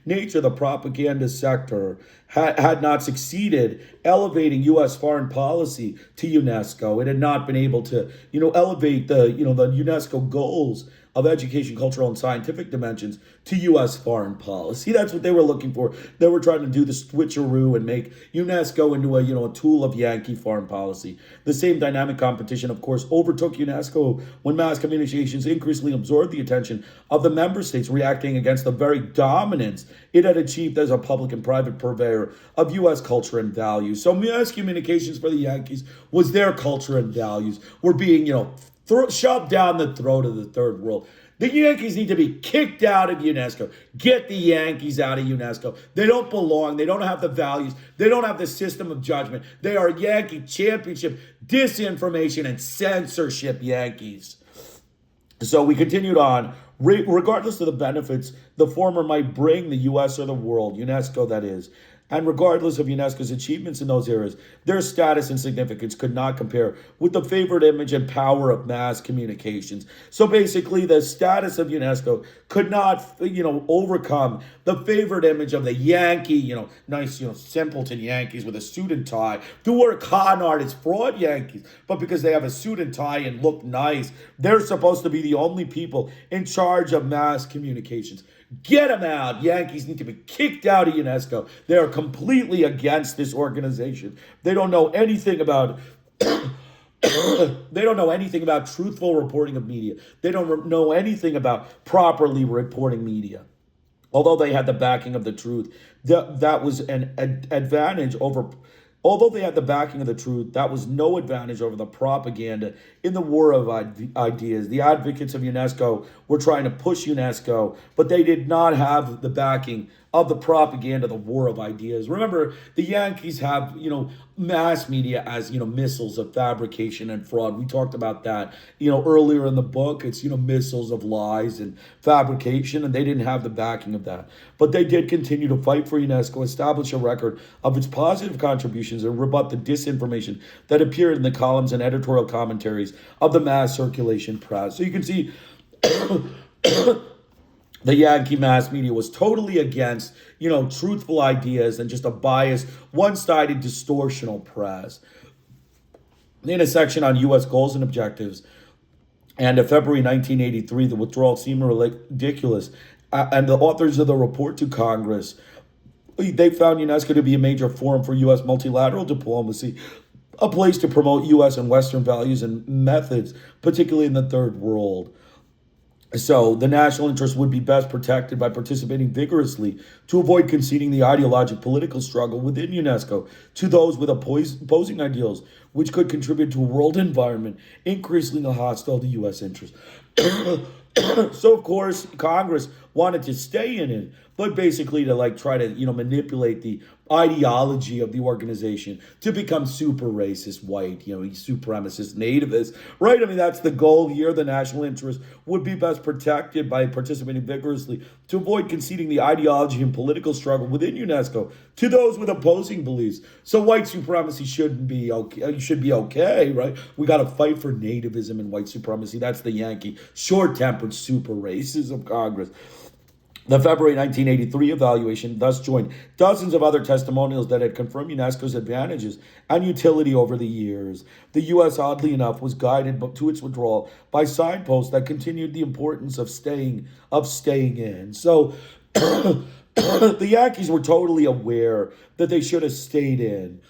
A: nature of the propaganda sector had not succeeded elevating U.S. foreign policy to UNESCO. It had not been able to, elevate the UNESCO goals of education, cultural, and scientific dimensions to U.S. foreign policy. That's what they were looking for. They were trying to do the switcheroo and make UNESCO into a tool of Yankee foreign policy. The same dynamic competition, of course, overtook UNESCO when mass communications increasingly absorbed the attention of the member states, reacting against the very dominance it had achieved as a public and private purveyor of U.S. culture and values. So mass communications for the Yankees was their culture and values were being, shoved down the throat of the third world. The Yankees need to be kicked out of UNESCO. Get the Yankees out of UNESCO. They don't belong. They don't have the values. They don't have the system of judgment. They are Yankee championship, disinformation, and censorship Yankees. So we continued on. Regardless of the benefits the former might bring the U.S. or the world, UNESCO that is, and regardless of UNESCO's achievements in those areas, their status and significance could not compare with the favored image and power of mass communications. So basically, the status of UNESCO could not, overcome the favored image of the Yankee, nice, simpleton Yankees with a suit and tie, who were con artists, fraud Yankees. But because they have a suit and tie and look nice, they're supposed to be the only people in charge of mass communications. Get them out. Yankees need to be kicked out of UNESCO. They are completely against this organization. They don't know anything about truthful reporting of media. They don't know anything about properly reporting media. Although they had the backing of the truth, that was an advantage over Although they had the backing of the truth, that was no advantage over the propaganda in the war of ideas. The advocates of UNESCO were trying to push UNESCO, but they did not have the backing of the propaganda, the war of ideas. Remember, the Yankees have, mass media as, missiles of fabrication and fraud. We talked about that, earlier in the book. It's, missiles of lies and fabrication, and they didn't have the backing of that. But they did continue to fight for UNESCO, establish a record of its positive contributions, and rebut the disinformation that appeared in the columns and editorial commentaries of the mass circulation press. So you can see the Yankee mass media was totally against, truthful ideas and just a biased, one-sided, distortional press. In a section on U.S. goals and objectives, and in February 1983, the withdrawal seemed ridiculous, and the authors of the report to Congress, they found UNESCO to be a major forum for U.S. multilateral diplomacy, a place to promote U.S. and Western values and methods, particularly in the third world. So the national interest would be best protected by participating vigorously to avoid conceding the ideological political struggle within UNESCO to those with opposing ideals, which could contribute to a world environment increasingly hostile to U.S. interests. So, of course, Congress wanted to stay in it, but basically to try to, manipulate the ideology of the organization to become super racist, white, supremacist, nativist, right? I mean, that's the goal here. The national interest would be best protected by participating vigorously to avoid conceding the ideology and political struggle within UNESCO to those with opposing beliefs. So white supremacy shouldn't be okay. You should be okay, right? We got to fight for nativism and white supremacy. That's the Yankee short-tempered super races of Congress. The February 1983 evaluation thus joined dozens of other testimonials that had confirmed UNESCO's advantages and utility over the years. The U.S., oddly enough, was guided to its withdrawal by signposts that continued the importance of staying in. So the Yankees were totally aware that they should have stayed in.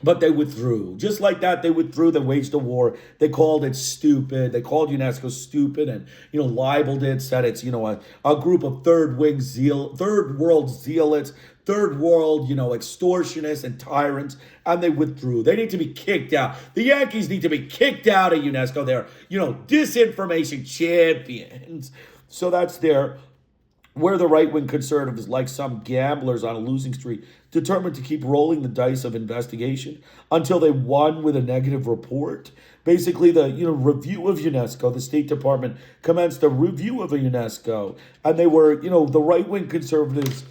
A: But they withdrew. Just like that, they withdrew. They waged a war. They called it stupid. They called UNESCO stupid and, libeled it, said it's, a group of third world zealots, third world, extortionists and tyrants, and they withdrew. They need to be kicked out. The Yankees need to be kicked out of UNESCO. They're, disinformation champions. So that's where the right-wing conservatives, like some gamblers on a losing streak, determined to keep rolling the dice of investigation until they won with a negative report. Basically, the review of UNESCO, the State Department commenced a review of UNESCO, and they were, the right-wing conservatives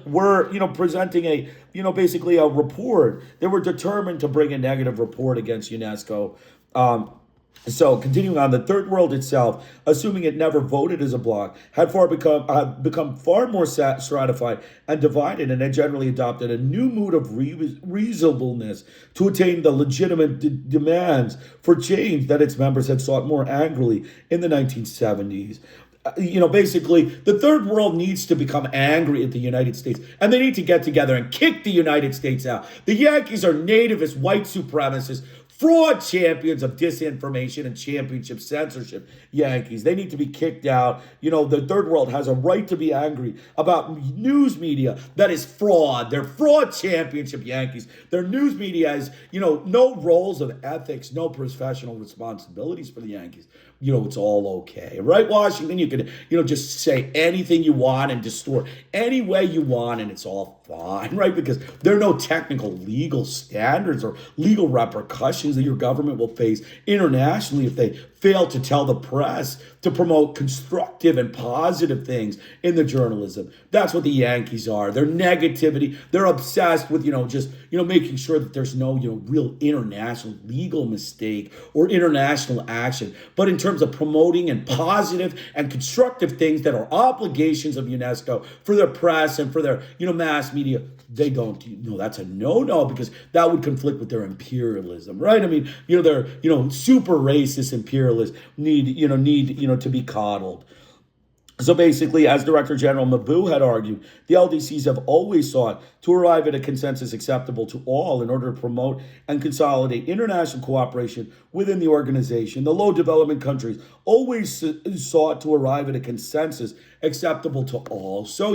A: were, presenting basically a report. They were determined to bring a negative report against UNESCO. So, continuing on, the third world itself, assuming it never voted as a bloc, had become far more stratified and divided, and had generally adopted a new mood of reasonableness to attain the legitimate demands for change that its members had sought more angrily in the 1970s. Basically, the third world needs to become angry at the United States, and they need to get together and kick the United States out. The Yankees are nativist, white supremacists, fraud champions of disinformation and championship censorship Yankees. They need to be kicked out. The third world has a right to be angry about news media that is fraud. They're fraud championship Yankees. Their news media has, no roles of ethics, no professional responsibilities for the Yankees. It's all okay, right? Washington, you can, just say anything you want and distort any way you want, and it's all fine, right? Because there are no technical legal standards or legal repercussions that your government will face internationally if they fail to tell the press to promote constructive and positive things in the journalism. That's what the Yankees are. Their negativity, they're obsessed with, making sure that there's no, real international legal mistake or international action. But in terms of promoting and positive and constructive things that are obligations of UNESCO for their press and for their, mass media, they don't, that's a no-no, because that would conflict with their imperialism, right? I mean, they're, super racist imperialists need to be coddled. So basically, as Director General Mabu had argued, the LDCs have always sought to arrive at a consensus acceptable to all in order to promote and consolidate international cooperation within the organization. The low development countries always sought to arrive at a consensus acceptable to all. So,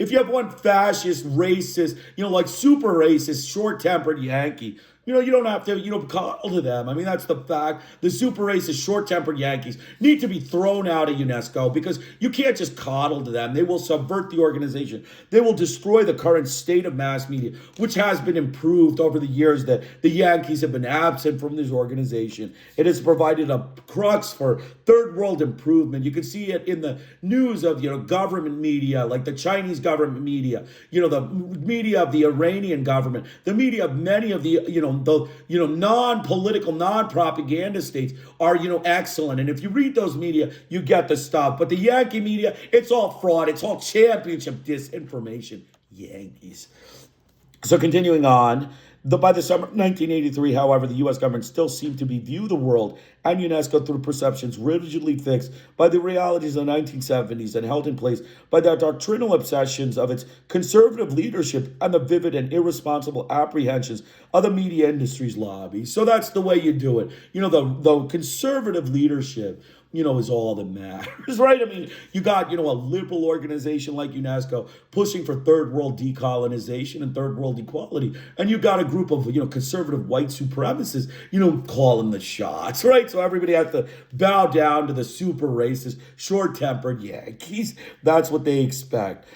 A: if you have one fascist, racist, like super racist, short-tempered Yankee, you don't have to, coddle to them. I mean, that's the fact. The super racist, short-tempered Yankees need to be thrown out of UNESCO because you can't just coddle to them. They will subvert the organization. They will destroy the current state of mass media, which has been improved over the years that the Yankees have been absent from this organization. It has provided a crux for third world improvement. You can see it in the news of, government media, like the Chinese government media, the media of the Iranian government, the media of many of the, non-political, non-propaganda states are, excellent. And if you read those media, you get the stuff. But the Yankee media, it's all fraud. It's all championship disinformation. Yankees. So continuing on, by the summer of 1983, however, the U.S. government still seemed to view the world and UNESCO through perceptions rigidly fixed by the realities of the 1970s and held in place by the doctrinal obsessions of its conservative leadership and the vivid and irresponsible apprehensions of the media industry's lobby. So that's the way you do it. The conservative leadership, is all that matters, right? I mean, you got, a liberal organization like UNESCO pushing for third world decolonization and third world equality. And you got a group of, conservative white supremacists, calling the shots, right? So everybody has to bow down to the super racist, short-tempered Yankees. That's what they expect.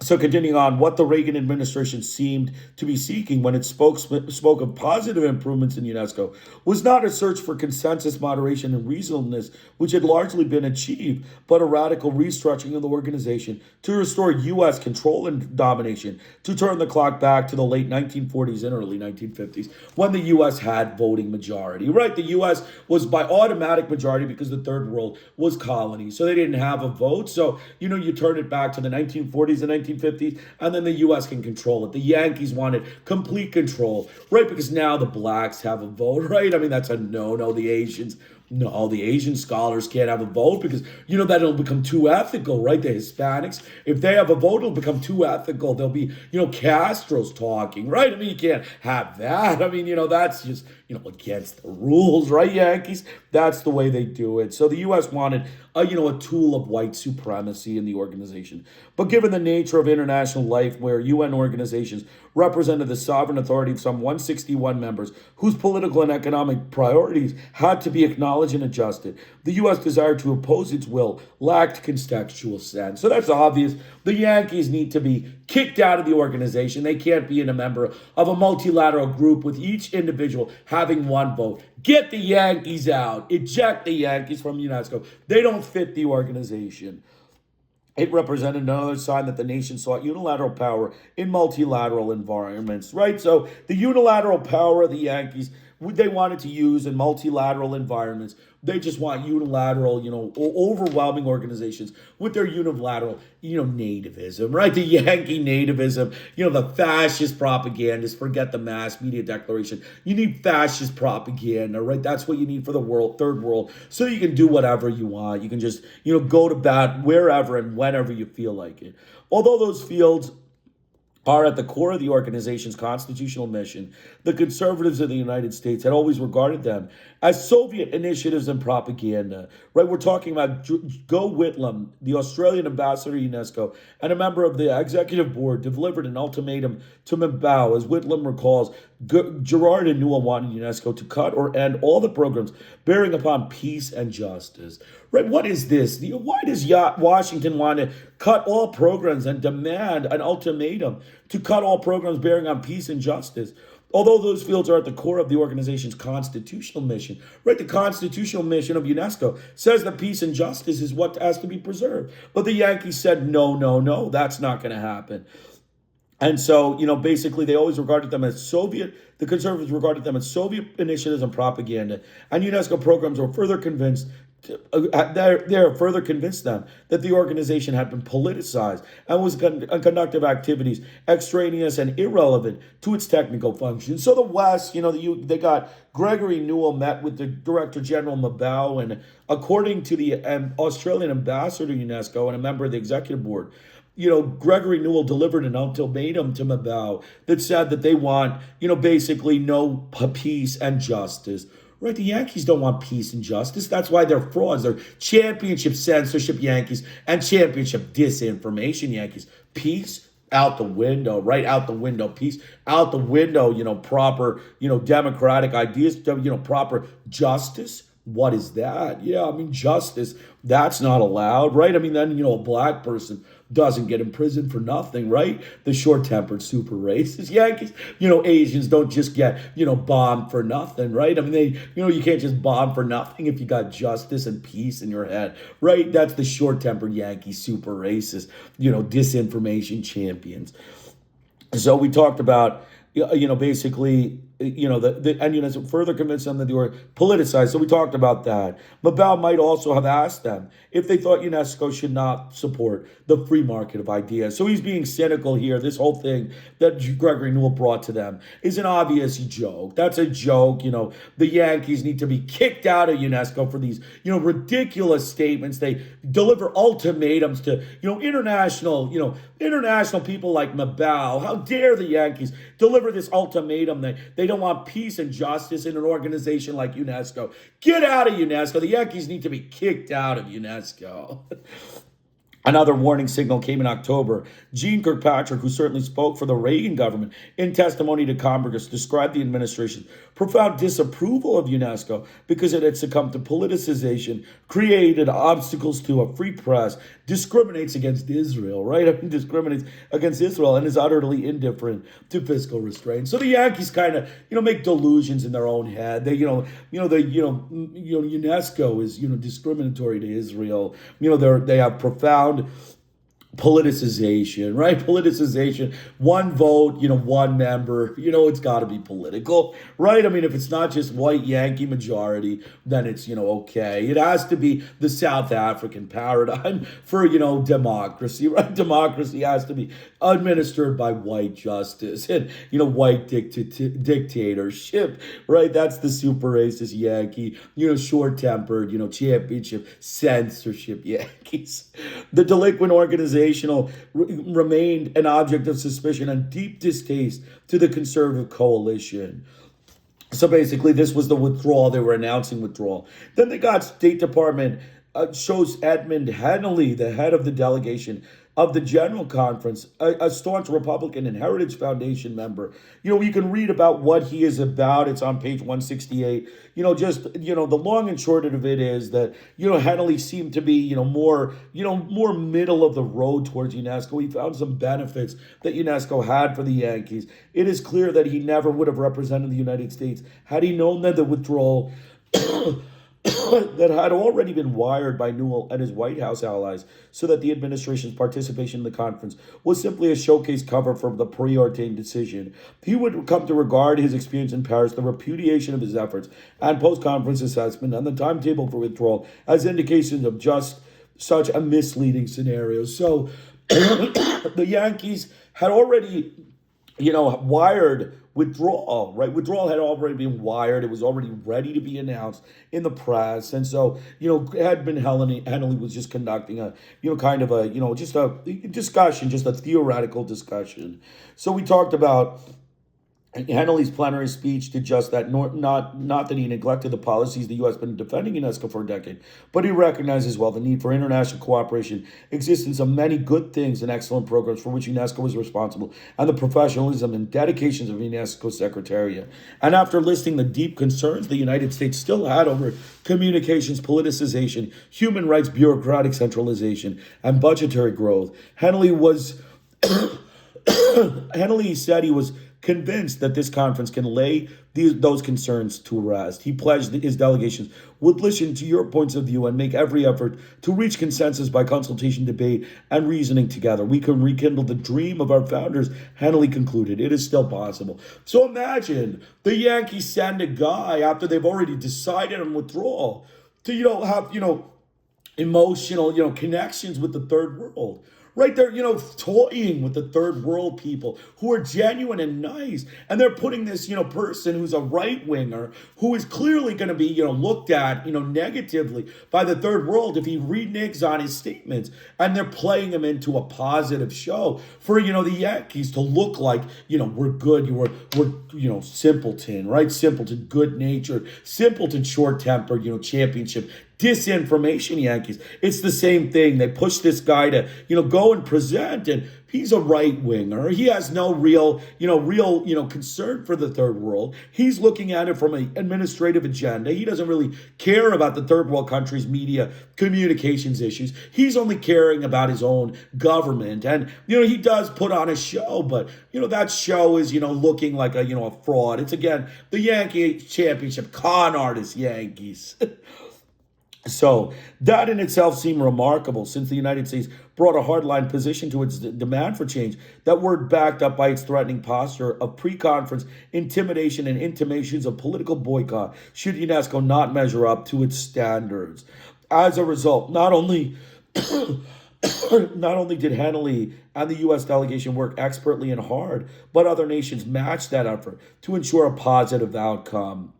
A: So continuing on, what the Reagan administration seemed to be seeking when it spoke of positive improvements in UNESCO was not a search for consensus, moderation, and reasonableness, which had largely been achieved, but a radical restructuring of the organization to restore U.S. control and domination, to turn the clock back to the late 1940s and early 1950s, when the U.S. had voting majority, right? The U.S. was by automatic majority because the third world was colonies, so they didn't have a vote. So, you turn it back to the 1940s and 1950s, and then the U.S. can control it. The Yankees wanted complete control, right? Because now the blacks have a vote, right? I mean, that's a no-no. The Asians, no, the Asian scholars can't have a vote because, that it'll become too ethical, right? The Hispanics, if they have a vote, it'll become too ethical. There'll be, Castro's talking, right? I mean, you can't have that. I mean, that's just, against the rules, right, Yankees? That's the way they do it. So the U.S. wanted, a tool of white supremacy in the organization. But given the nature of international life, where UN organizations represented the sovereign authority of some 161 members whose political and economic priorities had to be acknowledged and adjusted, the U.S. desire to oppose its will lacked contextual sense. So that's obvious. The Yankees need to be kicked out of the organization. They can't be a member of a multilateral group with each individual having one vote. Get the Yankees out. Eject the Yankees from UNESCO. They don't fit the organization. It represented another sign that the nation sought unilateral power in multilateral environments, right? So the unilateral power of the Yankees, they wanted to use in multilateral environments. They just want unilateral, overwhelming organizations with their unilateral, nativism, right? The Yankee nativism, the fascist propagandists, forget the mass media declaration. You need fascist propaganda, right? That's what you need for the world, third world, so you can do whatever you want. You can just, go to bat wherever and whenever you feel like it. Although those fields are at the core of the organization's constitutional mission, the conservatives of the United States had always regarded them as Soviet initiatives and propaganda, right? We're talking about Go Whitlam, the Australian ambassador to UNESCO, and a member of the executive board, delivered an ultimatum to Mbaou. As Whitlam recalls, Gerard and Newell wanted UNESCO to cut or end all the programs bearing upon peace and justice. Right? What is this? Why does Washington want to cut all programs and demand an ultimatum to cut all programs bearing on peace and justice? Although those fields are at the core of the organization's constitutional mission, right? The constitutional mission of UNESCO says that peace and justice is what has to be preserved. But the Yankees said, no, that's not going to happen. And so, basically they always regarded them as the conservatives regarded them as Soviet initiatives and propaganda. And UNESCO programs were further convinced there further convinced them that the organization had been politicized and was conducting activities extraneous and irrelevant to its technical function. So the West, they got Gregory Newell met with the Director General Mabel, and according to the Australian ambassador to UNESCO and a member of the executive board, Gregory Newell delivered an ultimatum to Mabel that said that they want, basically no peace and justice. Right, the Yankees don't want peace and justice. That's why they're frauds. They're championship censorship Yankees and championship disinformation Yankees. Peace out the window, right out the window. Peace out the window. Proper, democratic ideas. Proper justice. What is that? Yeah, justice. That's not allowed, right? Then a black person doesn't get imprisoned for nothing, right? The short-tempered, super racist Yankees, Asians don't just get, bombed for nothing, right? You can't just bomb for nothing if you got justice and peace in your head, right? That's the short-tempered Yankee, super racist, disinformation champions. So we talked about, basically, and further convinced them that they were politicized. So we talked about that. Mabel might also have asked them if they thought UNESCO should not support the free market of ideas. So he's being cynical here. This whole thing that Gregory Newell brought to them is an obvious joke. That's a joke. The Yankees need to be kicked out of UNESCO for these, ridiculous statements. They deliver ultimatums to, international people like Mabel. How dare the Yankees deliver this ultimatum that they don't want peace and justice in an organization like UNESCO. Get out of UNESCO. The Yankees need to be kicked out of UNESCO. Another warning signal came in October. Jeane Kirkpatrick, who certainly spoke for the Reagan government in testimony to Congress, described the administration's profound disapproval of UNESCO because it had succumbed to politicization, created obstacles to a free press, discriminates against Israel, right? Discriminates against Israel and is utterly indifferent to fiscal restraint. So the Yankees kind of, make delusions in their own head. They, UNESCO is, discriminatory to Israel. They have profound politicization, right? Politicization, one vote, one member, it's got to be political, right? If it's not just white Yankee majority, then it's, okay. It has to be the South African paradigm for, democracy, right? Democracy has to be administered by white justice and, white dictatorship, right? That's the super racist Yankee, short-tempered, championship censorship Yankees. The delinquent organizational remained an object of suspicion and deep distaste to the conservative coalition. So basically, this was the withdrawal. They were announcing withdrawal. Then they got State Department shows Edmund Hennelly, the head of the delegation of the General Conference, a staunch Republican and Heritage Foundation member. You can read about what he is about. It's on page 168. The long and short of it is that, Hennelly seemed to be, more middle of the road towards UNESCO. He found some benefits that UNESCO had for the Yankees. It is clear that he never would have represented the United States had he known that the withdrawal that had already been wired by Newell and his White House allies so that the administration's participation in the conference was simply a showcase cover for the preordained decision. He would come to regard his experience in Paris, the repudiation of his efforts, and post-conference assessment, and the timetable for withdrawal as indications of just such a misleading scenario. So the Yankees had already, wired withdrawal, right? Withdrawal had already been wired. It was already ready to be announced in the press. And so, it had been Hennelly was just conducting a, just a discussion, just a theoretical discussion. So we talked about Hennelly's plenary speech did just that, not that he neglected the policies the U.S. has been defending UNESCO for a decade, but he recognized as well the need for international cooperation, existence of many good things and excellent programs for which UNESCO was responsible, and the professionalism and dedications of UNESCO Secretariat. And after listing the deep concerns the United States still had over communications politicization, human rights bureaucratic centralization, and budgetary growth, Hennelly said he was convinced that this conference can lay those concerns to rest. He pledged that his delegations would listen to your points of view and make every effort to reach consensus by consultation, debate, and reasoning together. We can rekindle the dream of our founders, Hennelly concluded. It is still possible. So imagine the Yankees send a guy after they've already decided on withdrawal to, have, emotional, connections with the third world. Right? They're, toying with the third world people who are genuine and nice. And they're putting this, person who's a right winger who is clearly going to be, looked at, negatively by the third world if he reneges on his statements. And they're playing him into a positive show for, the Yankees to look like, we're good. We're simpleton, right? Simpleton, good natured, simpleton, short tempered, championship. Disinformation Yankees. It's the same thing. They push this guy to, go and present, and he's a right winger. He has no real concern for the third world. He's looking at it from an administrative agenda. He doesn't really care about the third world countries' media communications issues. He's only caring about his own government. And, he does put on a show, but, that show is, looking like a fraud. It's, again, the Yankee championship con artist Yankees. So that in itself seemed remarkable since the United States brought a hardline position to its demand for change that were backed up by its threatening posture of pre-conference intimidation and intimations of political boycott should UNESCO not measure up to its standards. As a result, not only did Hanley and the U.S. delegation work expertly and hard, but other nations matched that effort to ensure a positive outcome.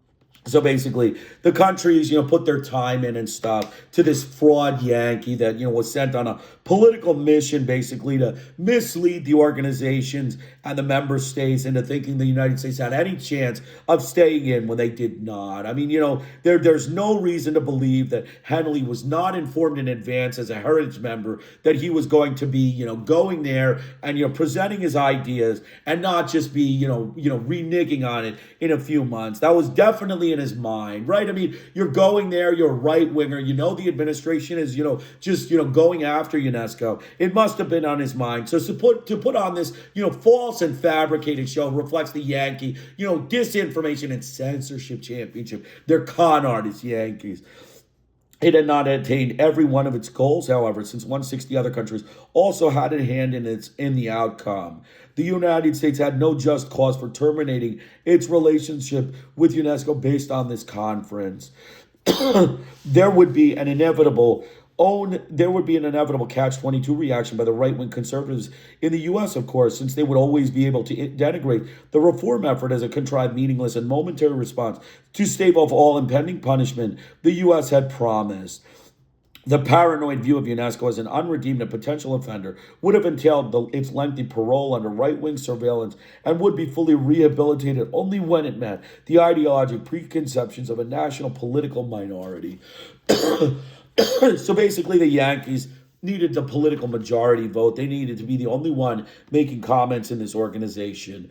A: So basically, the countries, put their time in and stuff to this fraud Yankee that, was sent on a political mission, basically, to mislead the organizations and the member states into thinking the United States had any chance of staying in when they did not. I mean, there's no reason to believe that Henley was not informed in advance as a heritage member that he was going to be, going there and, presenting his ideas and not just be, reneging on it in a few months. That was definitely in his mind, right? I mean, you're going there, you're a right winger, the administration is, just, going after UNESCO. It must have been on his mind. So to put on this, false and fabricated show reflects the Yankee, disinformation and censorship championship. They're con artists, Yankees. It had not attained every one of its goals, however, since 160 other countries also had a hand in the outcome. The United States had no just cause for terminating its relationship with UNESCO based on this conference. There would be an inevitable catch-22 reaction by the right-wing conservatives in the U.S., of course, since they would always be able to denigrate the reform effort as a contrived, meaningless, and momentary response to stave off all impending punishment the U.S. had promised. The paranoid view of UNESCO as an unredeemed and potential offender would have entailed its lengthy parole under right-wing surveillance and would be fully rehabilitated only when it met the ideological preconceptions of a national political minority. So basically, the Yankees needed the political majority vote. They needed to be the only one making comments in this organization.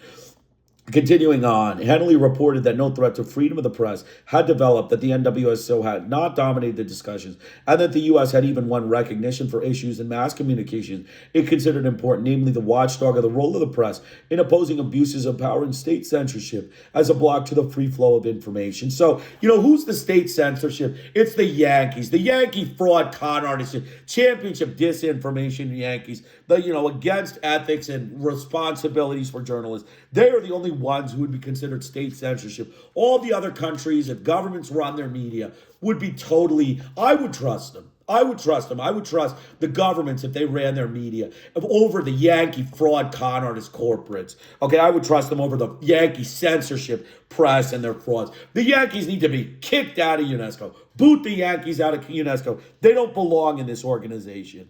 A: Continuing on, Henley reported that no threat to freedom of the press had developed, that the NWSO had not dominated the discussions, and that the U.S. had even won recognition for issues in mass communications it considered important, namely the watchdog of the role of the press in opposing abuses of power and state censorship as a block to the free flow of information. So, who's the state censorship? It's the Yankees, the Yankee fraud con artists, championship disinformation Yankees, against ethics and responsibilities for journalists. They are the only ones who would be considered state censorship. All the other countries, if governments run their media, would be totally, I would trust them. I would trust the governments if they ran their media over the Yankee fraud con artist corporates. Okay, I would trust them over the Yankee censorship press and their frauds. The Yankees need to be kicked out of UNESCO. Boot the Yankees out of UNESCO. They don't belong in this organization.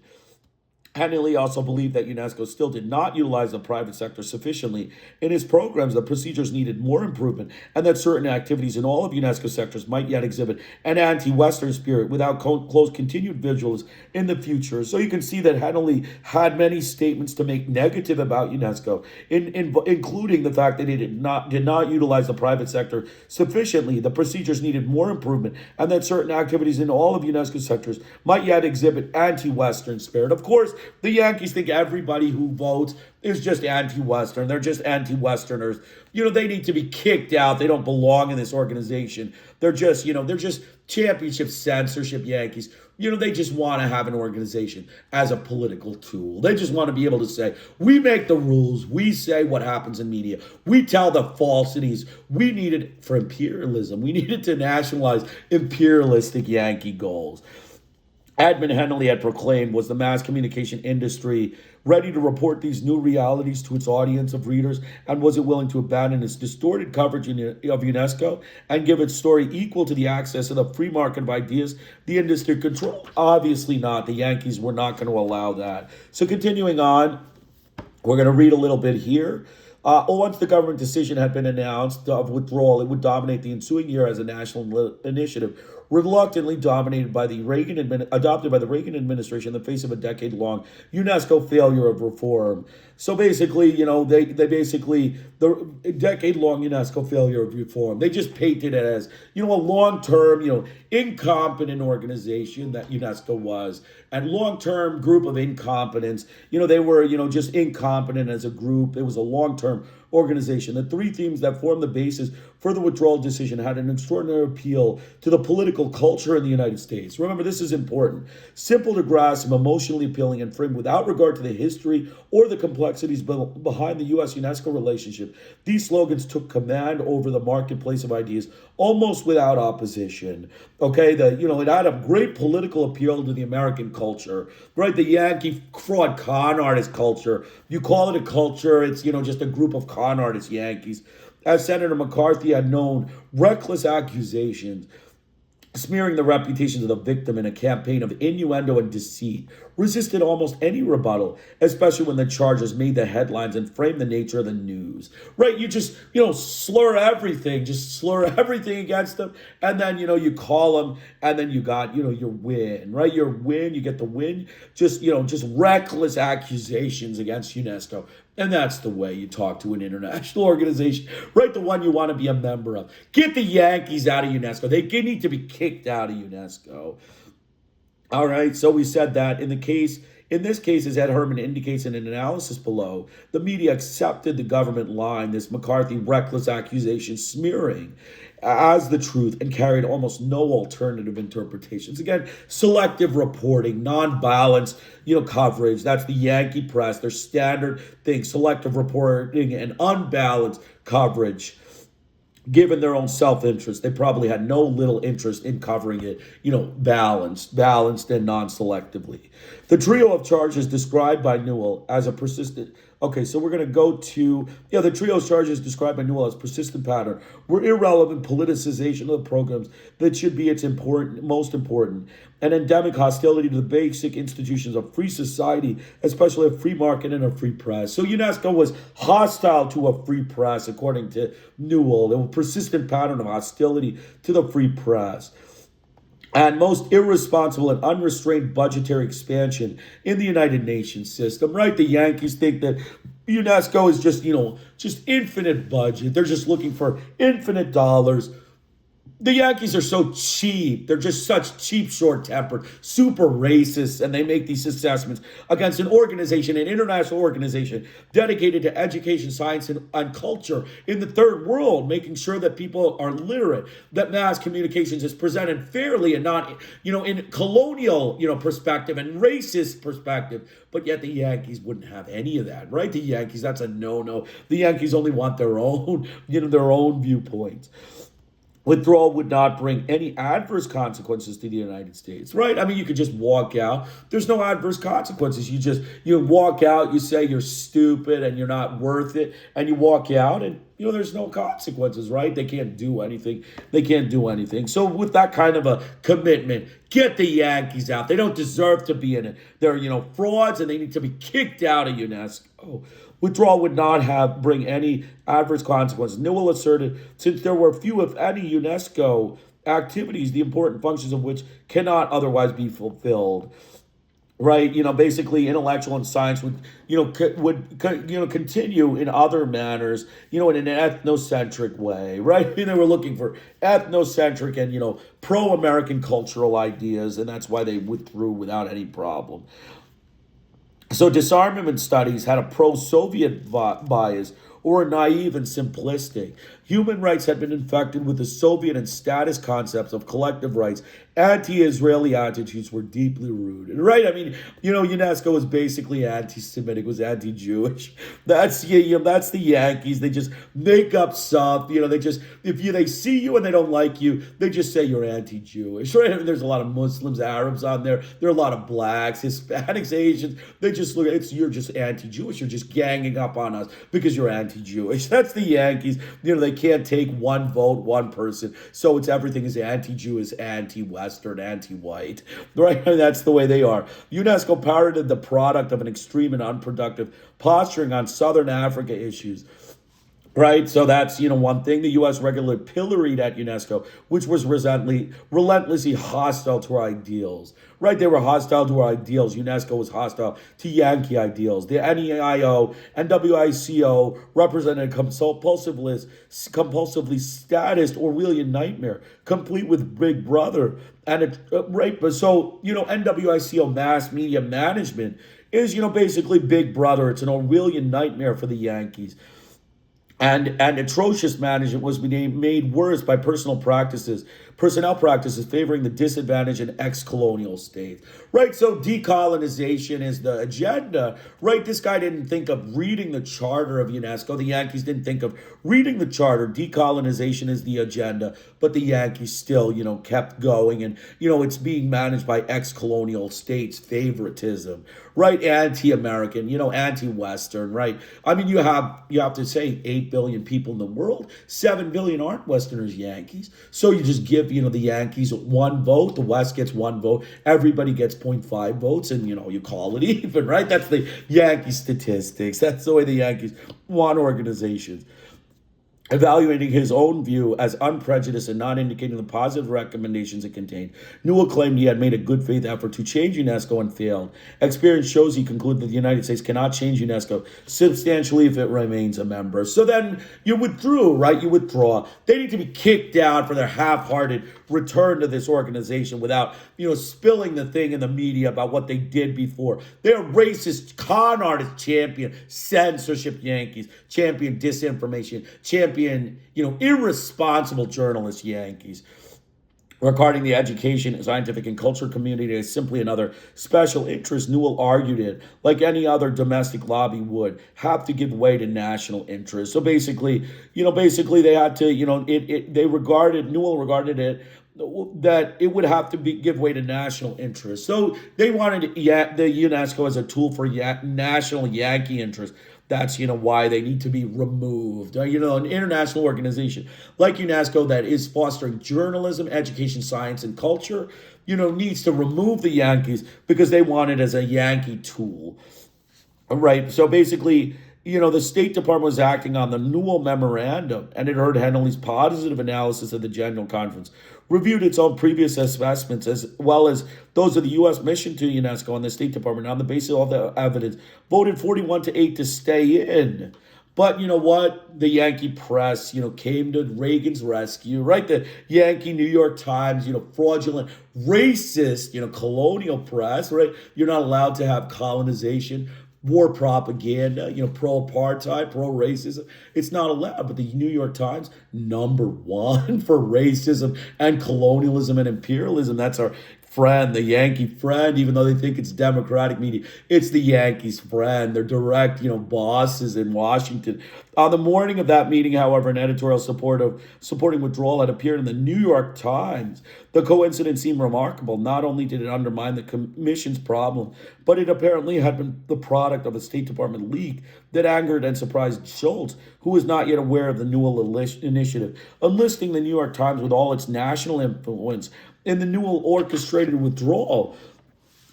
A: Hanley also believed that UNESCO still did not utilize the private sector sufficiently in its programs, that procedures needed more improvement, and that certain activities in all of UNESCO sectors might yet exhibit an anti-Western spirit without close continued vigilance in the future. So you can see that Hanley had many statements to make negative about UNESCO, including the fact that it did not utilize the private sector sufficiently, the procedures needed more improvement, and that certain activities in all of UNESCO sectors might yet exhibit anti-Western spirit. Of course, the Yankees think everybody who votes is just anti-Western. They're just anti-Westerners. They need to be kicked out. They don't belong in this organization. They're just championship censorship Yankees they just want to have an organization as a political tool. They just want to be able to say, we make the rules, we say what happens in media, we tell the falsities. We needed for imperialism, we needed to nationalize imperialistic Yankee goals. Edmund Henley had proclaimed, was the mass communication industry ready to report these new realities to its audience of readers, and was it willing to abandon its distorted coverage of UNESCO and give its story equal to the access of the free market of ideas the industry controlled? Obviously not. The Yankees were not going to allow that. So continuing on, we're going to read a little bit here. Once the government decision had been announced of withdrawal, it would dominate the ensuing year as a national initiative, reluctantly adopted by the Reagan administration in the face of a decade-long UNESCO failure of reform. So basically, the decade-long UNESCO failure of reform, they just painted it as, a long-term, incompetent organization that UNESCO was, and long-term group of incompetents. They were, just incompetent as a group. It was a long-term organization. The three themes that formed the basis for the withdrawal decision had an extraordinary appeal to the political culture in the United States. Remember, this is important. Simple to grasp, emotionally appealing, and framed without regard to the history or the complexities behind the U.S.-UNESCO relationship. These slogans took command over the marketplace of ideas almost without opposition. Okay, it had a great political appeal to the American culture, right? The Yankee fraud con artist culture. You call it a culture, it's, just a group of con artist Yankees. As Senator McCarthy had known, reckless accusations, smearing the reputations of the victim in a campaign of innuendo and deceit, resisted almost any rebuttal, especially when the charges made the headlines and framed the nature of the news. Right? You just, slur everything against them, and then, you call them, and then you got, your win, right? Your win, you get the win, just reckless accusations against UNESCO. And that's the way you talk to an international organization, right? The one you want to be a member of. Get the Yankees out of UNESCO. They need to be kicked out of UNESCO. All right, so we said that in this case, as Ed Herman indicates in an analysis below, the media accepted the government line, this McCarthy reckless accusation smearing, as the truth, and carried almost no alternative interpretations. Again, selective reporting, non-balanced, coverage. That's the Yankee press, their standard thing, selective reporting and unbalanced coverage. Given their own self-interest, they probably had no little interest in covering it, balanced and non-selectively. The trio of charges described by Newell as a persistent... Okay, so we're going to go to... the trio of charges described by Newell as persistent pattern were irrelevant politicization of the programs that should be its most important, and endemic hostility to the basic institutions of free society, especially a free market and a free press. So UNESCO was hostile to a free press, according to Newell. There was a persistent pattern of hostility to the free press. And most irresponsible and unrestrained budgetary expansion in the United Nations system, right? The Yankees think that UNESCO is just infinite budget. They're just looking for infinite dollars. The Yankees are so cheap. They're just such cheap, short-tempered, super racist, and they make these assessments against an international organization dedicated to education, science, and culture in the third world, making sure that people are literate, that mass communications is presented fairly and not, in colonial, perspective and racist perspective. But yet the Yankees wouldn't have any of that, right? The Yankees, that's a no-no. The Yankees only want their own, their own viewpoints. Withdrawal would not bring any adverse consequences to the United States, right? I mean, you could just walk out. There's no adverse consequences. You walk out, you say you're stupid and you're not worth it, and you walk out and, there's no consequences, right? They can't do anything. So with that kind of a commitment, get the Yankees out. They don't deserve to be in it. They're, frauds, and they need to be kicked out of UNESCO. Withdrawal would not bring any adverse consequences. Newell asserted, since there were few, if any, UNESCO activities, the important functions of which cannot otherwise be fulfilled. Right, basically intellectual and science would continue in other manners, in an ethnocentric way, right? They were looking for ethnocentric and, pro-American cultural ideas, and that's why they withdrew without any problem. So disarmament studies had a pro-Soviet bias, or naive and simplistic. Human rights had been infected with the Soviet and status concepts of collective rights Anti-Israeli attitudes were deeply rooted, right? I mean, UNESCO was basically anti-Semitic, was anti-Jewish. That's the Yankees. They just make up stuff. They just they see you and they don't like you, they just say you're anti-Jewish, right? I mean, there's a lot of Muslims, Arabs on there. There are a lot of blacks, Hispanics, Asians. They just look. You're just anti-Jewish. You're just ganging up on us because you're anti-Jewish. That's the Yankees. They can't take one vote, one person. So everything is anti-Jew, anti-Western, anti-white, right? And that's the way they are. UNESCO parroted the product of an extreme and unproductive posturing on Southern Africa issues. Right, so that's one thing. The U.S. regularly pilloried at UNESCO, which was relentlessly hostile to our ideals. Right, they were hostile to our ideals. UNESCO was hostile to Yankee ideals. The NEIO and WICO represented a compulsively statist Orwellian nightmare, complete with Big Brother and right. But so NWICO mass media management is basically Big Brother. It's an Orwellian nightmare for the Yankees. And atrocious management was made worse by personnel practices favoring the disadvantaged and ex-colonial states. Right, so decolonization is the agenda. Right, this guy didn't think of reading the charter of UNESCO. The Yankees didn't think of reading the charter. Decolonization is the agenda, but the Yankees still, kept going. And, it's being managed by ex-colonial states' favoritism. Right, anti-American, anti-Western, right? I mean, you have to say 8 billion people in the world, 7 billion aren't Westerners, Yankees. So you just give, the Yankees one vote, the West gets one vote, everybody gets 0.5 votes, and, you call it even, right? That's the Yankee statistics. That's the way the Yankees want organizations. Evaluating his own view as unprejudiced and not indicating the positive recommendations it contained, Newell claimed he had made a good faith effort to change UNESCO and failed. Experience shows, he concluded, that the United States cannot change UNESCO substantially if it remains a member. So then you withdrew, right? You withdraw. They need to be kicked out for their half-hearted return to this organization without, spilling the thing in the media about what they did before. They're racist, con artist champion, censorship Yankees, champion disinformation, champion, irresponsible journalist Yankees. Regarding the education, scientific, and culture community as simply another special interest, Newell argued it, like any other domestic lobby would, have to give way to national interest. So basically, they had to, Newell regarded it that it would have to give way to national interest. So they wanted the UNESCO as a tool for national Yankee interest. That's, why they need to be removed. An international organization like UNESCO that is fostering journalism, education, science, and culture, needs to remove the Yankees because they want it as a Yankee tool. Right. So basically, the State Department was acting on the Newell Memorandum, and it heard Henley's positive analysis of the General Conference, reviewed its own previous assessments as well as those of the U.S. mission to UNESCO and the State Department on the basis of all the evidence, voted 41-8 to stay in. But you know what? The Yankee press, came to Reagan's rescue, right? The Yankee New York Times, fraudulent, racist, colonial press, right? You're not allowed to have colonization, war propaganda, pro-apartheid, pro-racism. It's not allowed. But the New York Times, #1 for racism and colonialism and imperialism. That's our friend, the Yankee friend, even though they think it's Democratic media. It's the Yankees' friend. They're direct, bosses in Washington. On the morning of that meeting, however, an editorial supporting withdrawal had appeared in the New York Times. The coincidence seemed remarkable. Not only did it undermine the commission's problem, but it apparently had been the product of a State Department leak that angered and surprised Schultz, who was not yet aware of the Newell initiative. Enlisting the New York Times with all its national influence in the Newell orchestrated withdrawal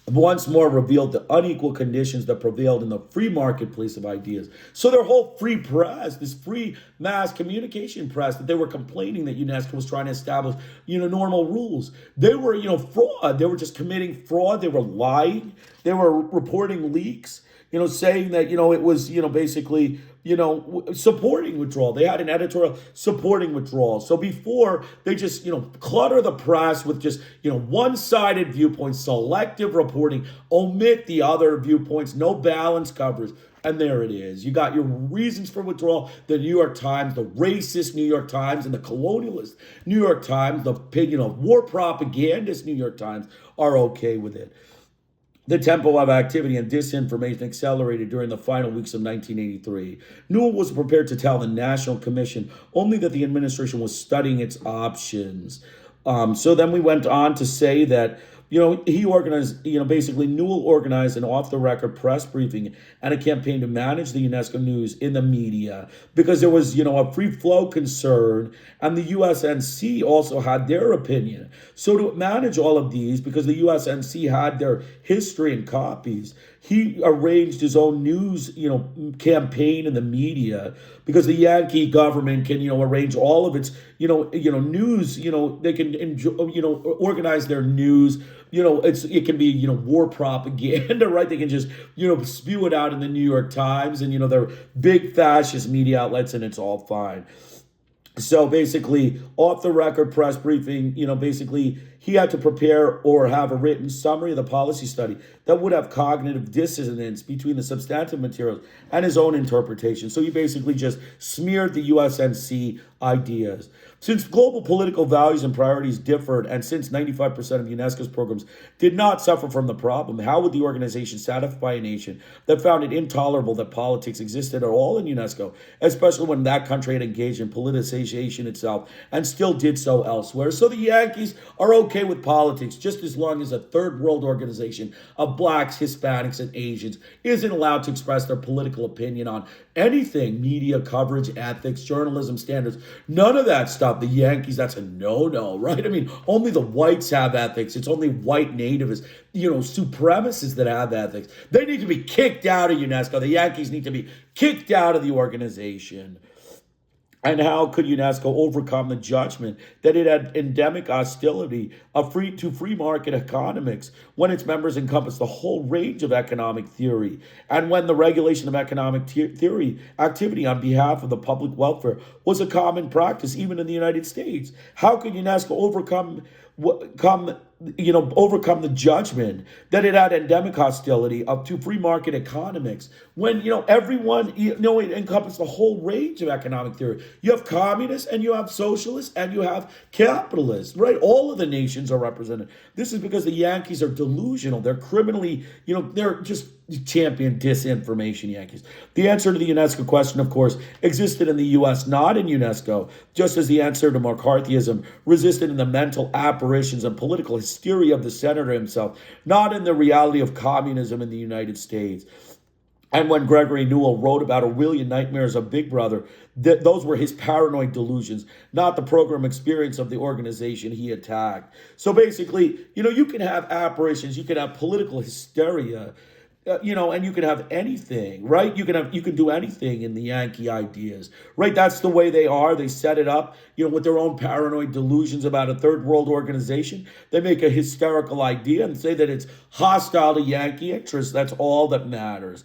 A: once more revealed the unequal conditions that prevailed in the free marketplace of ideas. So their whole free press, this free mass communication press that they were complaining that UNESCO was trying to establish, normal rules. They were, fraud. They were just committing fraud. They were lying. They were reporting leaks, saying that, it was, basically, supporting withdrawal. They had an editorial supporting withdrawal. So before they just, clutter the press with just, one-sided viewpoints, selective reporting, omit the other viewpoints, no balanced coverage. And there it is. You got your reasons for withdrawal. The New York Times, the racist New York Times, and the colonialist New York Times, the war propagandist New York Times are okay with it. The tempo of activity and disinformation accelerated during the final weeks of 1983. Newell was prepared to tell the National Commission only that the administration was studying its options. So then we went on to say that, he organized, basically Newell organized an off-the-record press briefing and a campaign to manage the UNESCO news in the media because there was, a free flow concern, and the USNC also had their opinion. So to manage all of these, because the USNC had their history and copies, he arranged his own news, campaign in the media because the Yankee government can, arrange all of its, news. They can organize their news. It can be, war propaganda, right? They can just, spew it out in the New York Times and, their big fascist media outlets, and it's all fine. So basically, off the record press briefing, basically he had to prepare or have a written summary of the policy study that would have cognitive dissonance between the substantive materials and his own interpretation. So he basically just smeared the USNC ideas. Since global political values and priorities differed, and since 95% of UNESCO's programs did not suffer from the problem, how would the organization satisfy a nation that found it intolerable that politics existed at all in UNESCO, especially when that country had engaged in politicization itself and still did so elsewhere? So the Yankees are okay with politics just as long as a third world organization of blacks, Hispanics, and Asians isn't allowed to express their political opinion on anything: media coverage, ethics, journalism standards, none of that stuff. The Yankees, that's a no-no, right? I mean, only the whites have ethics. It's only white nativists, supremacists that have ethics. They need to be kicked out of UNESCO. The Yankees need to be kicked out of the organization. And how could UNESCO overcome the judgment that it had endemic hostility to free market economics when its members encompass the whole range of economic theory, and when the regulation of economic theory activity on behalf of the public welfare was a common practice even in the United States? How could UNESCO overcome the judgment that it had endemic hostility to free market economics when, everyone, it encompassed the whole range of economic theory? You have communists and you have socialists and you have capitalists, right? All of the nations are represented. This is because the Yankees are delusional. They're criminally, they're just champion disinformation Yankees. The answer to the UNESCO question, of course, existed in the U.S., not in UNESCO, just as the answer to McCarthyism resisted in the mental apparitions and political hysteria of the senator himself, not in the reality of communism in the United States. And when Gregory Newell wrote about Orwellian nightmares of Big Brother, those were his paranoid delusions, not the program experience of the organization he attacked. So basically, you can have apparitions, you can have political hysteria, and you can have anything, right? You can do anything in the Yankee ideas, right? That's the way they are. They set it up, with their own paranoid delusions about a third world organization. They make a hysterical idea and say that it's hostile to Yankee interests. That's all that matters.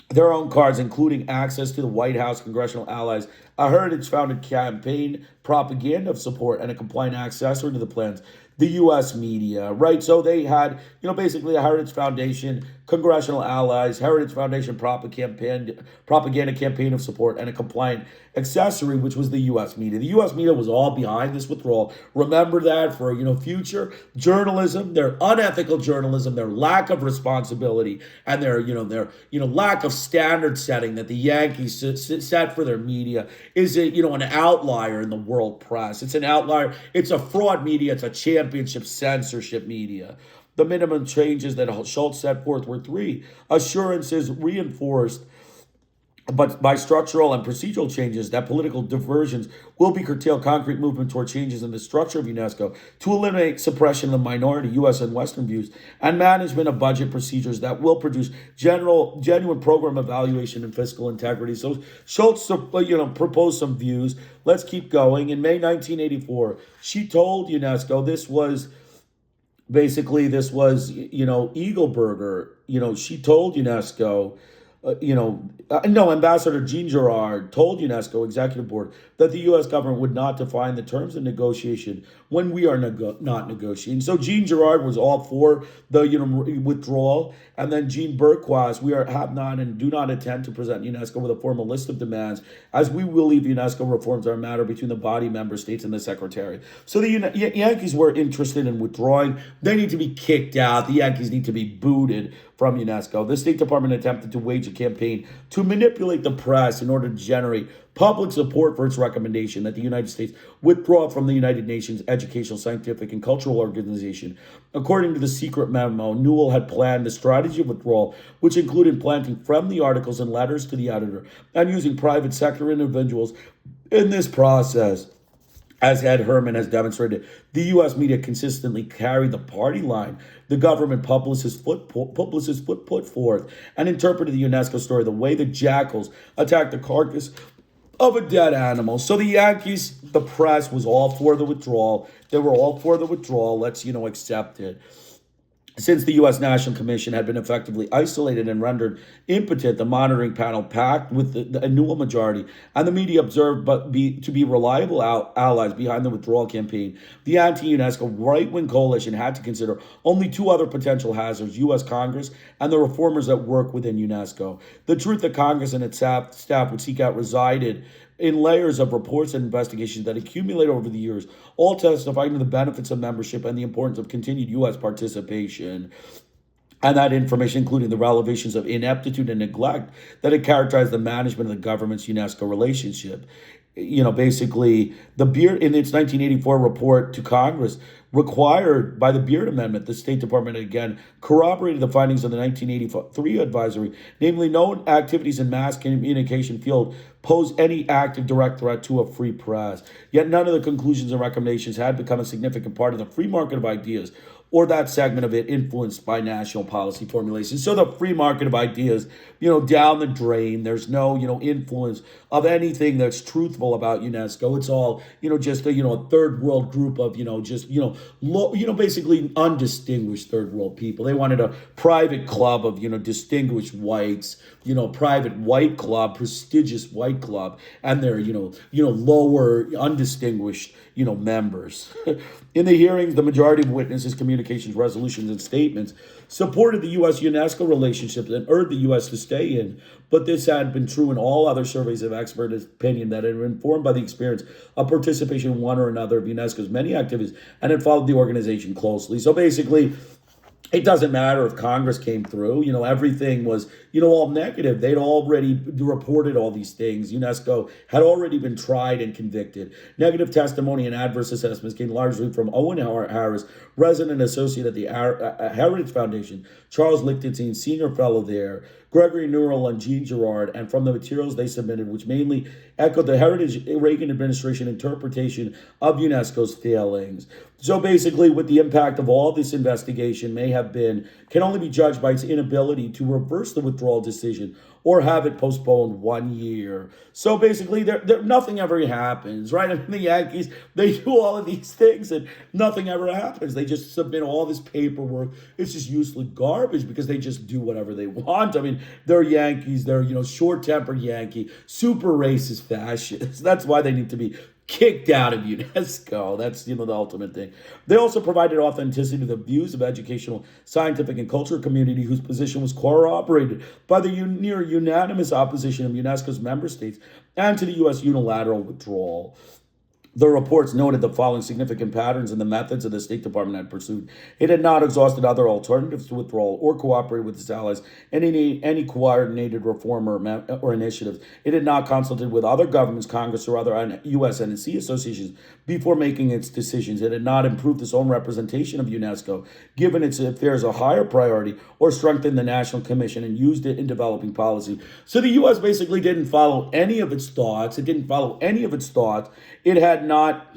A: Their own cards, including access to the White House, congressional allies, a heritage-founded campaign, propaganda of support, and a compliant accessory to the plans, the U.S. media, right? So they had, basically a Heritage Foundation, congressional allies, Heritage Foundation propaganda campaign of support, and a compliant accessory, which was the U.S. media. The U.S. media was all behind this withdrawal. Remember that for, future journalism, their unethical journalism, their lack of responsibility, and their lack of standard setting that the Yankees set for their media is an outlier in the world press. It's an outlier. It's a fraud media. It's a championship censorship media. The minimum changes that Schultz set forth were three: assurances reinforced but by structural and procedural changes that political diversions will be curtailed, concrete movement toward changes in the structure of UNESCO to eliminate suppression of the minority U.S. and Western views, and management of budget procedures that will produce genuine program evaluation and fiscal integrity. So Schultz, proposed some views. Let's keep going. In May 1984, she told UNESCO this was Eagleburger. She told UNESCO no, Ambassador Jean Girard told UNESCO executive board that the U.S. government would not define the terms of negotiation when we are not negotiating. So Jean Girard was all for the withdrawal, and then Jean Berquist, have not and do not intend to present UNESCO with a formal list of demands, as we will leave UNESCO reforms are a matter between the body, member states, and the secretary. So the Yankees were interested in withdrawing. They need to be kicked out. The Yankees need to be booted from UNESCO. The State Department attempted to wage a campaign to manipulate the press in order to generate public support for its recommendation that the United States withdraw from the United Nations Educational, Scientific, and Cultural Organization. According to the secret memo, Newell had planned the strategy of withdrawal, which included planting friendly articles and letters to the editor and using private sector individuals in this process. As Ed Herman has demonstrated, the U.S. media consistently carried the party line. The government publicist put forth and interpreted the UNESCO story the way the jackals attacked the carcass of a dead animal. So the Yankees, the press was all for the withdrawal. They were all for the withdrawal. Let's, accept it. Since the U.S. National Commission had been effectively isolated and rendered impotent, the monitoring panel, packed with a Newell majority, and the media observed to be reliable allies behind the withdrawal campaign, the anti-UNESCO right-wing coalition had to consider only two other potential hazards: U.S. Congress and the reformers that work within UNESCO. The truth that Congress and its staff would seek out resided in layers of reports and investigations that accumulate over the years, all testifying to the benefits of membership and the importance of continued U.S. participation. And that information, including the revelations of ineptitude and neglect that had characterized the management of the government's UNESCO relationship. Basically, the Beard, in its 1984 report to Congress, required by the Beard Amendment, the State Department again corroborated the findings of the 1983 advisory, namely, no activities in mass communication field pose any active direct threat to a free press. Yet none of the conclusions and recommendations had become a significant part of the free market of ideas, or that segment of it influenced by national policy formulation. So the free market of ideas, down the drain. There's no, influence of anything that's truthful about UNESCO. It's all, just a third world group of, basically undistinguished third world people. They wanted a private club of, distinguished whites, private white club, prestigious white club, and their, lower undistinguished, members. In the hearings, the majority of witnesses, communications, resolutions, and statements supported the U.S.-UNESCO relationships and urged the U.S. to stay in, but this had been true in all other surveys of expert opinion that had been informed by the experience of participation in one or another of UNESCO's many activities and had followed the organization closely. So basically, it doesn't matter if Congress came through, everything was, all negative. They'd already reported all these things. UNESCO had already been tried and convicted. Negative testimony and adverse assessments came largely from Owen Harris, resident associate at the Heritage Foundation, Charles Lichtenstein, senior fellow there, Gregory Newell and Jean Girard, and from the materials they submitted, which mainly echoed the Heritage Reagan administration interpretation of UNESCO's failings. So basically, what the impact of all this investigation can only be judged by its inability to reverse the withdrawal decision or have it postponed 1 year. So basically, nothing ever happens, right? I mean, the Yankees, they do all of these things and nothing ever happens. They just submit all this paperwork. It's just useless garbage because they just do whatever they want. I mean, they're Yankees. They're, short-tempered Yankee, super racist fascists. That's why they need to be kicked out of UNESCO. That's, the ultimate thing. They also provided authenticity to the views of educational, scientific, and cultural community whose position was corroborated by the near unanimous opposition of UNESCO's member states and to the U.S. unilateral withdrawal. The reports noted the following significant patterns in the methods that the State Department had pursued. It had not exhausted other alternatives to withdrawal or cooperated with its allies in any coordinated reform or initiatives. It had not consulted with other governments, Congress, or other U.S. NSC associations before making its decisions. It had not improved its own representation of UNESCO, given its affairs a higher priority, or strengthened the National Commission and used it in developing policy. So the U.S. basically didn't follow any of its thoughts. It didn't follow any of its thoughts. It had not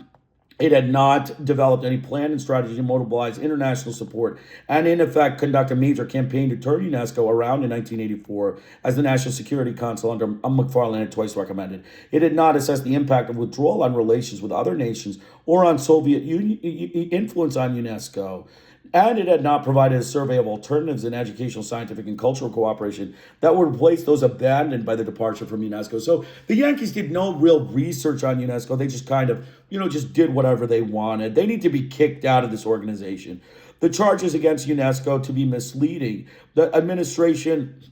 A: developed any plan and strategy to mobilize international support and, in effect, conduct a major campaign to turn UNESCO around in 1984, as the National Security Council under McFarlane had twice recommended. It had not assessed the impact of withdrawal on relations with other nations or on Soviet influence on UNESCO. and it had not provided a survey of alternatives in educational, scientific, and cultural cooperation that would replace those abandoned by the departure from UNESCO. So the Yankees did no real research on UNESCO. They just kind of, just did whatever they wanted. They need to be kicked out of this organization. The charges against UNESCO to be misleading. The administration,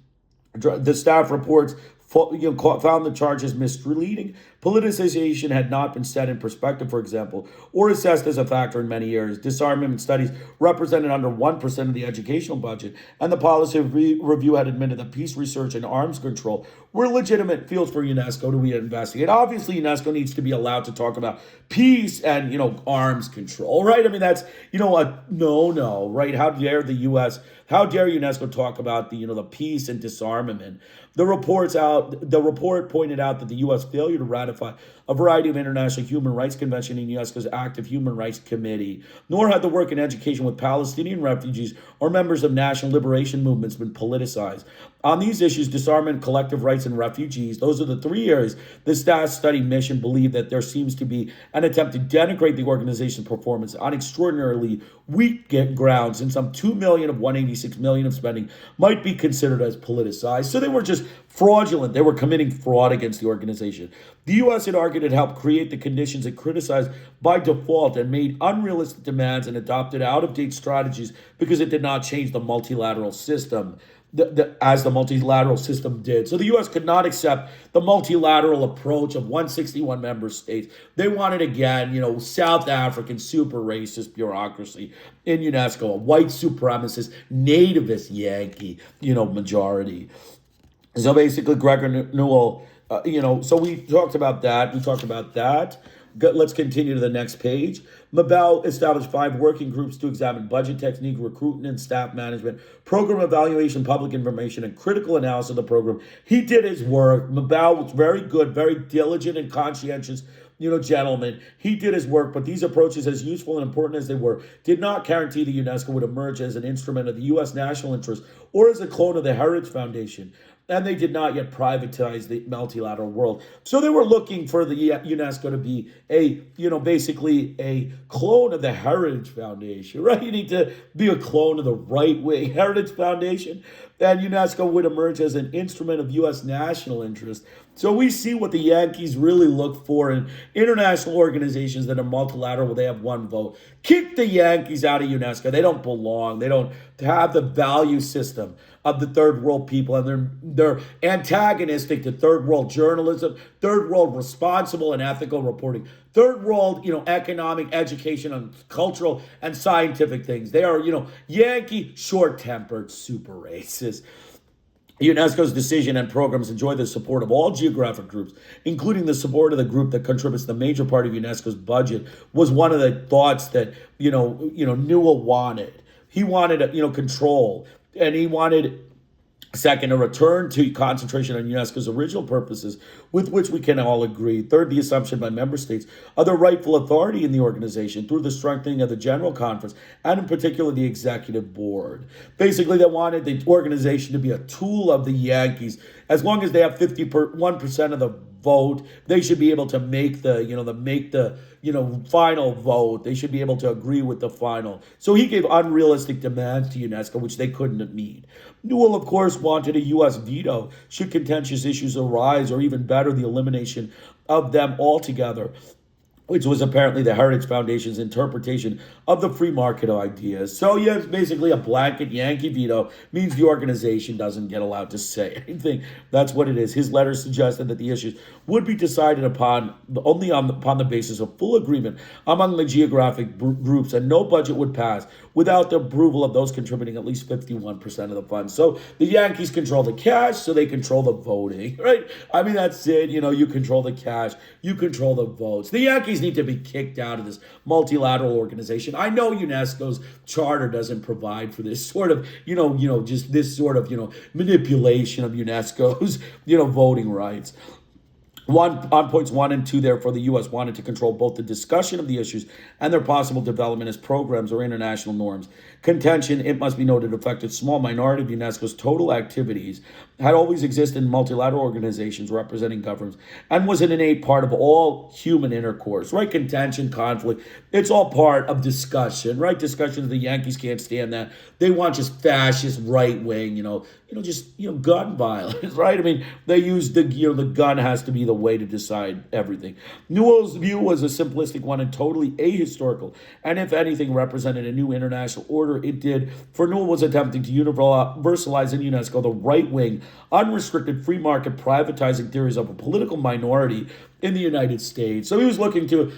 A: the staff reports found the charges misleading. Politicization had not been set in perspective, for example, or assessed as a factor in many areas. Disarmament studies represented under 1% of the educational budget, and the policy review had admitted that peace research and arms control were legitimate fields for UNESCO to investigate. Obviously, UNESCO needs to be allowed to talk about peace and, arms control, right? I mean, that's, a no, right? How dare the U.S., how dare UNESCO talk about the peace and disarmament? The report pointed out that the U.S. failure to ratify a variety of international human rights convention in UNESCO's active human rights committee, nor had the work in education with Palestinian refugees or members of national liberation movements been politicized. On these issues, disarmament, collective rights, and refugees, those are the three areas the staff study mission believed that there seems to be an attempt to denigrate the organization's performance on extraordinarily weak grounds, and some 2 million of 186 million of spending might be considered as politicized. So they were just fraudulent. They were committing fraud against the organization. The U.S. had argued it helped create the conditions it criticized by default and made unrealistic demands and adopted out-of-date strategies because it did not change the multilateral system as the multilateral system did. So the U.S. could not accept the multilateral approach of 161 member states. They wanted, again, South African super racist bureaucracy in UNESCO, a white supremacist, nativist Yankee, majority. So basically, Gregor Newell, so we talked about that. Let's continue to the next page. Mabel established 5 working groups to examine budget technique, recruitment and staff management, program evaluation, public information, and critical analysis of the program. He did his work. Mabel was very good, very diligent and conscientious, gentleman. He did his work, but these approaches, as useful and important as they were, did not guarantee the UNESCO would emerge as an instrument of the U.S. national interest or as a clone of the Heritage Foundation. And they did not yet privatize the multilateral world. So they were looking for the UNESCO to be basically a clone of the Heritage Foundation, right? You need to be a clone of the right-wing Heritage Foundation, and UNESCO would emerge as an instrument of U.S. national interest. So we see what the Yankees really look for in international organizations that are multilateral, where they have one vote. Kick the Yankees out of UNESCO. They don't belong. They don't have the value system of the third world people, and they're antagonistic to third world journalism, third world responsible and ethical reporting, third world, economic, education, and cultural and scientific things. They are, Yankee, short-tempered, super racist. UNESCO's decision and programs enjoy the support of all geographic groups, including the support of the group that contributes the major part of UNESCO's budget, was one of the thoughts that, Newell wanted. He wanted, control, and he wanted, second, a return to concentration on UNESCO's original purposes, with which we can all agree. Third, the assumption by member states of the rightful authority in the organization through the strengthening of the General Conference, and in particular the Executive Board. Basically, they wanted the organization to be a tool of the Yankees. As long as they have 51% of the vote, they should be able to make the final vote. They should be able to agree with the final. So he gave unrealistic demands to UNESCO, which they couldn't meet. Newell, of course, wanted a U.S. veto should contentious issues arise, or even better, the elimination of them altogether, which was apparently the Heritage Foundation's interpretation of the free market ideas. So, yeah, it's basically a blanket Yankee veto means the organization doesn't get allowed to say anything. That's what it is. His letter suggested that the issues would be decided upon upon the basis of full agreement among the geographic groups, and no budget would pass without the approval of those contributing at least 51% of the funds. So the Yankees control the cash, so they control the voting, right? I mean, that's it. You control the cash, you control the votes. The Yankees need to be kicked out of this multilateral organization. I know UNESCO's charter doesn't provide for this sort of, just this sort of, manipulation of UNESCO's, voting rights. On points 1 and 2, therefore, the U.S. wanted to control both the discussion of the issues and their possible development as programs or international norms. Contention, it must be noted, affected small minority of UNESCO's total activities had always existed in multilateral organizations representing governments and was an innate part of all human intercourse, right? Contention, conflict, it's all part of discussion, right? Discussions, the Yankees can't stand that. They want just fascist right wing, gun violence, right? I mean, they use the gun has to be the way to decide everything. Newell's view was a simplistic one and totally ahistorical, and if anything, represented a new international order. It did, for Newell was attempting to universalize in UNESCO the right wing, unrestricted free market privatizing theories of a political minority in the United States. So he was looking to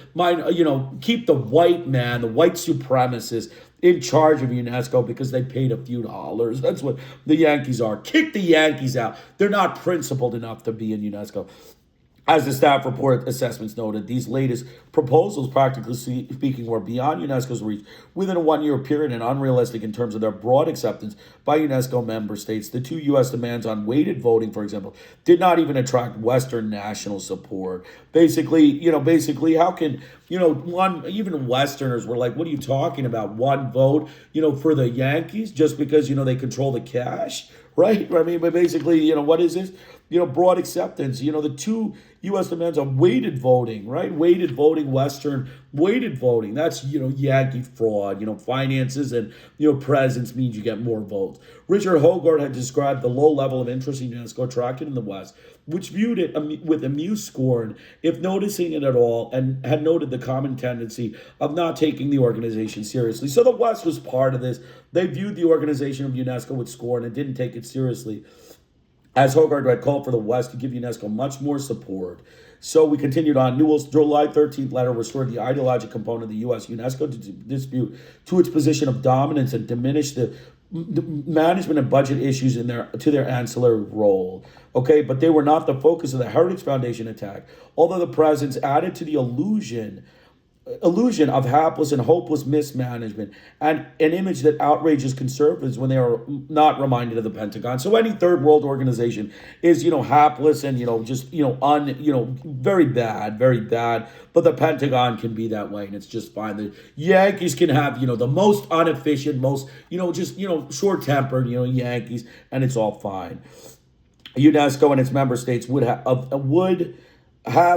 A: keep the white man, the white supremacist, in charge of UNESCO because they paid a few dollars. That's what the Yankees are. Kick the Yankees out. They're not principled enough to be in UNESCO. As the staff report assessments noted, these latest proposals, practically speaking, were beyond UNESCO's reach within a one-year period and unrealistic in terms of their broad acceptance by UNESCO member states. The two U.S. demands on weighted voting, for example, did not even attract Western national support. Basically, how can, even Westerners were like, what are you talking about? One vote, for the Yankees just because, they control the cash, right? I mean, but basically, what is this? Broad acceptance. The two U.S. demands on weighted voting, right? Weighted voting, Western weighted voting. That's, Yankee fraud. Finances and, presence means you get more votes. Richard Hogarth had described the low level of interest in UNESCO attracted in the West, which viewed it with amused scorn, if noticing it at all, and had noted the common tendency of not taking the organization seriously. So the West was part of this. They viewed the organization of UNESCO with scorn and didn't take it seriously. As Hogarth had called for the West to give UNESCO much more support. So we continued on. Newell's July 13th letter restored the ideological component of the U.S. UNESCO dispute to its position of dominance and diminished the management and budget issues to their ancillary role. Okay, but they were not the focus of the Heritage Foundation attack, although the presence added to the illusion of hapless and hopeless mismanagement and an image that outrages conservatives when they are not reminded of the Pentagon. So any third world organization is, hapless and, very bad. But the Pentagon can be that way and it's just fine. The Yankees can have, the most inefficient, most, short-tempered, Yankees, and it's all fine. UNESCO and its member states would have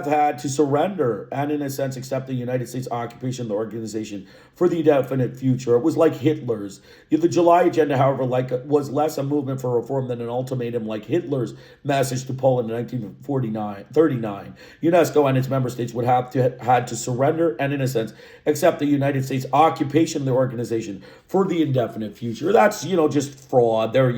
A: had to surrender and, in a sense, accept the United States occupation of the organization for the indefinite future. It was like Hitler's. The July agenda, however, was less a movement for reform than an ultimatum like Hitler's message to Poland in 1939. UNESCO and its member states would have had to surrender and, in a sense, accept the United States occupation of the organization for the indefinite future. That's, just fraud. They're,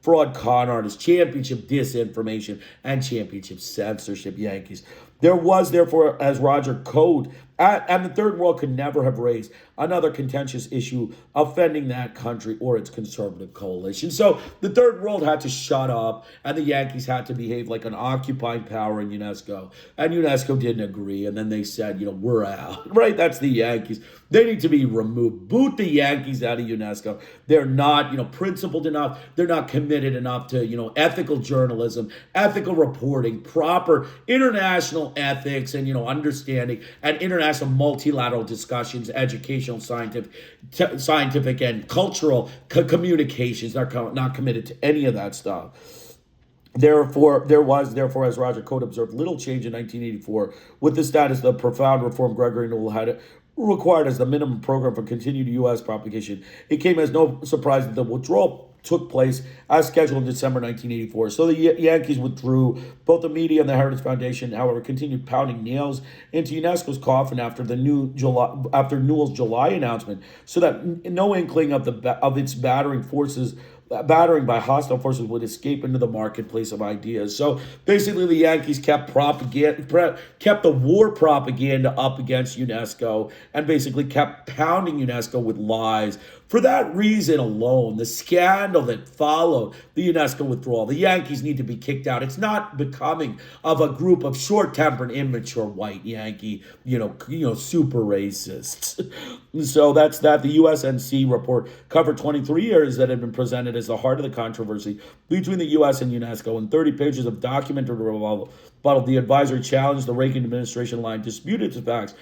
A: fraud, con artists, championship disinformation, and championship censorship Yankees. There was, therefore, as Roger Code, and the Third World could never have raised another contentious issue offending that country or its conservative coalition. So the Third World had to shut up, and the Yankees had to behave like an occupying power in UNESCO. And UNESCO didn't agree, and then they said, we're out, right? That's the Yankees. They need to be removed. Boot the Yankees out of UNESCO. They're not, principled enough. They're not committed enough to, ethical journalism, ethical reporting, proper international ethics and, understanding, and international multilateral discussions, educational, scientific and cultural communications. They're not committed to any of that stuff. Therefore, as Roger Code observed, little change in 1984 with the status of the profound reform Gregory Newell had required as the minimum program for continued U.S. propagation. It came as no surprise that the withdrawal took place as scheduled in December 1984. So the Yankees withdrew. Both the media and the Heritage Foundation, however, continued pounding nails into UNESCO's coffin after Newell's July announcement, so that no inkling of its battering by hostile forces would escape into the marketplace of ideas. So basically, the Yankees kept the war propaganda up against UNESCO and basically kept pounding UNESCO with lies. For that reason alone, the scandal that followed the UNESCO withdrawal, the Yankees need to be kicked out. It's not becoming of a group of short-tempered, immature white Yankee, super racists. So that's that. The USNC report covered 23 years that had been presented as the heart of the controversy between the U.S. and UNESCO. In 30 pages of documented rebuttal, the advisory challenged the Reagan administration line, disputed the facts,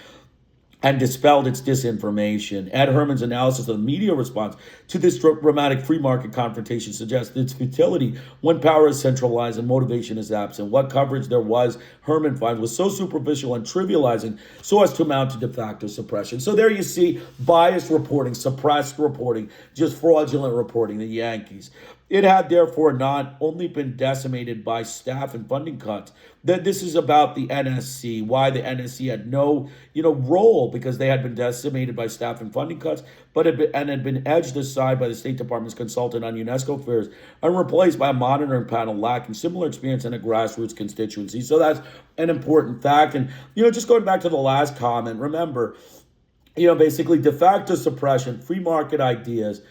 A: and dispelled its disinformation. Ed Herman's analysis of the media response to this dramatic free market confrontation suggests its futility when power is centralized and motivation is absent. What coverage there was, Herman finds, was so superficial and trivializing so as to amount to de facto suppression. So there you see biased reporting, suppressed reporting, just fraudulent reporting, the Yankees. It had therefore not only been decimated by staff and funding cuts, that this is about the NSC, why the NSC had no, role because they had been decimated by staff and funding cuts, but had been edged aside by the State Department's consultant on UNESCO affairs and replaced by a monitoring panel lacking similar experience in a grassroots constituency. So that's an important fact. And, just going back to the last comment, remember, basically de facto suppression, free market ideas,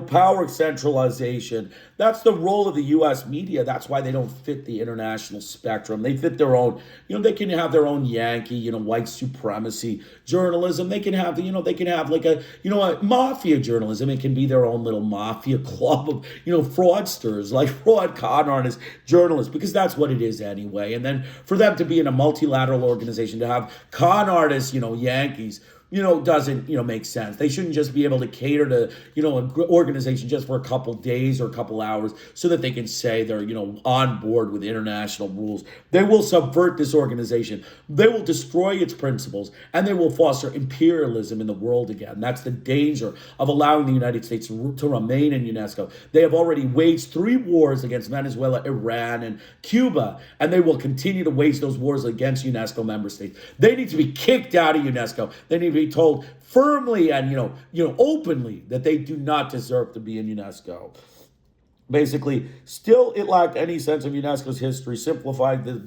A: power centralization. That's the role of the U.S. media. That's why they don't fit the international spectrum. They fit their own, they can have their own Yankee, white supremacy journalism. They can have, they can have like a mafia journalism. It can be their own little mafia club of, fraudsters, like fraud con artists, journalists, because that's what it is anyway. And then for them to be in a multilateral organization, to have con artists, Yankees, doesn't, make sense. They shouldn't just be able to cater to, an organization just for a couple days or a couple hours so that they can say they're, on board with international rules. They will subvert this organization. They will destroy its principles, and they will foster imperialism in the world again. That's the danger of allowing the United States to remain in UNESCO. They have already waged 3 wars against Venezuela, Iran, and Cuba, and they will continue to wage those wars against UNESCO member states. They need to be kicked out of UNESCO. They need to be told firmly and openly that they do not deserve to be in UNESCO. Basically, still it lacked any sense of UNESCO's history, simplified the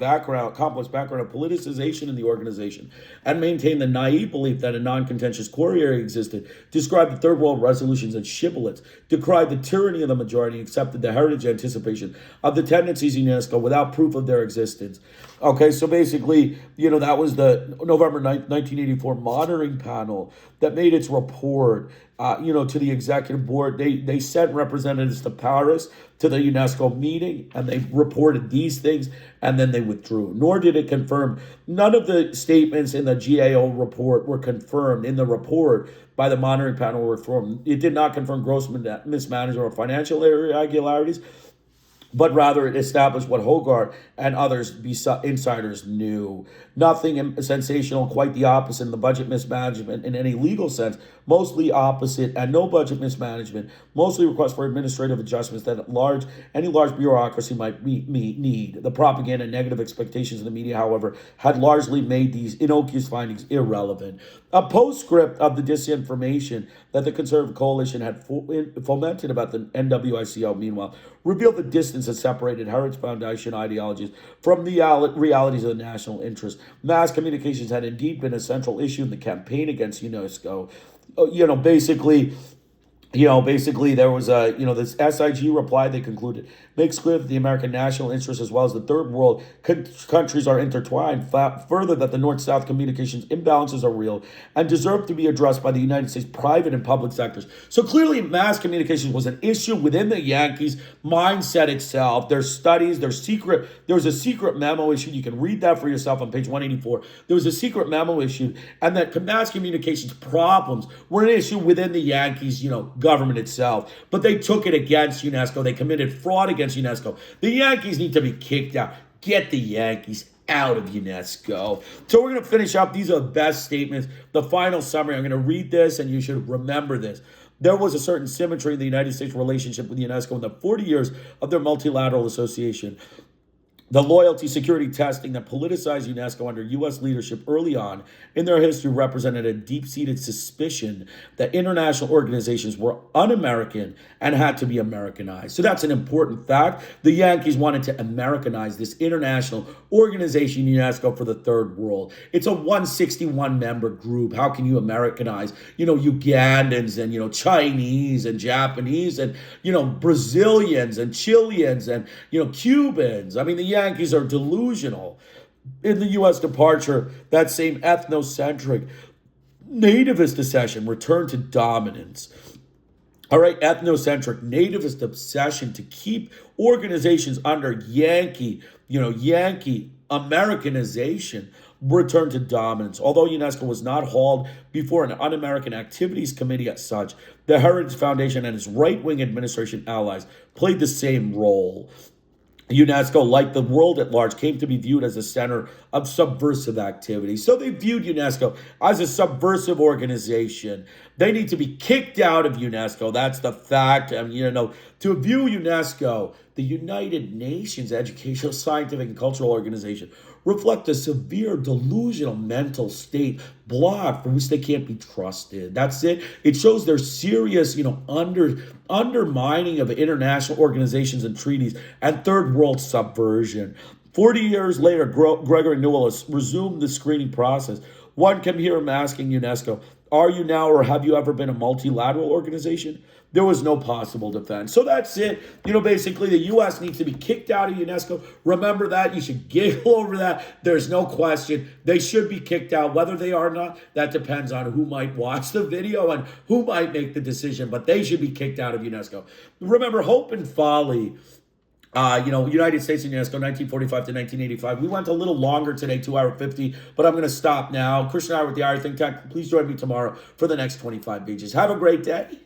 A: complex background of politicization in the organization, and maintained the naive belief that a non-contentious core area existed, described the Third World resolutions as shibboleths, decried the tyranny of the majority, and accepted the heritage anticipation of the tendencies in UNESCO without proof of their existence. Okay, so basically, that was the November 9th, 1984 monitoring panel that made its report, to the executive board. They sent representatives to Paris to the UNESCO meeting, and they reported these things, and then they withdrew. Nor did it confirm. None of the statements in the GAO report were confirmed in the report by the monitoring panel reform. It did not confirm gross mismanagement or financial irregularities, but rather it established what Hogarth and others insiders knew. Nothing sensational, quite the opposite in the budget mismanagement in any legal sense, mostly opposite, and no budget mismanagement, mostly requests for administrative adjustments that any large bureaucracy might need. The propaganda and negative expectations of the media, however, had largely made these innocuous findings irrelevant. A postscript of the disinformation that the Conservative Coalition had fomented about the NWICO, meanwhile, revealed the distance that separated Heritage Foundation ideologies from the realities of the national interest. Mass communications had indeed been a central issue in the campaign against UNESCO. Basically there was this SIG reply, they concluded, makes clear that the American national interest as well as the third world countries are intertwined. Further, that the North-South communications imbalances are real and deserve to be addressed by the United States private and public sectors. So clearly mass communications was an issue within the Yankees mindset itself. Their studies, there was a secret memo issued. You can read that for yourself on page 184. There was a secret memo issued, and that mass communications problems were an issue within the Yankees, government itself. But they took it against UNESCO. They committed fraud against UNESCO. The Yankees need to be kicked out. Get the Yankees out of UNESCO. So we're going to finish up. These are the best statements. The final summary. I'm going to read this, and you should remember this. There was a certain symmetry in the United States relationship with UNESCO in the 40 years of their multilateral association. The loyalty security testing that politicized UNESCO under U.S. leadership early on in their history represented a deep-seated suspicion that international organizations were un-American and had to be Americanized. So that's an important fact. The Yankees wanted to Americanize this international organization, UNESCO, for the third world. It's a 161-member group. How can you Americanize, Ugandans and, Chinese and Japanese and, Brazilians and Chileans and, Cubans? I mean, the Yankees are delusional. In the U.S. departure, that same ethnocentric nativist obsession returned to dominance. All right, ethnocentric nativist obsession to keep organizations under Yankee Americanization return to dominance. Although UNESCO was not hauled before an un-American activities committee as such, the Heritage Foundation and its right-wing administration allies played the same role. UNESCO, like the world at large, came to be viewed as a center of subversive activity. So they viewed UNESCO as a subversive organization. They need to be kicked out of UNESCO. That's the fact. And, to view UNESCO, the United Nations Educational, Scientific, and Cultural Organization, reflect a severe delusional mental state blocked from which they can't be trusted. That's it. It shows their serious, undermining of international organizations and treaties and third world subversion. 40 years later, Gregory Newell has resumed the screening process. One can hear him asking UNESCO, are you now or have you ever been a multilateral organization? There was no possible defense. So that's it. Basically, the U.S. needs to be kicked out of UNESCO. Remember that. You should giggle over that. There's no question. They should be kicked out. Whether they are or not, that depends on who might watch the video and who might make the decision. But they should be kicked out of UNESCO. Remember, Hope and Folly. United States and UNESCO, 1945 to 1985. We went a little longer today, 2 hour 50, but I'm going to stop now. Christian and I with the Irish Think Tank. Please join me tomorrow for the next 25 pages. Have a great day.